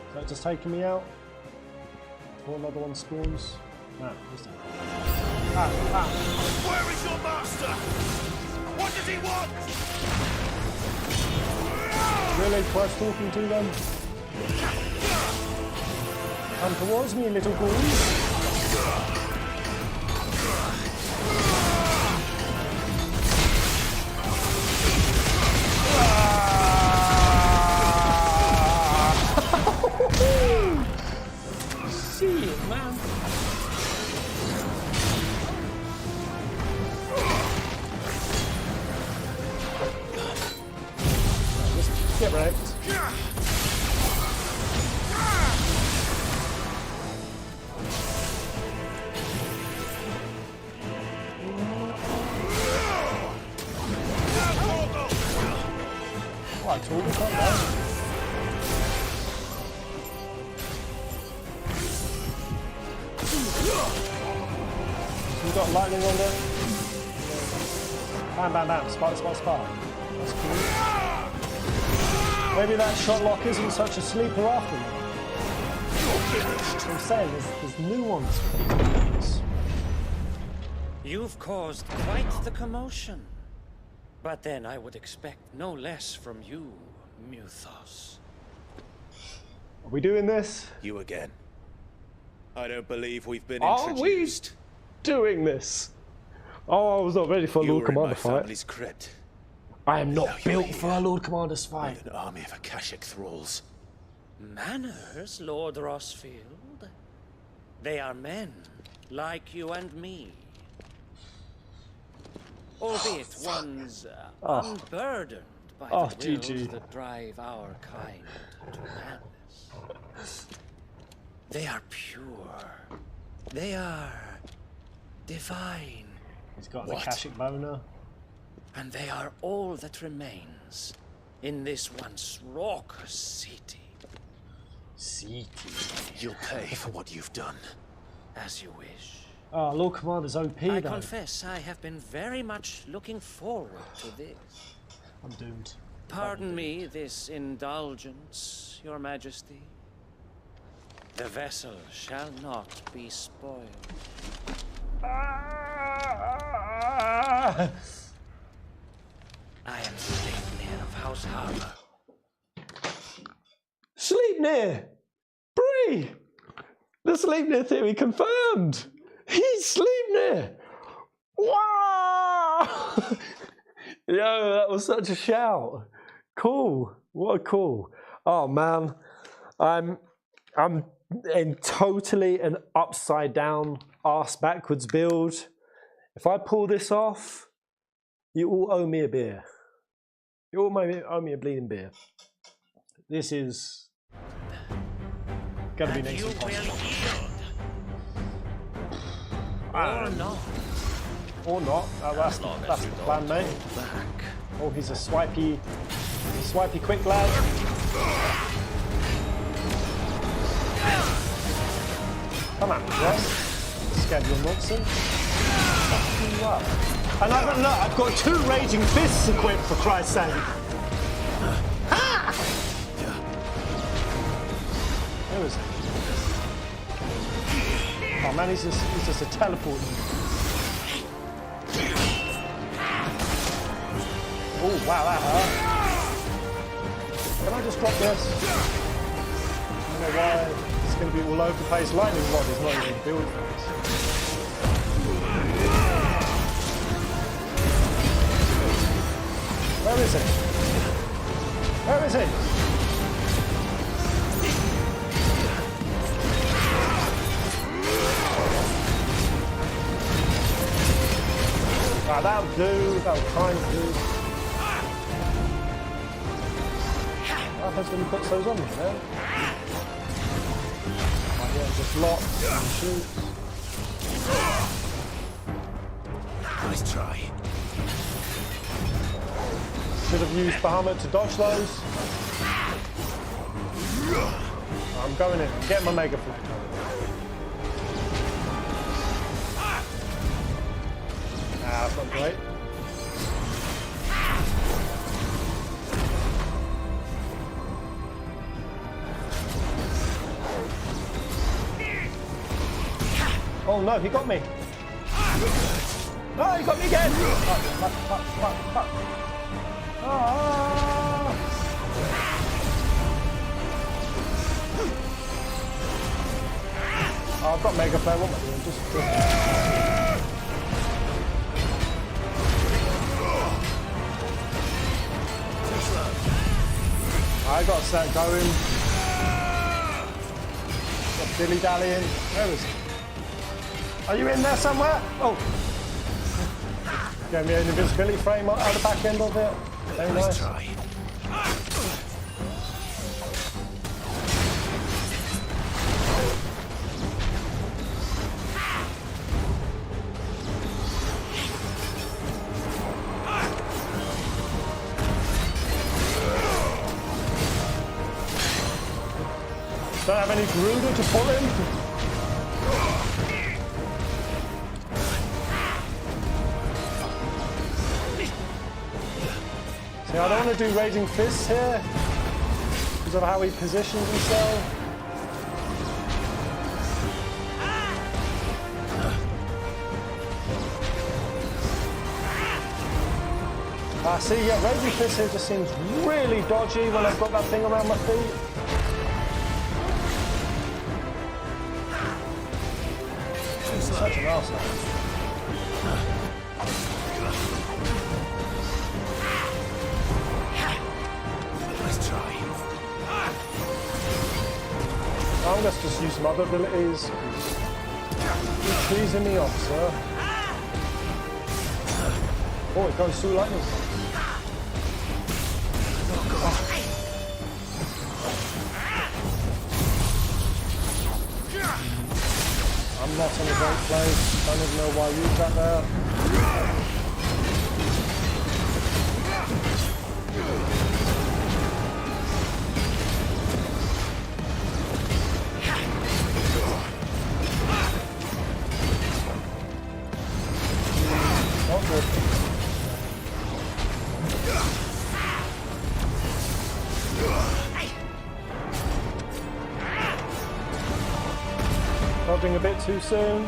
Is that just taking me out? Before another one spawns? No, this time. Where is your master? What does he want? Really? Worth talking to them? Come towards me, little ghouls. Shit, man. Just get wrecked. Oh, I told you, calm down. We've got lightning on there. Bam, bam, bam. Spot, spot, spot. That's cool. Maybe that shot lock isn't such a sleeper after all. That's what I'm saying, there's new ones for these. You've caused quite the commotion. But then I would expect no less from you, Muthos. Are we doing this? You again. I don't believe we've been Are introduced. we doing this? Oh, I was not ready for a Lord Commander fight. Family's crypt. I am not built for a Lord Commander's fight. With an army of Akashic thralls. Manners, Lord Rossfield. They are men, like you and me. Albeit ones unburdened by the wills that drive our kind to madness. They are pure. They are divine. He's got an Akashic boner. And they are all that remains in this once raucous city. City. You'll pay for what you've done. As you wish. Oh, Lord Commander's OP I though. confess I have been very much looking forward to this. I'm doomed. Pardon me this indulgence, Your Majesty. The vessel shall not be spoiled. I am Sleipnir of House Harbor. Sleipnir! Bree! The Sleipnir theory confirmed! He's Sleipnir! Wow! Yo, that was such a shout. Cool. What a cool. Oh man. I'm in totally an upside down arse backwards build. If I pull this off, you all owe me a beer. You all owe me a bleeding beer. This is gonna be next impossible. Or not. Or not. That's the plan, mate. Oh, he's a swipey quick lad. Come on, John. Scared your nonsense. Fuck you up. And I've got 2 raging fists equipped, for Christ's sake. Where is he? Oh man, he's just a teleport. Oh wow, that hurt. Can I just drop this? I don't know why it's going to be all over the place. Lightning rod is not even built for this. Where is it? Where is it? Right, that'll do. That'll kind of do. happens when he puts those on me, man? Like, yeah, just locks and shoots. Nice try. Should have used Bahamut to dodge those. I'm going in. I'm getting my Mega Flame. Ah, that's not great. Oh no, he got me. No, he got me again. Fuck. Ah. Oh, I've got Mega Flare. What am I doing? I got set going. Got dilly dallying. Where is he? Are you in there somewhere? Oh. Get me an invisibility frame out the back end of it. Very nice. Try. Don't have any Gruder to pull in. See, I don't want to do Raging Fists here because of how he positions himself. See, yeah, Raging Fists here just seems really dodgy when I've got that thing around my feet. Such an arsehole. Nice try. Let's just use some other abilities. You're cheesing me off, sir. Oh, it goes through lightning. I'm not in a great place. Don't even know why you got there. Not good. Dodging a bit too soon.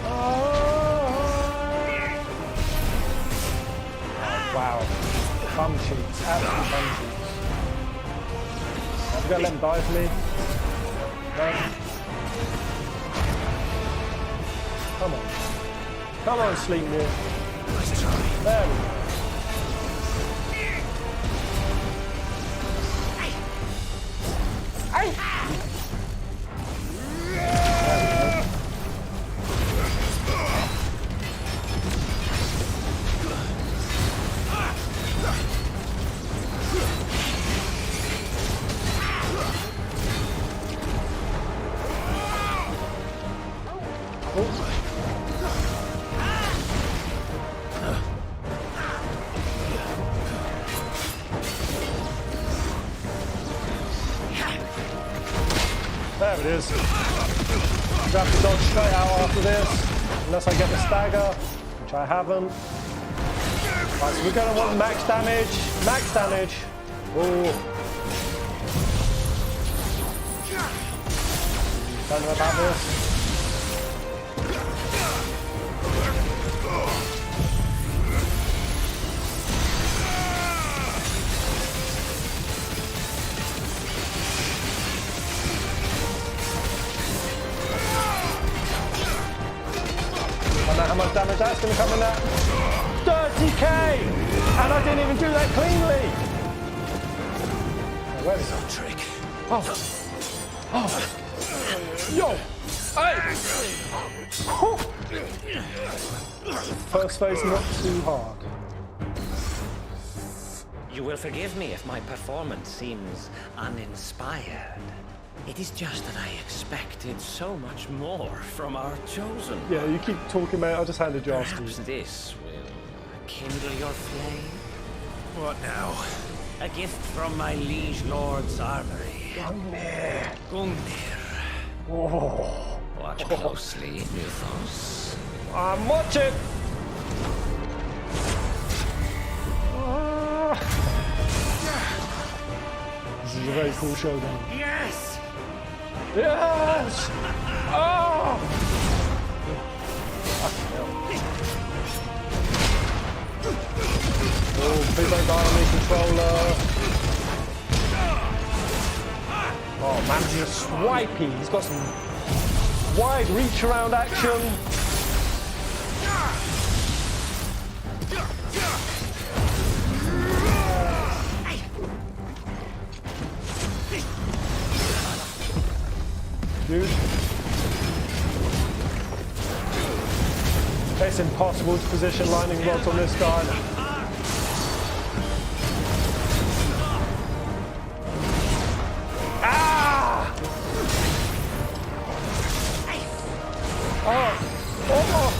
Oh, wow. Bum cheats. Absolute bum cheats. I'm going to let him die for me. No. Come on. Come on, Sleepnir. Nice try. There we go. There it is. You have to dodge straight out after this, unless I get the stagger, which I haven't. Right, so we're going to want max damage. Max damage. Ooh. Don't know about this. How much damage that's going to come in that? 30k! And I didn't even do that cleanly! Oh, where is that trick? Oh! Yo! Hey! First phase not too hard. You will forgive me if my performance seems uninspired. It is just that I expected so much more from our chosen. Yeah, you keep talking, mate. I'll just hand the jar to you. Perhaps this will kindle your flame. What now? A gift from my liege lord's armory. Gungnir. Gungnir. Oh. Watch closely, Mythos. I'm watching. This is a very cool showdown. Yes! Yes! Oh! Oh, please don't die on me, controller. Oh man, he's a swipey. He's got some wide reach around action. Dude. It's impossible to position lightning rods on this guy. Ah! Oh! Oh!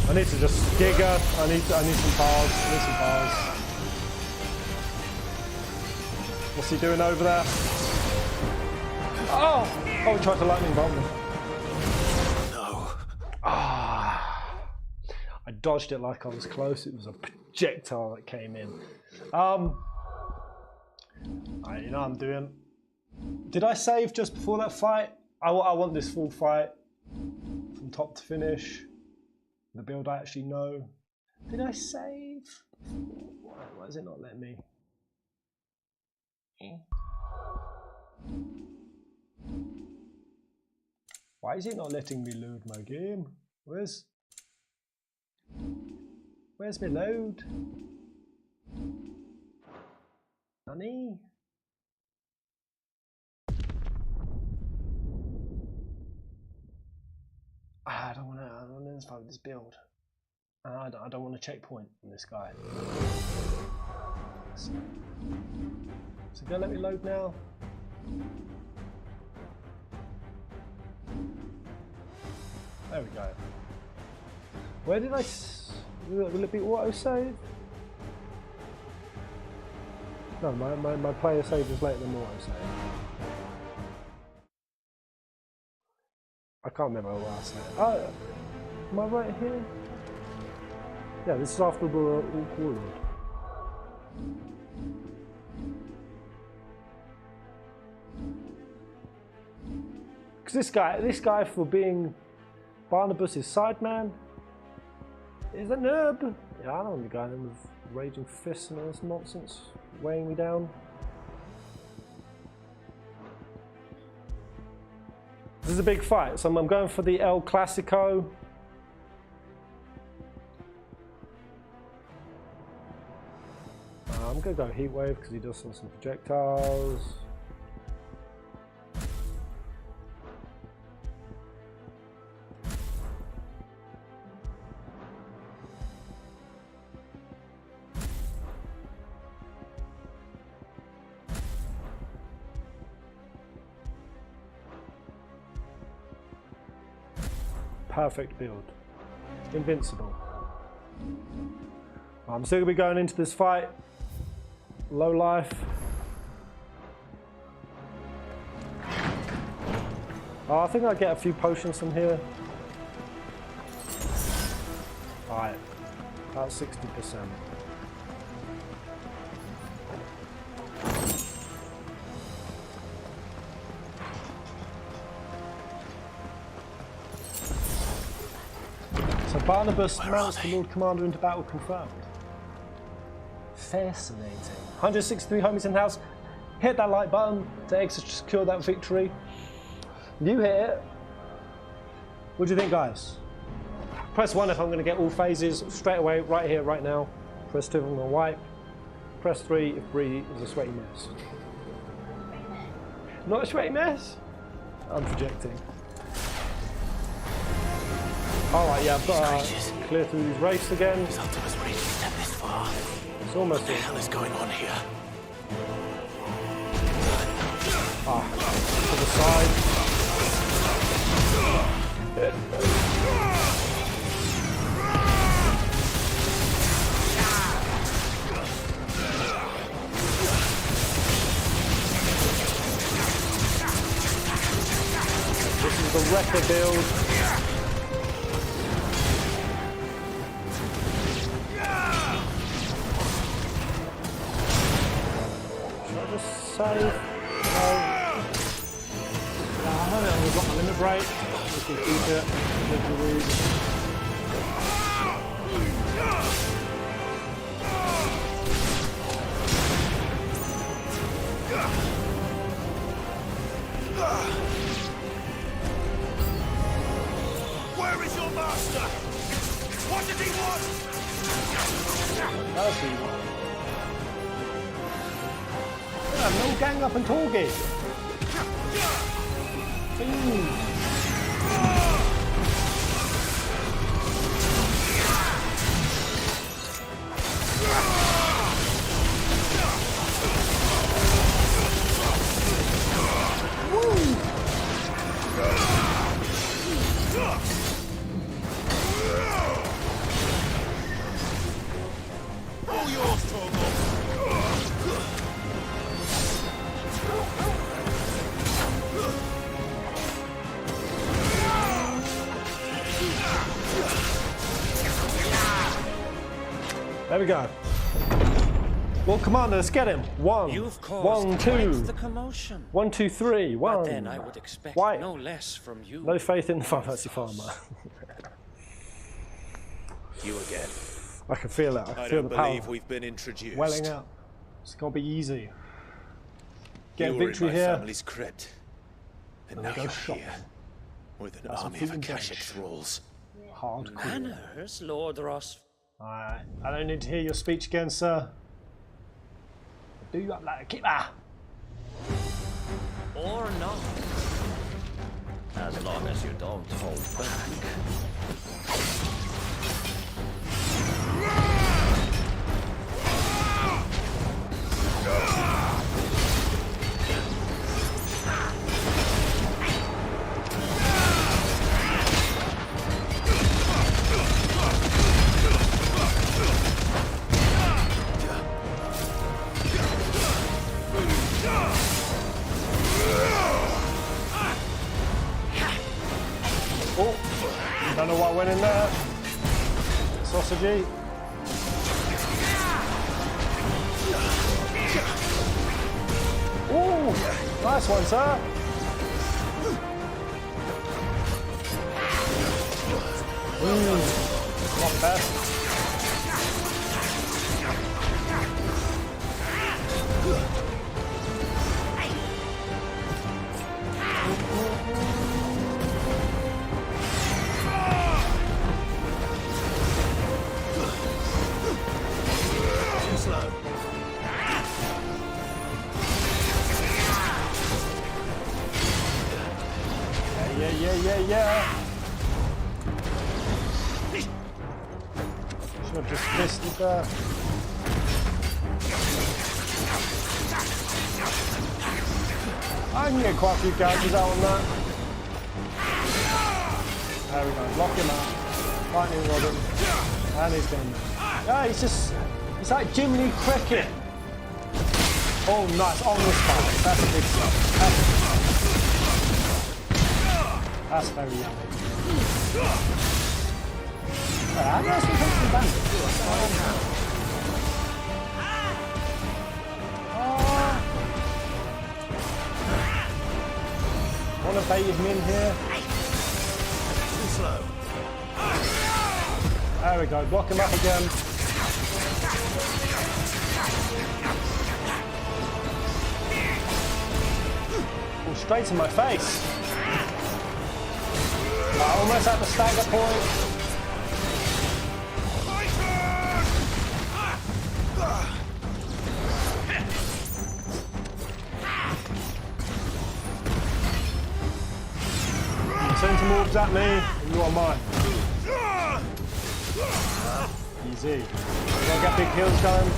I need to just giga. I need some bars. I need some bars. What's he doing over there? Oh! Oh, he tried to lightning bomb me. No. Ah! I dodged it like I was close. It was a projectile that came in. You know what I'm doing. Did I save just before that fight? I want this full fight from top to finish. The build I actually know. Did I save? Why is it not letting me? Why is it not letting me load my game? Where's my load? Nani? I don't want to inspire with this build. I don't want a checkpoint on this guy. So go let me load now. There we go. Where did I? Will it be auto save? No, my player save is later than auto save. I can't remember what I said. Oh, am I right here? Yeah, this is after the all called. Because this guy for being Barnabas's sideman is a nerd. Yeah, I don't want to go in with raging fists and all this nonsense weighing me down. This is a big fight, so I'm going for the El Clasico. I'm going to go Heatwave because he does some projectiles. Perfect build. Invincible. I'm still going to be going into this fight. Low life. Oh, I think I get a few potions from here. Alright, about 60%. So Barnabas mounts the Lord Commander into battle confirmed. Fascinating. 163 homies in house. Hit that like button to secure that victory. You hit it. What do you think, guys? Press 1 if I'm going to get all phases straight away, right here, right now. Press 2 if I'm going to wipe. Press 3 if Bree is a sweaty mess. Not a sweaty mess? I'm projecting. Alright, yeah, I've got to clear through these wraiths again. His Ultima's reached step this far. It's almost What the hell is going on here? To the side. This is the wrecker build. Should I just save? No. We've got my limit break. We can keep it. Where is your master? What did he want? That's what you want. Yeah, no gang up and talking. All yours, Torgal. There we go. Well, Commander, let's get him. You've caused quite the commotion. 1, 2, 3. 1. But then I would expect no less from you. No faith in the fantasy farmer. You again. I can feel it. I can feel the power. We've been introduced. Welling out. It's gonna be easy. Get a You were victory in my here. family's crypt. And And now we go you're shopping. here. With an That's army a of food Akashic bench. thralls. Hardcore. Manners, Lord Ross. Alright. I don't need to hear your speech again, sir. Do you up like a keeper? Or not. As long as you don't hold back. Oh, don't know what went in there. Sausagey. Ooh, nice one, sir. Not bad. Too slow. Yeah. Should have just missed it there. I can get quite a few characters out on that. There we go, lock him out. Lightning rod him. And he's done. Yeah, he's like Jiminy Cricket. Oh, nice, on the spot. That's a big stuff. That's very yummy. Right, how do I still take some damage? Want to bait him in here? Too slow. There we go, block him up again. Oh, straight to my face. Almost at the stagger point. You send some orbs at me, and you are mine. Easy. We gotta get big kills going.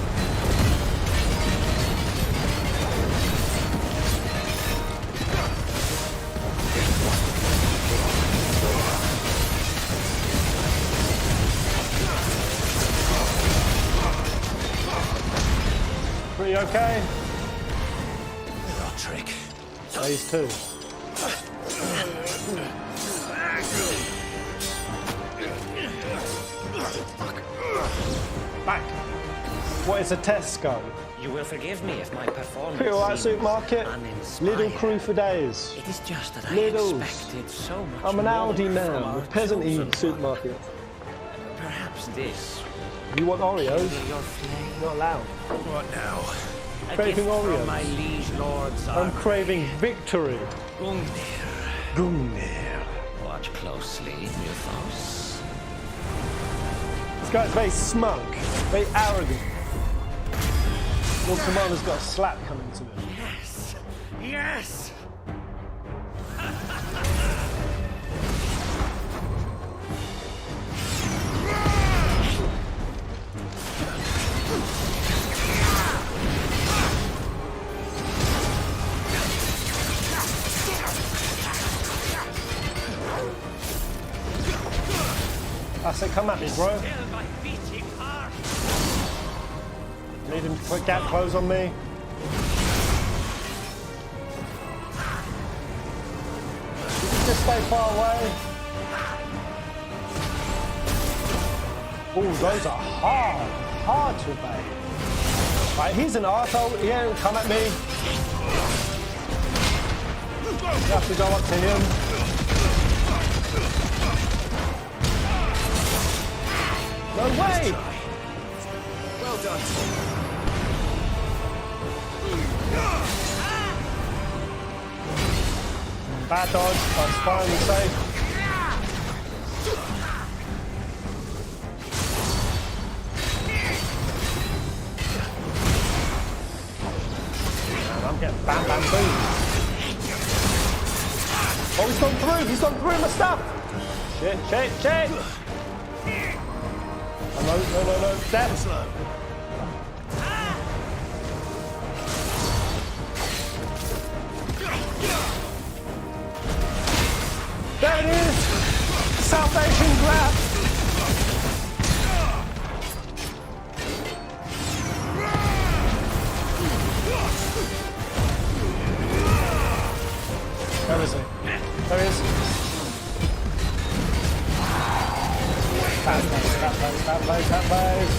Pretty okay. Our trick. Phase 2. Back. What is a Tesco? You will forgive me if my performance Pretty alright seems supermarket. Little crew for days. It is just that I Liddles. expected so much I'm an more Aldi from man our with peasant chosen eat supermarket. Perhaps this. You want Oreos? Your flame. Not allowed. What now? Craving Oreos. From my liege lords. I'm craving victory. Gungnir. Gungnir. Watch closely, Mythos. This guy's very smug, very arrogant. Lord Commander's got a slap coming to him. Yes. Yes. I said, come at me, bro. Need him to put gap close on me. You can just stay far away. Oh, those are hard to obey. Right, he's an arsehole. He ain't come at me. You have to go up to him. No way! Well done. Bad dodge, that's fine, we're safe. Man, I'm getting bam bam boom. Oh, he's gone through my stuff! Shit! No, step! Slow. There it is! Salvation grab! Where is he? There he is. That place.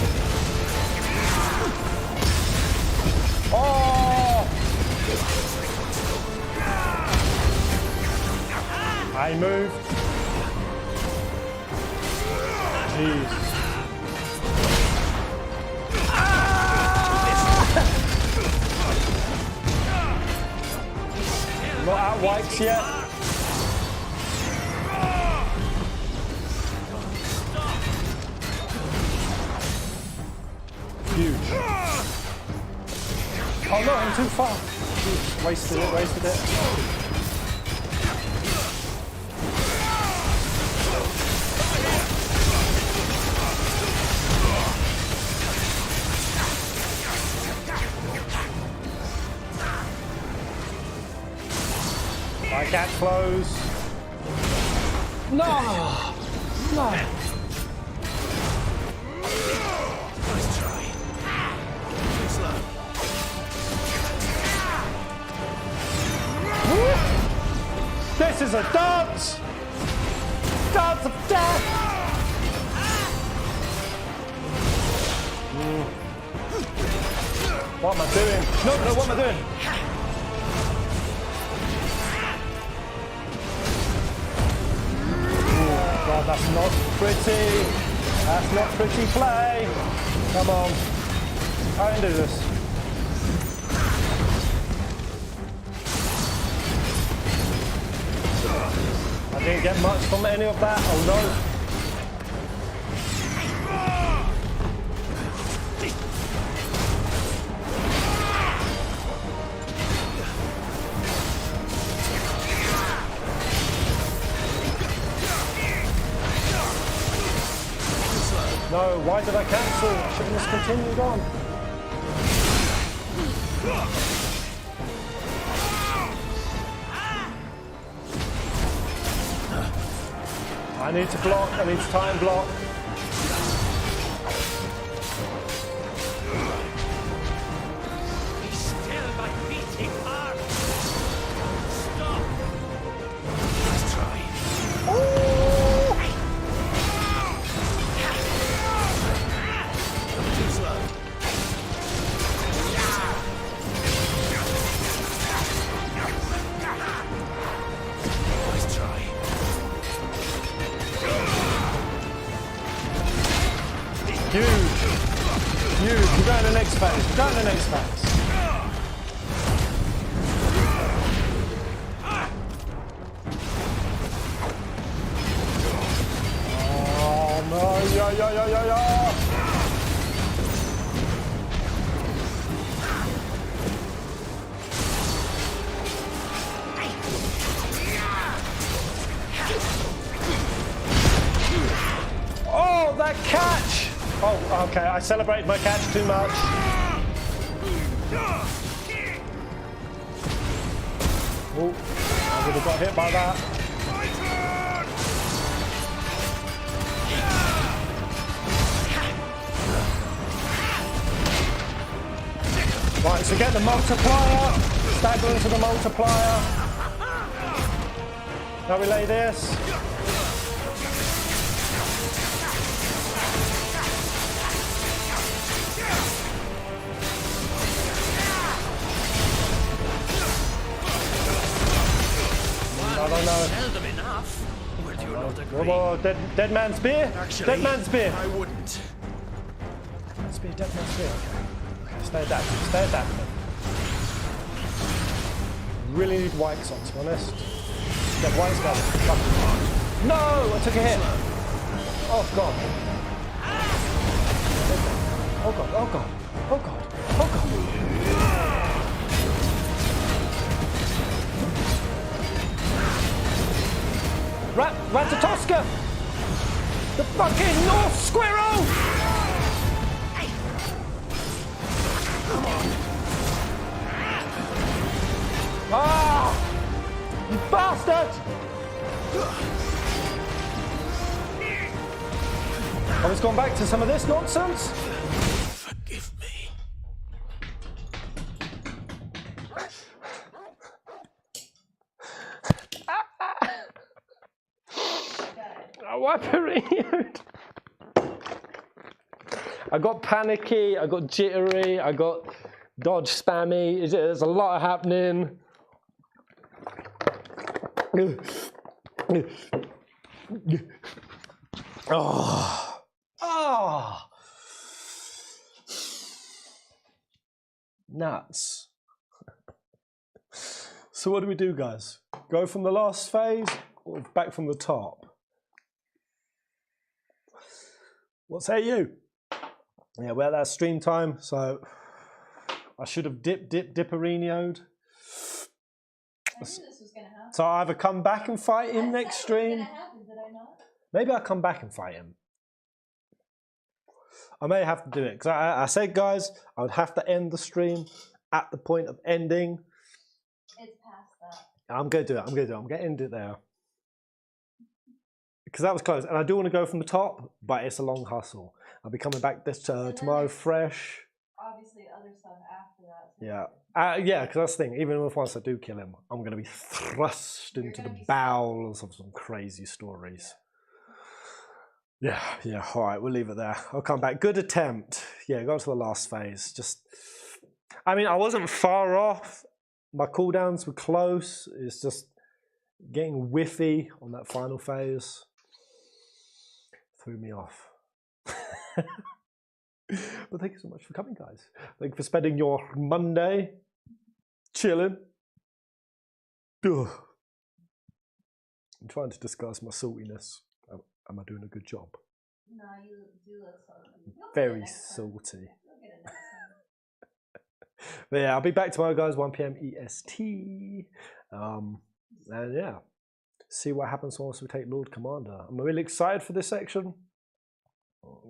Oh! I moved. Jeez. Not at Wikes yet. Huge. Oh no, I'm too far. Jeez, wasted it. I can't close. No! Nice try. Slow. This is a dance! Dance of death! What am I doing? No, what am I doing? Oh, God, that's not pretty. That's not pretty play. Come on. I can do this. I didn't get much from any of that. Oh no. No. no, why did I cancel? I should have just continued on. I need to block, I need to time block. Be still, my beating heart. Stop. Let's try. Too slow. Let's try. Huge. Huge. We're going to the next phase. We're going to the next phase. Oh no. Yeah, yeah, yeah, yeah, yeah. Oh, that catch! Oh, okay, I celebrated my catch too much. Oh, I would have got hit by that. Right, so get the multiplier. Stagger into the multiplier. Now relay this. I don't know. Seldom enough. Would you not agree? Whoa, dead man's spear? Actually, Dead man's spear. I wouldn't. Spear, dead man's spear. Okay, stay adaptive, stay adaptive. Really need whites on, to be honest. Get whites down. No! I took a hit. Oh god. Oh god, oh god, oh god, oh god. Ratatoska! The fucking North Squirrel! Ah! You bastard! I was going back to some of this nonsense. Forgive me. Why period? I got panicky, I got jittery, I got dodge spammy. There's a lot happening. Oh. Oh. Nuts. So what do we do, guys? Go from the last phase or back from the top? What say you? Yeah, well, that's stream time, so I should have dipperinoed. I knew this was gonna happen. So I either come back and fight him next stream. Did I not? Maybe I'll come back and fight him. I may have to do it because I said, guys, I would have to end the stream at the point of ending. It's past that. I'm going to do it. I'm going to end it there. Because that was close. And I do want to go from the top, but it's a long hustle. I'll be coming back this tomorrow fresh. Obviously, other stuff after that. Yeah. Yeah, because that's the thing. Even if once I do kill him, I'm going to be thrust into the bowels of some crazy stories. Yeah, all right, we'll leave it there. I'll come back. Good attempt. Yeah, go to the last phase. I mean, I wasn't far off. My cooldowns were close. It's just getting whiffy on that final phase. Threw me off. But thank you so much for coming, guys. Thank you for spending your Monday chilling. Ugh. I'm trying to disguise my saltiness. Am I doing a good job? No, you do look salty. Very salty. But yeah, I'll be back tomorrow, guys, 1 PM EST. And yeah, see what happens once we take Lord Commander. I'm really excited for this section.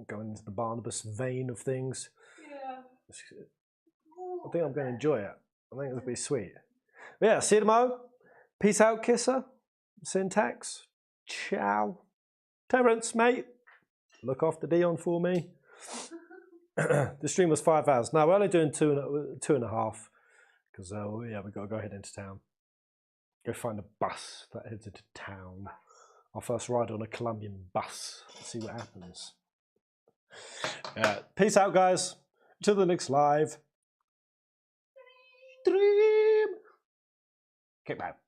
going into the Barnabas vein of things. Yeah. I think I'm going to enjoy it. I think it'll be sweet. But yeah, see you tomorrow. Peace out, kisser. Syntax. Ciao. Terrence, mate. Look after Dion for me. The stream was 5 hours. Now we're only doing two and a half because yeah, we've got to go head into town. Go find a bus that heads into town. Our first ride on a Colombian bus. Let's see what happens. Peace out, guys. Till the next live. Dream. Kick back.